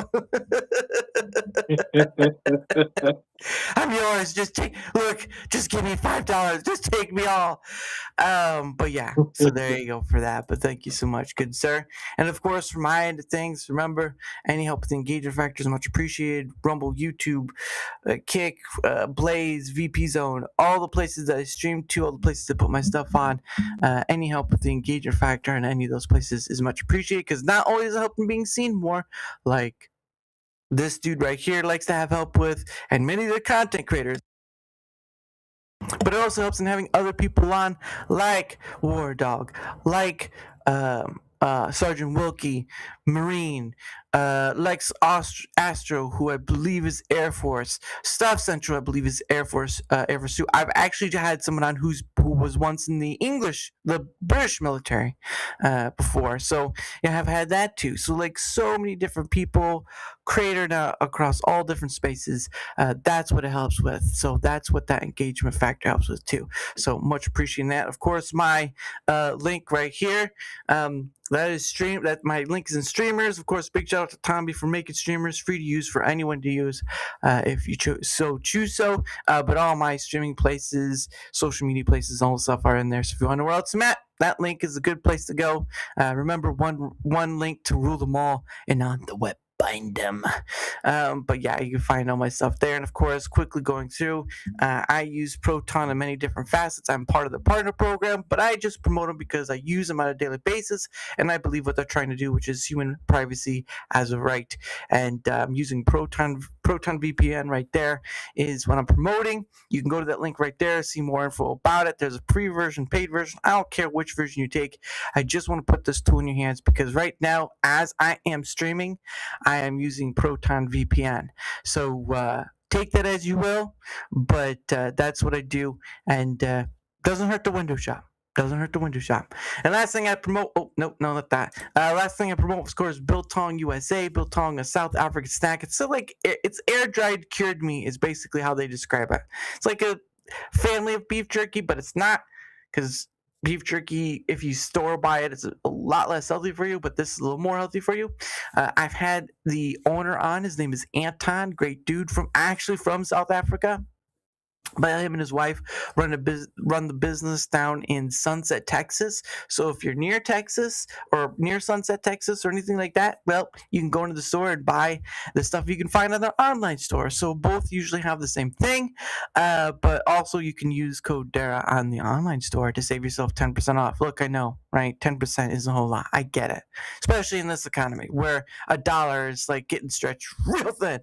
I'm yours. Just give me $5. Just take me all. But yeah, so there you go for that. But thank you so much, good sir. And of course, from my end of things, remember, any help with the engagement factor is much appreciated. Rumble, YouTube, Kick, Blaze, VP Zone, all the places that I stream to, all the places I put my stuff on. Any help with the engagement factor in any of those places is much appreciated, because not only does it help in being seen more, like this dude right here likes to have help with, and many of the content creators, but it also helps in having other people on, like WarDawg, like Sergeant Wilkie, Marine, Lex Astro, who I believe is Air Force, Staff Central, I believe is Air Force, Air Force 2. I've actually had someone on who was once in the British military, before. So yeah, I've had that too. So like so many different people, cratered out across all different spaces. That's what it helps with. So that's what that engagement factor helps with too. So much appreciating that. Of course, my link right here. That is stream. That my link is in streamers. Of course, big shout out to Tommy for making streamers free to use for anyone to use, if you choose so. But all my streaming places, social media places, all the stuff are in there. So if you want to know where else I'm at, that link is a good place to go. Remember, one link to rule them all, and on the web bind them. But yeah, you can find all my stuff there. And of course, quickly going through, I use Proton in many different facets. I'm part of the partner program, but I just promote them because I use them on a daily basis, and I believe what they're trying to do, which is human privacy as a right. And using Proton VPN right there is what I'm promoting. You can go to that link right there, see more info about it. There's a free version, paid version. I don't care which version you take. I just want to put this tool in your hands because right now, as I am streaming, I am using Proton VPN. So take that as you will, but that's what I do, and doesn't hurt the window shop. Doesn't hurt the window shop. And last thing I promote, oh, no, not that. Last thing I promote, of course, Biltong USA, Biltong, a South African snack. It's so like, it's air dried cured meat, is basically how they describe it. It's like a family of beef jerky, but it's not, because beef jerky, if you store buy it, it's a lot less healthy for you, but this is a little more healthy for you. I've had the owner on. His name is Anton, great dude, actually from South Africa. But him and his wife run the business down in Sunset, Texas. So if you're near Texas or near Sunset, Texas, or anything like that, well, you can go into the store and buy the stuff you can find on their online store. So both usually have the same thing, but also you can use code DARA on the online store to save yourself 10% off. Look, I know, right? 10% isn't a whole lot. I get it, especially in this economy where $1 is like getting stretched real thin.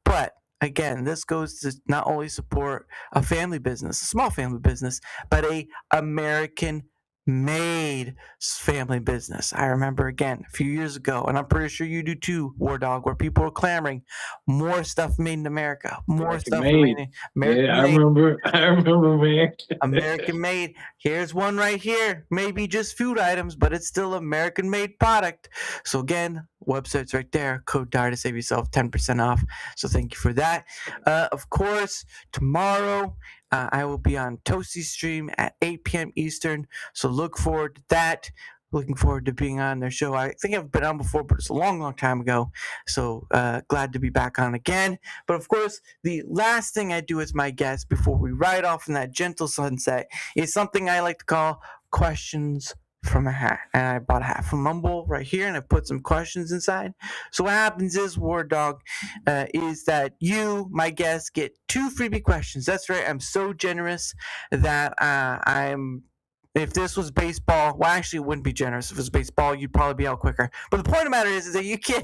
But again, this goes to not only support a family business, a small family business, but a American made family business. I remember again a few years ago, and I'm pretty sure you do too, WarDawg, where people were clamoring more stuff made in America, more American stuff made. made, Yeah, American I made. remember. I remember, man. American made. Here's one right here. Maybe just food items, but it's still American made product. So again, website's right there. Code DAR to save yourself 10% off. So thank you for that. Of course, tomorrow I will be on Toasty's stream at 8 p.m. Eastern. So look forward to that. Looking forward to being on their show. I think I've been on before, but it's a long, long time ago. So glad to be back on again. But of course, the last thing I do with my guests before we ride off in that gentle sunset is something I like to call questions from a hat. And I bought a hat from Mumble right here, and I put some questions inside. So what happens is, WarDawg, is that you, my guests, get 2 freebie questions. That's right. I'm so generous that I'm. If this was baseball, well, actually, it wouldn't be generous. If it was baseball, you'd probably be out quicker. But the point of the matter is that you get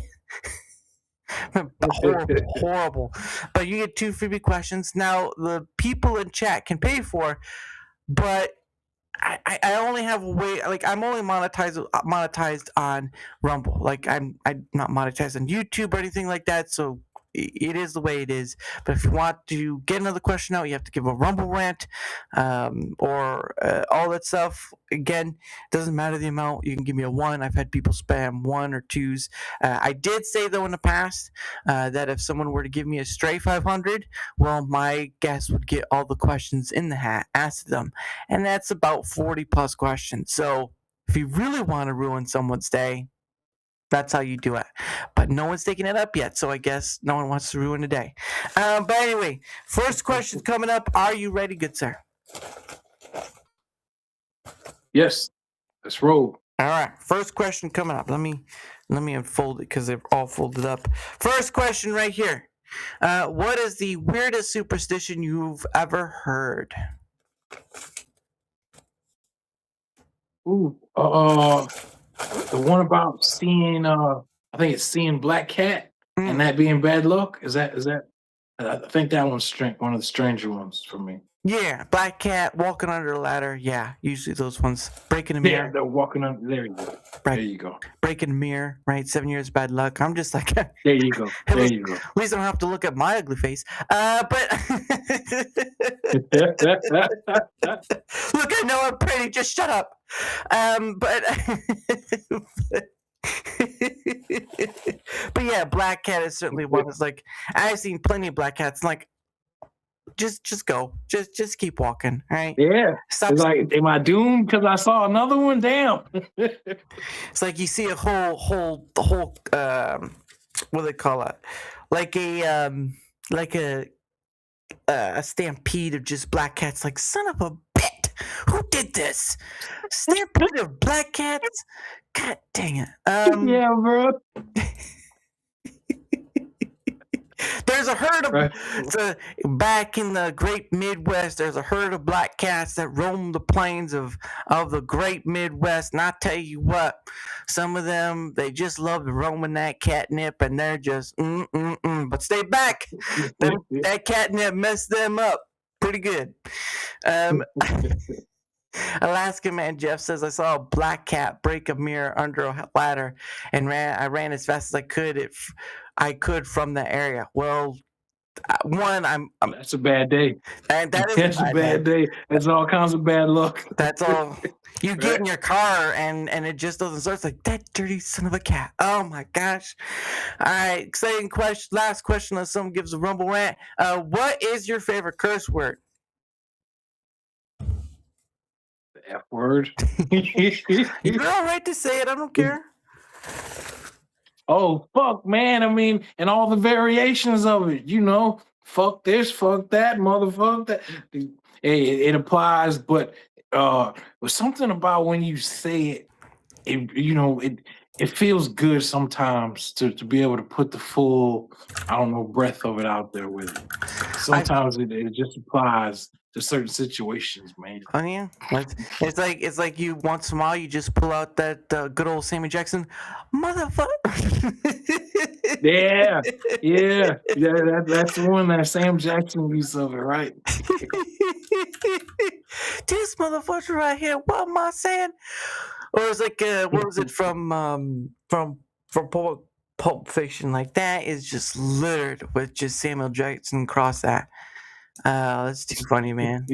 horrible. But you get 2 freebie questions. Now, the people in chat can pay for, but I only have a way. Like, I'm only monetized on Rumble. Like, I'm not monetized on YouTube or anything like that. So it is the way it is. But if you want to get another question out, you have to give a Rumble rant, or all that stuff. Again, doesn't matter the amount. You can give me a 1. I've had people spam 1 or 2s. I did say though in the past that if someone were to give me a stray 500, well, my guest would get all the questions in the hat asked them, and that's about 40 plus questions. So if you really want to ruin someone's day, that's how you do it. But no one's taking it up yet, so I guess no one wants to ruin the day. But anyway, first question coming up. Are you ready, good sir? Yes, let's roll. All right, first question coming up. Let me unfold it because they're all folded up. First question right here. What is the weirdest superstition you've ever heard? Ooh, the one about seeing, I think it's seeing black cat and that being bad luck. Is that? I think that one's one of the stranger ones for me. Yeah, black cat walking under a ladder. Yeah, usually those ones breaking a Yeah, mirror. they're walking on. There you go. Right. There you go. Breaking a mirror. Right, 7 years bad luck. I'm just like, There you go. at There least, you go. at least I don't have to look at my ugly face. But look, I know I'm pretty. Just shut up. But but yeah, black cat is certainly one. It's like I've seen plenty of black cats. Like just go, just keep walking. All right. Yeah. Stop. It's like, am I doomed because I saw another one? Damn. It's like you see a whole what do they call it? Like a stampede of just black cats. Like, son of a bit, who did this? Stampede of black cats. God dang it. Yeah, bro. There's a herd of Right. back in the great Midwest. There's a herd of black cats that roam the plains of the great Midwest. And I tell you what, some of them, they just love roaming that catnip, and they're just But stay back. That catnip messed them up pretty good. Alaska man Jeff says, I saw a black cat break a mirror under a ladder and I ran as fast as I could from the area. Well, one, I'm That's a bad day. and That's a bad day. That's all kinds of bad luck. That's all. You get in your car and it just doesn't start. It's like, that dirty son of a cat. Oh my gosh. All right, exciting question. Last question unless someone gives a rumble rant. What is your favorite curse word? The F word. You're all right to say it. I don't care. Oh, fuck, man. I mean, and all the variations of it, you know, fuck this, fuck that, motherfucker. That. It applies, but there's something about when you say it feels good sometimes to be able to put the full, I don't know, breadth of it out there with it. Sometimes it just applies to certain situations, man. Oh yeah, it's like you once in a while you just pull out that good old Sammy Jackson, motherfucker. Yeah. That's the one that Sam Jackson used of it, right? This motherfucker right here. What am I saying? Or it's like what was it from Pulp Fiction? Like that is just littered with just Samuel Jackson cross that. That's too funny, man.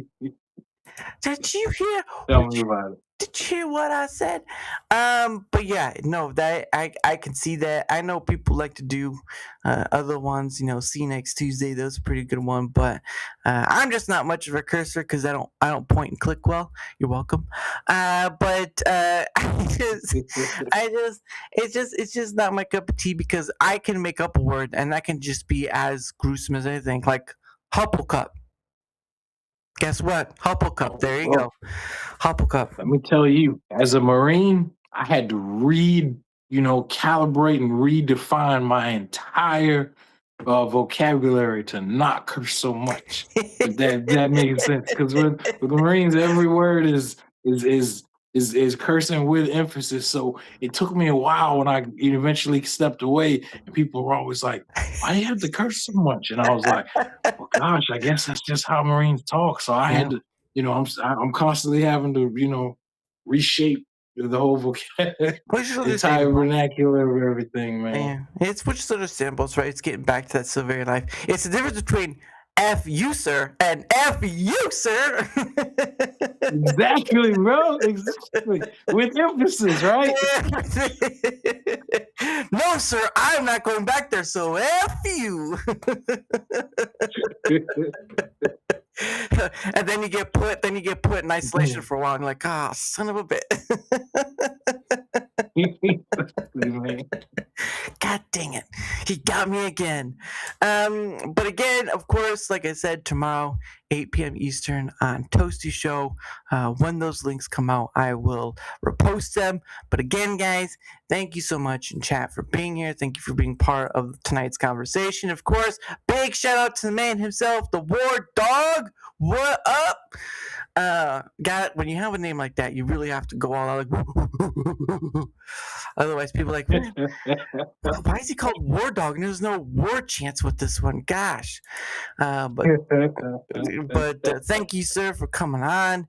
Did you hear? Tell me about it. Did you hear what I said? But yeah, no, that I can see that. I know people like to do other ones. You know, see you next Tuesday. That's a pretty good one. But I'm just not much of a cursor because I don't point and click well. You're welcome. But it's just not my cup of tea because I can make up a word and that can just be as gruesome as anything. Like Hupplecup. Guess what? Hupplecup. There you go. Hupplecup. Let me tell you, as a Marine, I had to calibrate and redefine my entire vocabulary to not curse so much. If that makes sense. Because with the Marines, every word is cursing with emphasis. So it took me a while when I eventually stepped away, and people were always like, "Why do you have to curse so much?" And I was like, "Well, gosh, I guess that's just how Marines talk." So I had to, I'm constantly having to, reshape the whole vocabulary, entire vernacular of everything, man. Yeah, it's which is understandable, right? It's getting back to that civilian life. It's the difference between F you, sir, and F you, sir. Exactly, bro. Exactly. With emphasis, right? No, sir, I'm not going back there, so F you. And then you get put in isolation for a while and you're like, ah, son of a bit. God dang it. He got me again. But again, of course, like I said, tomorrow, 8 p.m. Eastern on Toasty Show. When those links come out, I will repost them. But again, guys, thank you so much in chat for being here. Thank you for being part of tonight's conversation. Of course, big shout out to the man himself, the WarDawg. What up? When you have a name like that, you really have to go all out. Like, Otherwise, people are like, why is he called WarDawg? And there's no war chance with this one. Gosh. But thank you, sir, for coming on.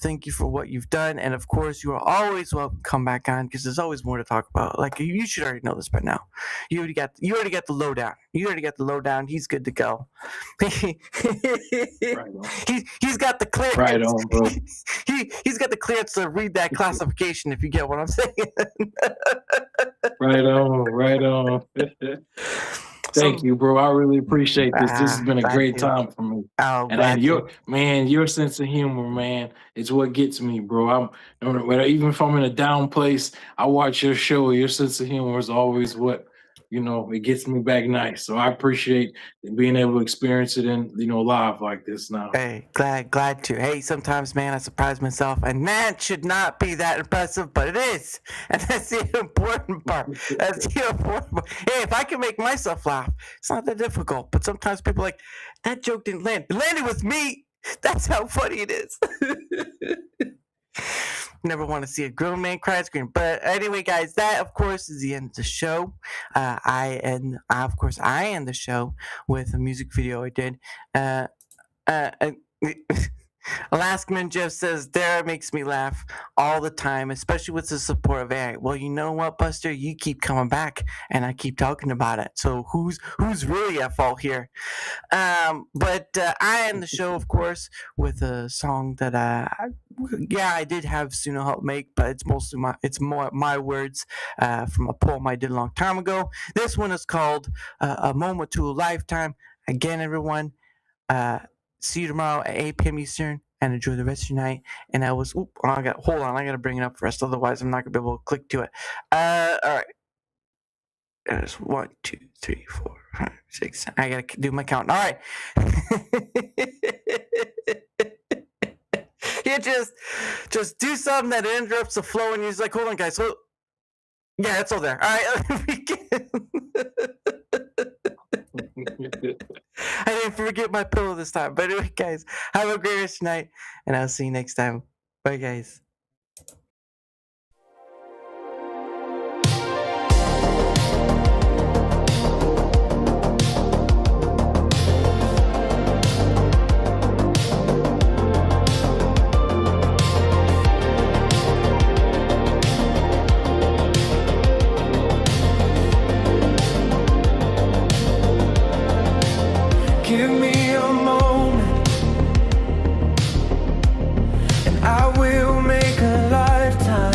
Thank you for what you've done. And of course, you are always welcome to come back on because there's always more to talk about. Like, you should already know this by now. You already got the lowdown. He's good to go. Right he's got the clearance. Right on, bro. He's got the clearance to read that classification, if you get what I'm saying. Right on. Thank you, bro. I really appreciate this. This has been a great time for me. And your sense of humor, man, is what gets me, bro. Even if I'm in a down place, I watch your show. Your sense of humor is always what, it gets me back nice. So I appreciate being able to experience it in, live like this now. Hey, glad to. Hey, sometimes, man, I surprise myself, and that should not be that impressive, but it is. And that's the important part. Hey, if I can make myself laugh, it's not that difficult. But sometimes people are like, that joke didn't land. It landed with me. That's how funny it is. Never want to see a grown man cry on screen. But anyway, guys, that of course is the end of the show. I end the show with a music video I did. Alaskaman Jeff says, Dara makes me laugh all the time, especially with the support of AI. Well, you know what, Buster? You keep coming back, and I keep talking about it. So who's really at fault here? But I end the show, of course, with a song that I did have Suno help make, but it's more my words from a poem I did a long time ago. This one is called A Moment to a Lifetime. Again, everyone, see you tomorrow at 8 p.m. Eastern, and enjoy the rest of your night. And I gotta bring it up first, otherwise I'm not gonna be able to click to it. All right. There's 1, 2, 3, 4, 5, 6. I gotta do my count. All right. You just do something that interrupts the flow, and you're like, hold on, guys. So, yeah, it's all there. All right. I didn't forget my pillow this time. But anyway, guys, have a great rest of your night, and I'll see you next time. Bye, guys. Give me a moment, and I will make a lifetime.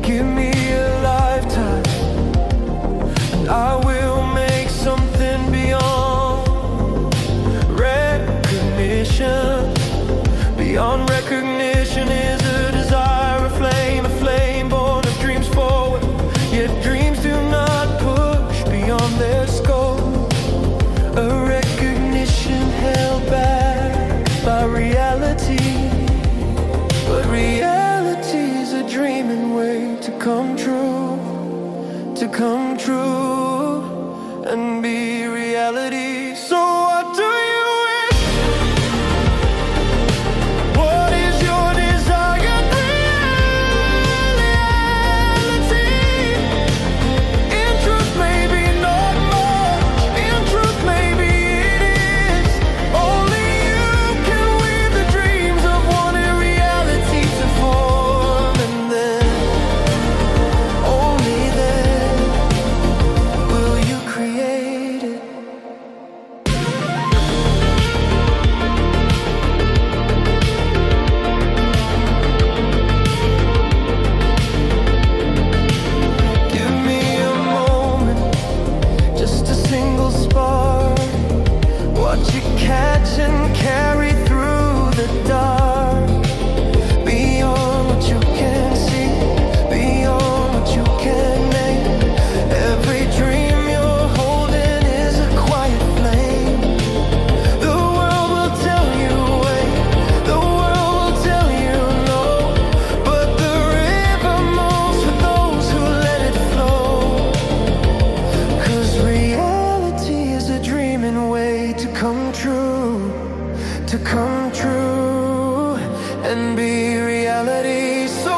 Give me a lifetime, and I will make something beyond recognition. Beyond recognition is a desire, a flame born of dreams forward. Yet dreams do not push beyond their scope. A recognition held back by reality. But reality's a dreaming way to come true, and be reality. So what do you wish? What is your desired reality? In truth, maybe not much. In truth, maybe it is. Only you can weave the dreams of wanting reality to form, and then, only then, will you create it. Give me a moment, just a single spark. Watch it catch and carry through the dark. Beyond what you can see, beyond what you can name. Every dream you're holding is a quiet flame. The world will tell you wait, the world will tell you no. But the river moves for those who let it flow. 'Cause reality is a dreaming way to come true, and be reality. So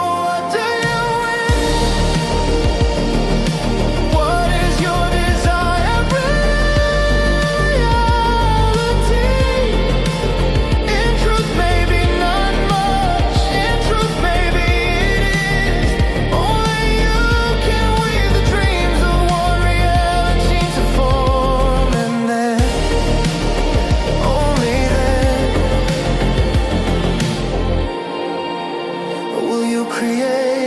create